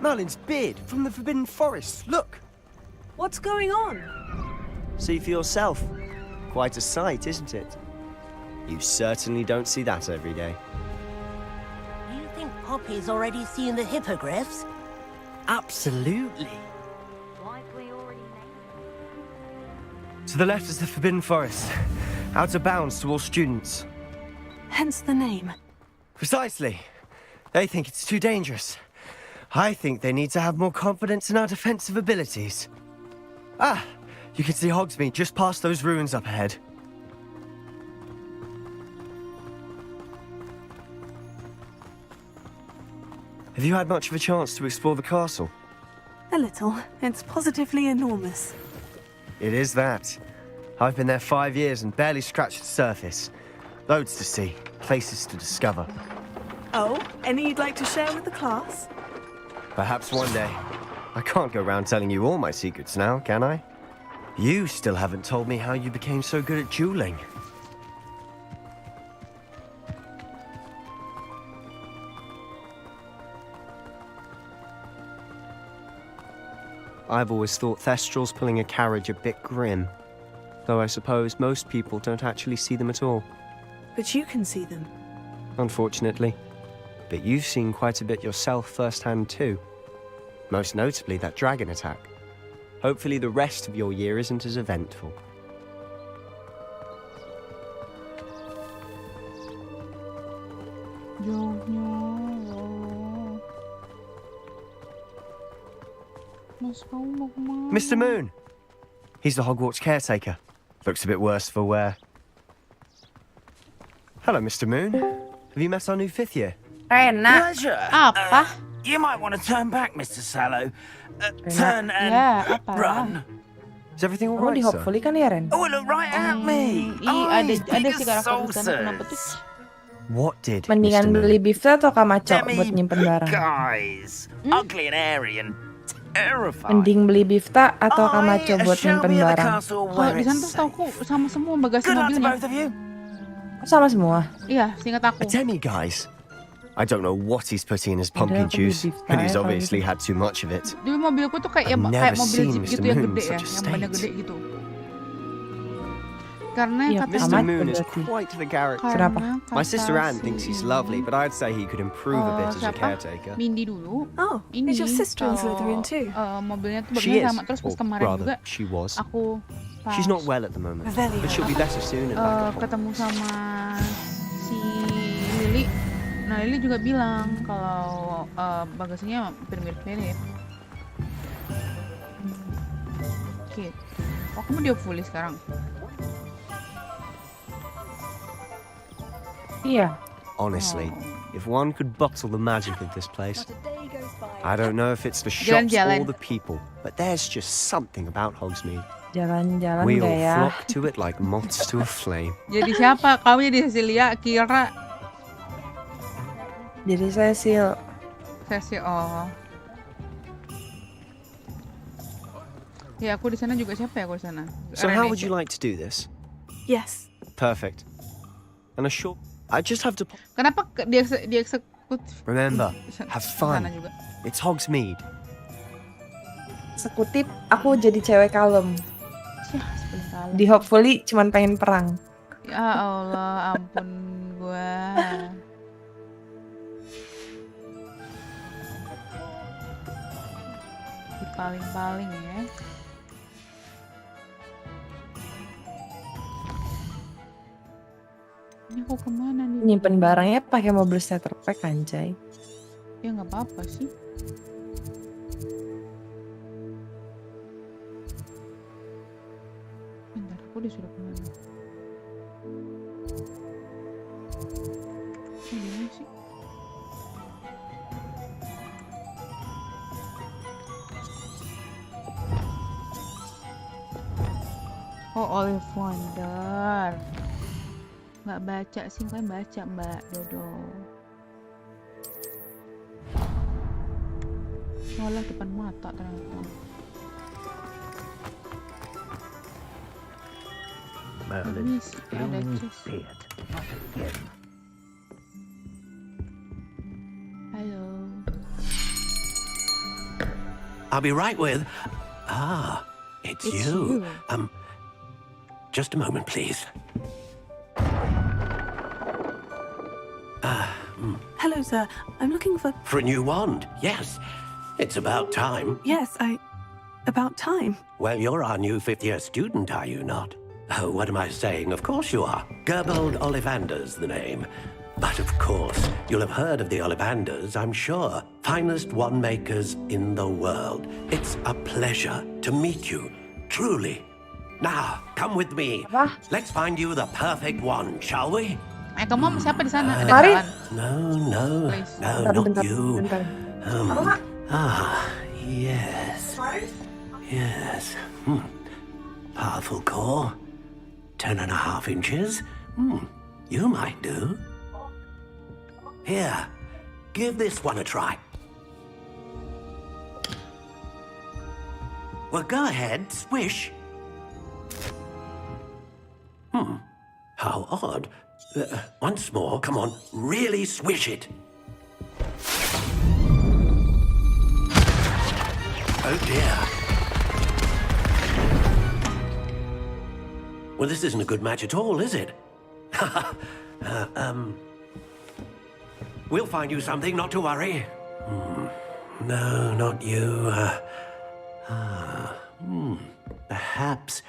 Merlin's beard from the Forbidden Forest. Look! What's going on? See for yourself. Quite a sight, isn't it? You certainly don't see that every day. You think Poppy's already seen the hippogriffs? Absolutely. To the left is the Forbidden Forest. Out of bounds to all students. Hence the name. Precisely. They think it's too dangerous. I think they need to have more confidence in our defensive abilities. Ah, you can see Hogsmeade just past those ruins up ahead. Have you had much of a chance to explore the castle? A little. It's positively enormous. It is that. I've been there 5 years and barely scratched the surface. Loads to see, places to discover. Oh, any you'd like to share with the class? Perhaps one day. I can't go around telling you all my secrets now, can I? You still haven't told me how you became so good at dueling. I've always thought Thestrals pulling a carriage a bit grim. Though I suppose most people don't actually see them at all. But you can see them. Unfortunately. But you've seen quite a bit yourself firsthand too. Most notably that dragon attack. Hopefully the rest of your year isn't as eventful. Mr. Moon! He's the Hogwarts caretaker. Looks a bit worse for wear. Hello, Mr. Moon. Have you met our new 5th year? Pleasure. Apa? You might want to turn back, Mr. Sallow. Turn and run. Is everything all Kamu right, di sir? hopefully kan ya, Ren? Oh, it looked right at me. Ada Eyes big sih as karakter di sana kenapa tuh? saucers. What did Mendingan Mr. Moon? beli beef atau kamaco Demi buat nyimpen barang? guys, ugly and airy and terrifying. Mending beli beef atau kamaco buat Shall nyimpen we at the barang? castle Kalau where di sana tuh it's setahu aku sama semua bagasi Good luck to mobilnya. both of you. Sama semua. Iya, seingat aku. A demi, guys. I don't know what he's putting in his pumpkin aku beli juice, beef and he's kalau obviously gitu. had too much of it. Di mobilku tuh kayak I've kayak never mobil seen jeep Mr. gitu yang Moon in gede ya, such a yang bannya state. gede gitu. Karena Iya, kata Mr. Amat Moon is berarti. quite the character. Kenapa? My sister Anne thinks he's lovely, but I'd say he could improve a bit as a caretaker. Mindy dulu. Oh, Ini is your sister in Slytherin too? Mobilnya tuh She bagian is, sama terus pas or kemarin juga rather, she was. aku pas She's not well at the moment, Revelio. but she'll be better soon and back at home. ketemu sama si Lily. Nah, Lily juga bilang kalau bagasinya hampir mirip-mirip. Gitu. Oh, kamu dia fully sekarang? Iya. Honestly, If one could bottle the magic of this place. I don't know if it's the shops or the people, but there's just something about Hogsmeade. Jalan-jalan We all nggak ya? flock to it like moths to a flame. Jadi siapa? Kau jadi Cecilia, Kira. Jadi Cecil. Cecil, oh. Ya, aku di sana juga. Siapa ya aku di sana? So how would you like to do this? Yes. Perfect. And a short... I just have to... Kenapa dia eksekutif? Remember, have fun. It's Hogsmeade. Eksekutif, aku jadi cewek kalem. Di hopefully cuman pengen perang. Ya Allah, ampun gua. Di paling-paling ya. Ini aku kemana nih? Nyimpen barangnya pakai mobil starter pack, anjay. Ya nggak apa-apa sih. Bentar, aku disuruh kemana? Gimana sih? Oh, Olive Wonder. Nggak baca sih, kan baca Mbak Dodo. Malah depan mata ternyata. Ini sih ada chest. Halo. I'll be right with... it's you. Just a moment, please. Hello, sir. I'm looking for... For a new wand, yes. It's about time. Yes, about time. Well, you're our new fifth-year student, are you not? Oh, what am I saying? Of course you are. Gerbold Ollivander's the name. But of course, you'll have heard of the Ollivanders, I'm sure. Finest wand makers in the world. It's a pleasure to meet you, truly. Now, come with me. Let's find you the perfect wand, shall we? Kamu sama siapa di sana? Ada Karan? Karan? No, not you. Yes. Yes. Powerful core. 10.5 inches. You might do. Here, give this one a try. Well, go ahead, swish. How odd. Once more, come on, really swish it. Oh dear. Well, this isn't a good match at all, is it? We'll find you something, not to worry. No, not you. Perhaps.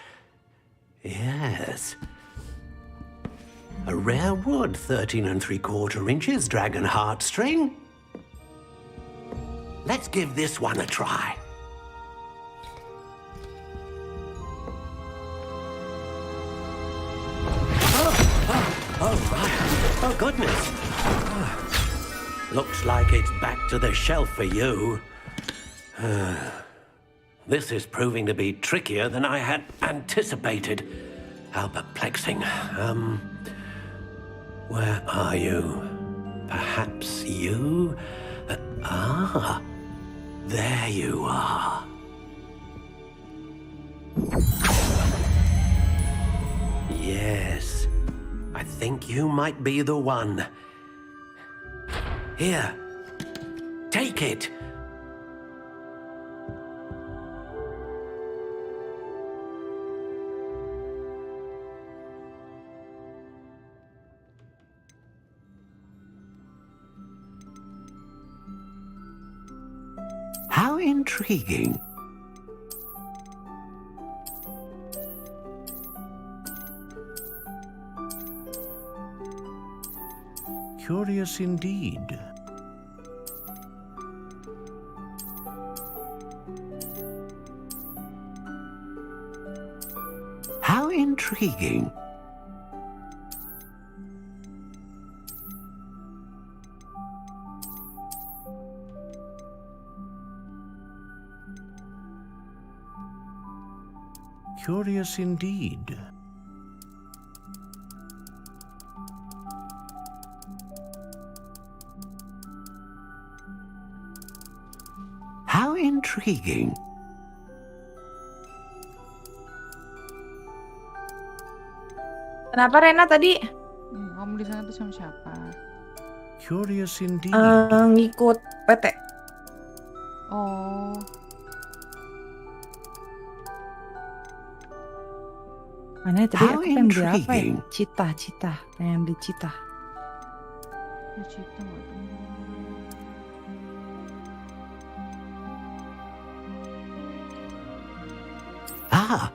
Yes. A rare wood, 13 3/4 inches, dragon heartstring. Let's give this one a try. Oh, right. Oh, goodness. Looks like it's back to the shelf for you. This is proving to be trickier than I had anticipated. How perplexing. Where are you? Perhaps you? There you are. Yes, I think you might be the one. Here, take it. How intriguing. Curious indeed. How intriguing. Curious indeed. How intriguing. Kenapa Rena tadi? Kamu di sana tuh sama siapa? Curious indeed. Ngikut PT. Oh. Mana tadi aku pengen beli apa ya? Cita. Pengen beli cita. Cita nggak tahu. Ah,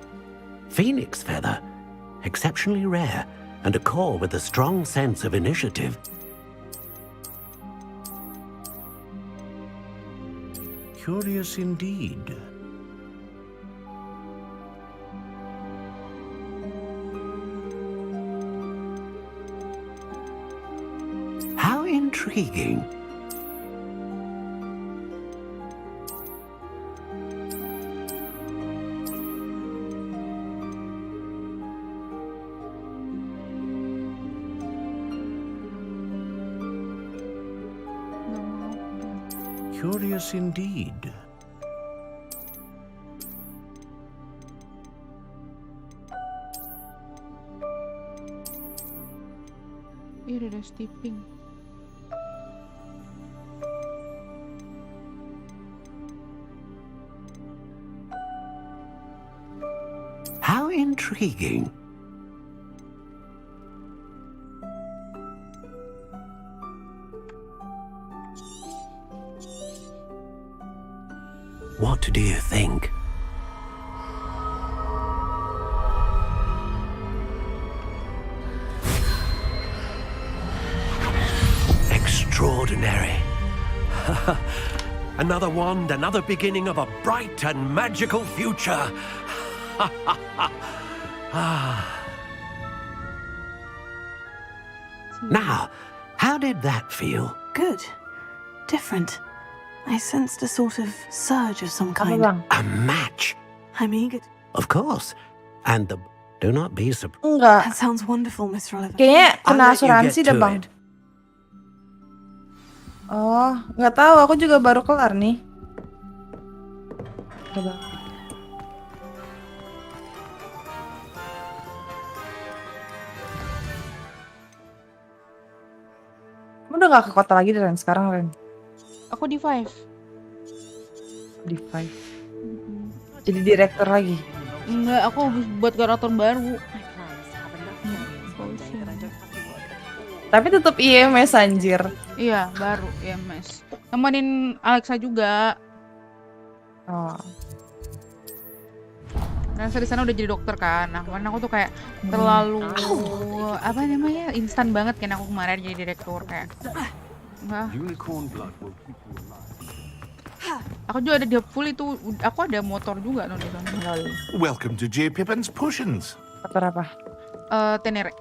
phoenix feather. Exceptionally rare, and a core with a strong sense of initiative. Curious indeed. How intriguing. Curious indeed. Iya ada steeping. How intriguing. What do you think? Extraordinary. Another wand, another beginning of a bright and magical future. Now, how did that feel? Good. Different. I sensed a sort of surge of some kind. A match. I'm eager. Of course. And the... Do not be surprised. Enggak. That sounds wonderful, Mr. Oliver. Kayaknya kena I'll let you asuransi get deh, to Bang. it. Oh, nggak tahu. Aku juga baru kelar nih. Coba. Kamu udah nggak ke kota lagi Ren sekarang, Ren? Aku di 5. Di 5. Jadi direktur lagi. Enggak, aku habis buat karakter baru. Tapi tetap IMS anjir. Iya, baru ya, Mas. Nemenin Alexa juga. Oh. Karena di sana udah jadi dokter kan. Nah, kemarin aku tuh kayak terlalu apa namanya? Instan banget kan aku kemarin jadi direktur kayak. Enggak. Aku juga ada di full itu. Aku ada motor juga di sana. Welcome to J. Pippin's Potions. Motor apa? Tenere.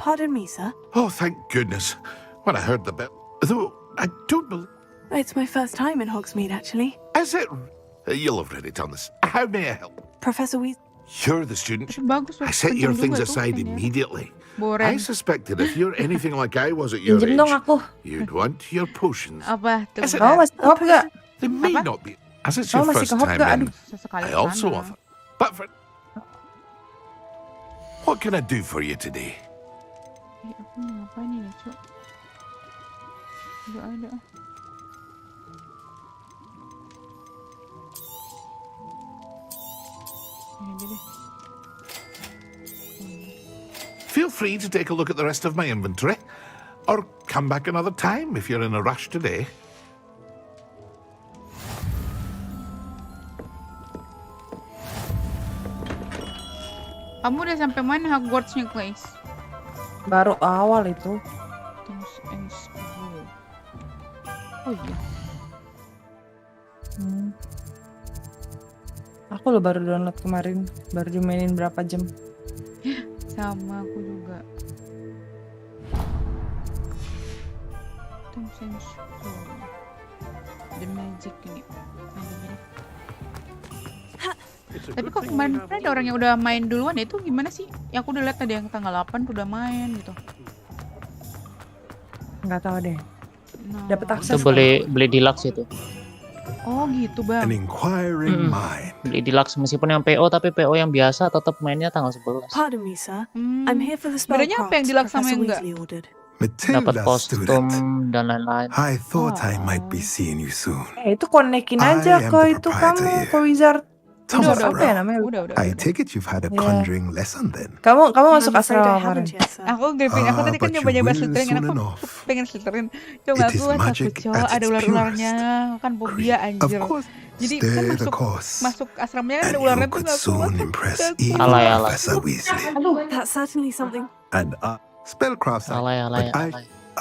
Pardon me, sir. Oh, thank goodness. When I heard the bell, though I don't believe... It's my first time in Hogsmeade, actually. Is it? You'll have already done this. How may I help? Professor Weasley. You're the student. Bagus, I set your things aside immediately. Boren. I suspected if you're anything like I was at your Pinjem dong age, aku. you'd want your potions. Apa tuh? Is it? Kamu masih kehop gak? They may Apa? not be. As it's Kamu your masih first kehop time gak? in, Aduh. Sesekali I also sana. offer. But for... What can I do for you today? Aku mau ngapain ya, Cuk? Gak ada. Ini aja deh. Feel free to take a look at the rest of my inventory, or come back another time if you're in a rush today. Kamu udah sampai mana Hogwarts-nya, guys? Baru awal itu. Things and school. Oh iya. Aku lo baru download kemarin. Baru dimainin berapa jam. Sama aku juga. Things and school. The magic ini. Tapi kok kemarin ada orang yang udah main duluan ya, itu gimana sih? Yang aku udah lihat tadi yang tanggal 8 tuh udah main gitu. Nggak tahu deh. Nah. Dapat akses. Itu beli deluxe itu. Oh gitu bang. An inquiring mind. Beli deluxe meskipun yang PO, tapi PO yang biasa tetap mainnya tanggal 11. Pardon me, sir. I'm here for the spell Bedanya apa yang deluxe sama yang enggak? Dapat kostum dan lain-lain. I thought I might be seeing you soon. Itu konekin aja ke itu kamu ke wizard. Wizard apa ya namanya? I take it you've had a conjuring lesson then. Kamu masuk asrama kemarin. Aku Griffin, aku tadi kan nyoba slithering, aku pengen slithering. Cuma aku takut cowok ada ular-ularnya, kan fobia anjir. Jadi kan masuk asramanya ada ularnya tuh gak kuat. Alay. Aduh, that's certainly something. And spellcraft. Alay.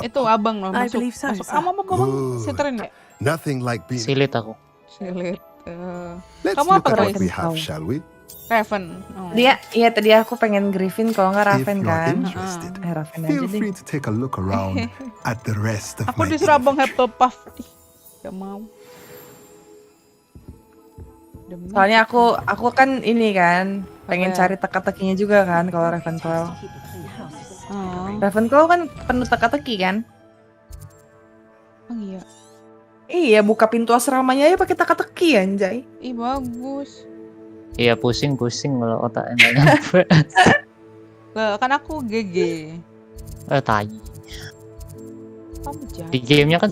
Itu abang loh masuk. Kamu slithering ya? Nothing like being. Silit aku. Silit. Let's Kamu look apa at what we have, shall we? Raven. Oh. Iya tadi aku pengen Griffin kalau nggak Raven kan. Raven aja Feel deh. free to take a look around at the rest of Aku my disuruh abang Hufflepuff. Gak mau. Soalnya aku kan ini kan pengen cari teka-tekinya juga kan kalau Ravenclaw. Ravenclaw kan penuh teka-teki kan? Oh iya. Iya, buka pintu asramanya aja pakai teka-teki anjay. Ih, bagus. Iya, pusing kalau otaknya nggak nyampe. Lah, kan aku GG. Tai. Kamu jahat. Di filmnya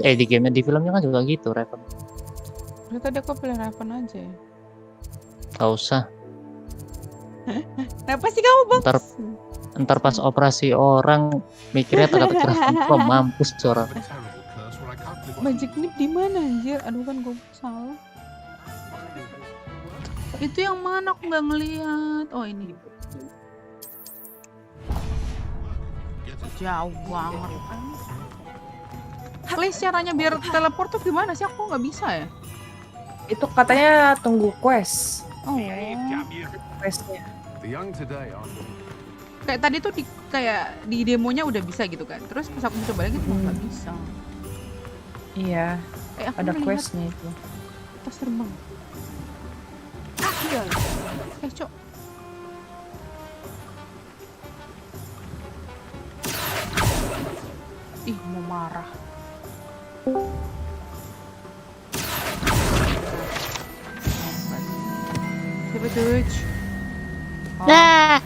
kan juga gitu, Raven. Ya, tadi aku pilih Raven aja. Gak usah. Kenapa sih kamu bang? Ntar pas operasi orang mikirnya teka-teki Ravenclaw, mampus orang. Magic nip di mana anjir? Aduh kan gue salah. Itu yang mana aku nggak ngelihat. Oh ini. Jauh banget. Please caranya biar teleport tuh gimana sih? Aku nggak bisa ya. Itu katanya tunggu quest. Oh. Questnya. Kayak tadi tuh kayak di demonya udah bisa gitu kan. Terus pas aku coba lagi tuh nggak bisa. Iya, ada questnya itu. Kita terbang. Iya. Cok. Ih, mau marah. Siapa tuh? Nah.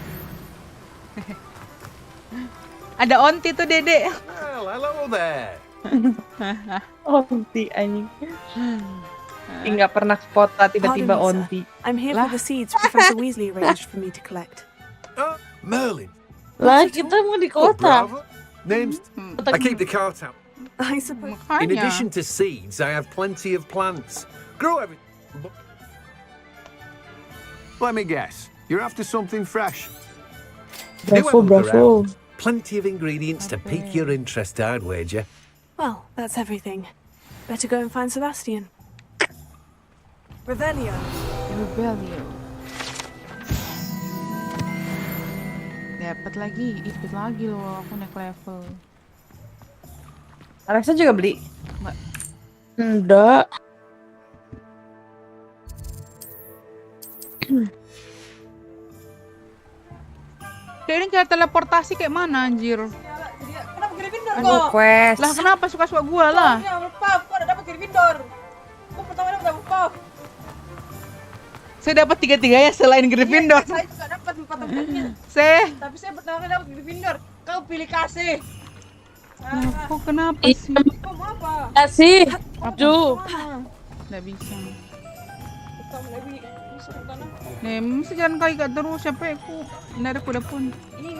Ada onti tuh, Dede. Well, hello there. Onti anjing. Nggak pernah ke kota tiba-tiba onti. I'm here for the seeds Professor Weasley arranged for me to collect. Merlin. Lah, kita mau di kota. Names. I keep the cart out. I suppose. In addition to seeds, I have plenty of plants. Grow everything. Let me guess. You're after something fresh. Bravo. Plenty of ingredients to pique your interest, I'd wager. Well, that's everything. Better go and find Sebastian. Revelio. Dapat lagi, ikut lagi loh. Aku naik level. Alexa juga beli? Enggak. Enggak. Ini kayak teleportasi kayak mana anjir? Kenapa Gryffindor kok? Quest. Lah kenapa suka-suka gua lah? Ya, Puff, kok udah dapet Gryffindor? Gua pertama dapet Puff. Saya dapat tiga-tiganya selain Gryffindor. Saya juga dapat 4-4-nya. Tapi saya pertama dapat Gryffindor. Kau pilih kasih. Kok kenapa sih? Kau mau apa? Kasih. Ju. Nggak bisa. Nih, mesti jalan kaki gak terus. Siapa aku? Nggak ada kuda pun. Ini.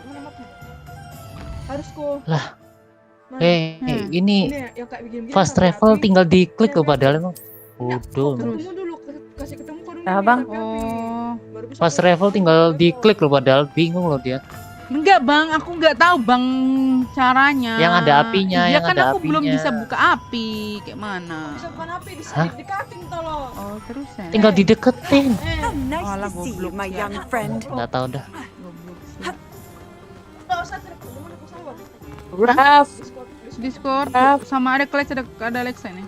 Mana mapnya? Harus kok. Lah. Ini fast travel tinggal diklik loh padahal emang. Bodoh. Ketemu dulu, kasih ketemu kau dulu. Nah, Bang. Oh. Fast travel tinggal diklik loh padahal bingung loh dia. Enggak bang, aku nggak tahu bang caranya. Yang ada apinya, ya yang kan ada aku apinya. belum bisa buka api, kayak mana? Bisa bukan api, Hah? dekatin tolong. Oh terus ya? Tinggal dideketin. Nice to see you, my young friend. Nggak tahu dah. Nggak usah telepon, aku sawah. Raf. Discord sama ada Klex, ada Alexa nih.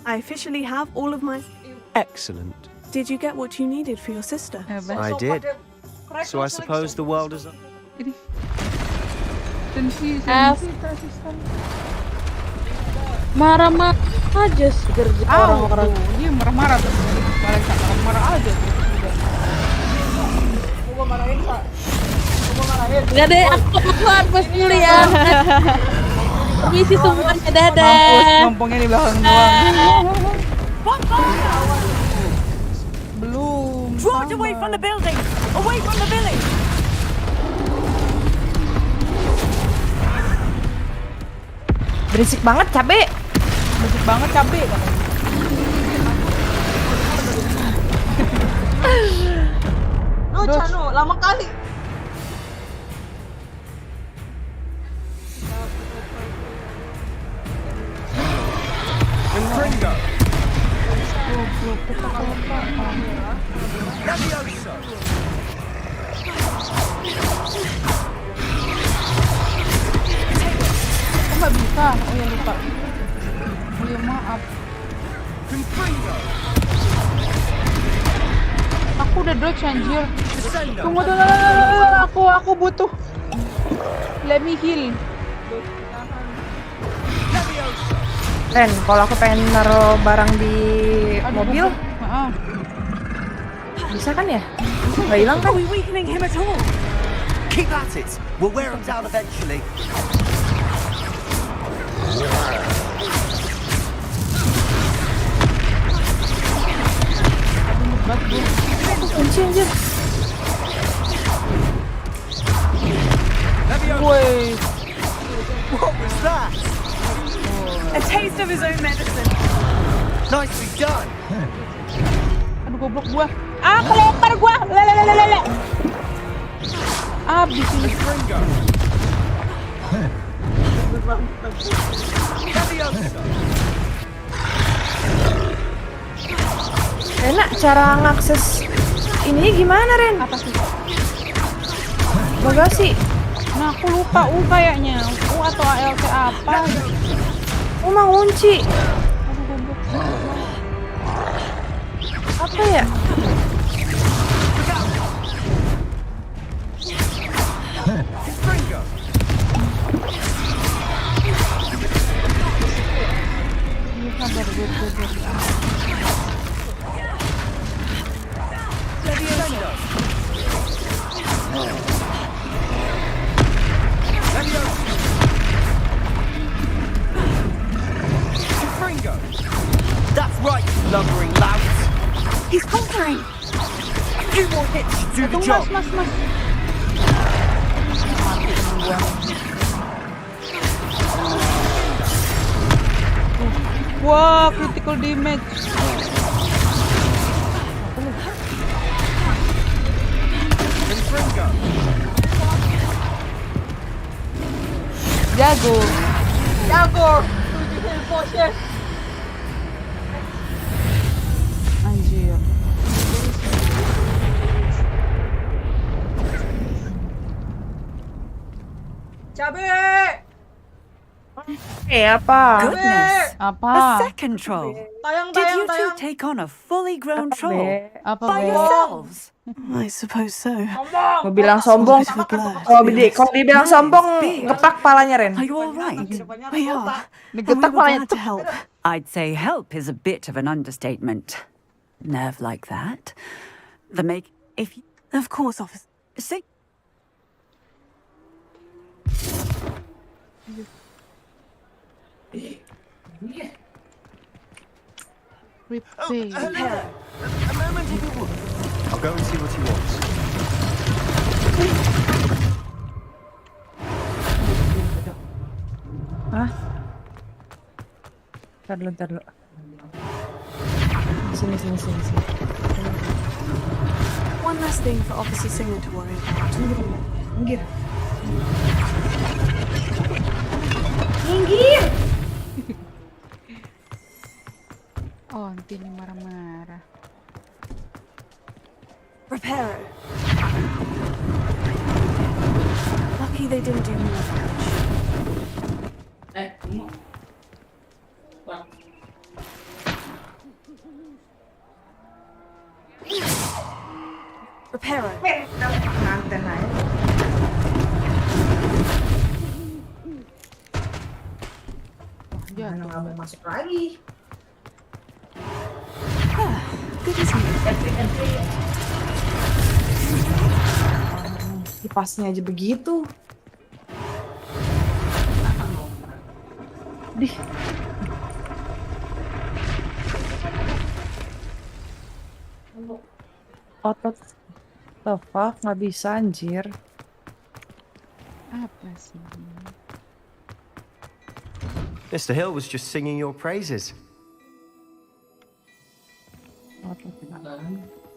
I officially have all of my Excellent. Did you get what you needed for your sister? I did. So I suppose the world is... Marah-marah aja sih kerja orang-orang. Dia marah-marah tuh. Balik marah-marah aja tuh. Gua marahin, Pak. Gua marahin. Enggak deh, aku harus dulu ya. Permisi semuanya, dadah. Mampus, ngompongnya di belakang doang. Belum. Draw away from the building! Away from the village! Berisik banget, cabe. Berisik banget, cabe. Cano, lama kali. Nggak bisa. Oh ya lupa. Oh ya maaf. Aku udah dodge anjir. Tunggu dulu. Aku butuh. Let me heal. Ren, kalau aku pengen naruh barang di mobil, bisa kan ya? Nggak hilang kan? Keep at it. We'll wear them down eventually. Kunci anjir. Woi. What was that? A taste of his own medicine. Nicely done. Aduh goblok gua. Kelempar gua. Lele. Abis ini. Enak cara ngakses ini gimana, Ren? Apa sih? Bagasi. Nah, aku lupa kayaknya. Atau ALT apa? Mau kunci. Apa ya? That's right, you lumbering louts. He's conquering. A few more hits should do the job. Mas. Wah, critical damage. Jago. Anjir. Cabe. Apa? Goodness. Apa? A second troll. Did you two take on a fully grown troll by yourselves? I suppose so. Mau bilang sombong, kalau dibilang sombong, ngepak palanya, Ren. Are you all right? We are. Ngegetak palanya To help. I'd say help is a bit of an understatement. Nerve like that. Of course, officer. See? Repair. A moment if you would. I'll go and see what he wants. Hah? Ntar dulu. Sini. One last thing for Officer Singer to worry about. Minggir. Oh, nanti ini marah-marah. Reparo. Lucky they didn't do more damage. Reparo. Anten aja. Jangan nggak mau masuk lagi. Kipasnya aja begitu. Dih. Otot. The fuck, nggak bisa anjir. Apa sih? Mr. Hill was just singing your praises.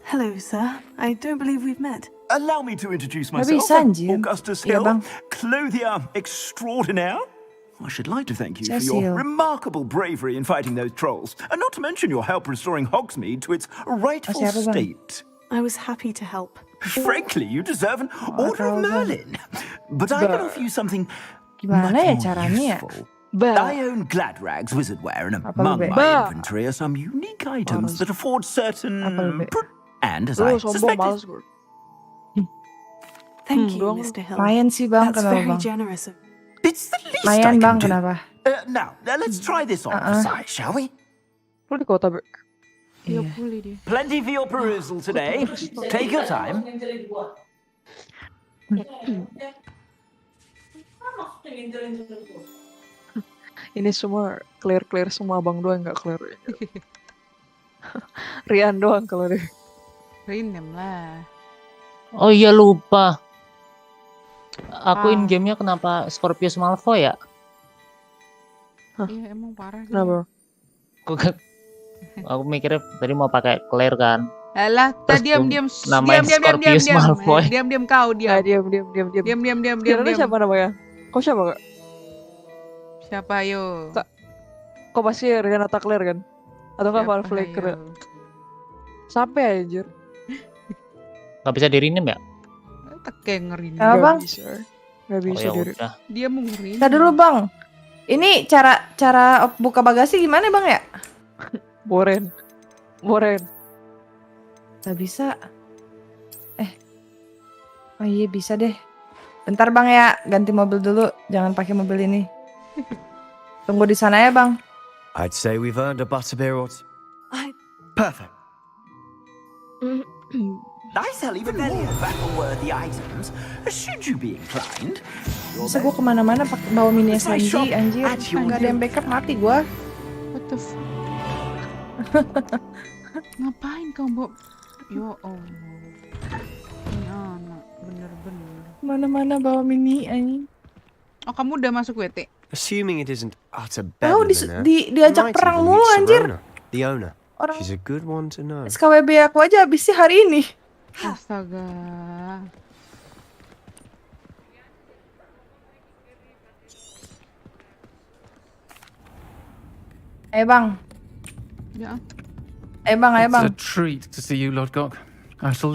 Hello, sir. I don't believe we've met. Allow me to introduce Nggak myself. bisa anjir. Augustus Iya, Hill, Bang. clothier extraordinaire. I should like to thank you for Cecil. your remarkable bravery in fighting those trolls, and not to mention your help restoring Hogsmeade to its rightful Masih apa, Bang? state. I was happy to help. Frankly, you deserve an Order of Merlin. But I can offer you something Gimana much ya more caranya ya? useful. I own Gladrag's wizardware, and among Be? my inventory are some unique items that afford certain... And as I suspected... Thank you, Mr. Hill. Lumayan sih bang, That's kenapa very bang? generous of It's the least Lumayan I bang, can do. kenapa? Now, let's try this on for size, shall we? Lu di kota ber. Iya boleh dia. Plenty for your perusal today. Take your time. Ini semua clear semua abang doang nggak clear. Rian doang kalau deh. Rinem lah. Oh iya lupa. Aku in gamenya kenapa Scorpius Malfoy ya? Iya emang parah. Kenapa? Aku mikirnya tadi mau pakai Claire kan. Alah, diam namain Scorpius Malfoy. Diam kau diam. Diam. Kira-kira siapa namanya? Kau siapa kak? Siapa yo? Kau pasti Rian atau Claire kan? Atau nggak Malfoy kira? Sampai anjir. Gak bisa dirinem ya? Kayak ngeri. Apa bang? Gak Oh, bisa ya diri. udah. Dia mau ngeri. Tadi dulu bang. Ini cara buka bagasi gimana bang ya? Boren. Gak bisa. Oh iya bisa deh. Bentar bang ya, ganti mobil dulu. Jangan pakai mobil ini. Tunggu di sana ya bang. I'd say we've earned a butterbeer or two. Perfect. I sell even more battle-worthy items, should you be inclined. Bisa gue kemana-mana pakai bawa mini SMG anjir. Gak ada yang backup mati gue. What the fuck? Ngapain kau bawa? Yo Allah. Ini anak bener-bener. Mana-mana bawa mini anjing. Oh kamu udah masuk WT? Assuming it isn't utter Tahu bedlam, diajak perang mulu anjir. The owner. Orang She's a good one to know. SKWB aku aja habisnya hari ini. Astaga. Bang. Ya. Bang. It's a treat to see you, Lord Gok. I shall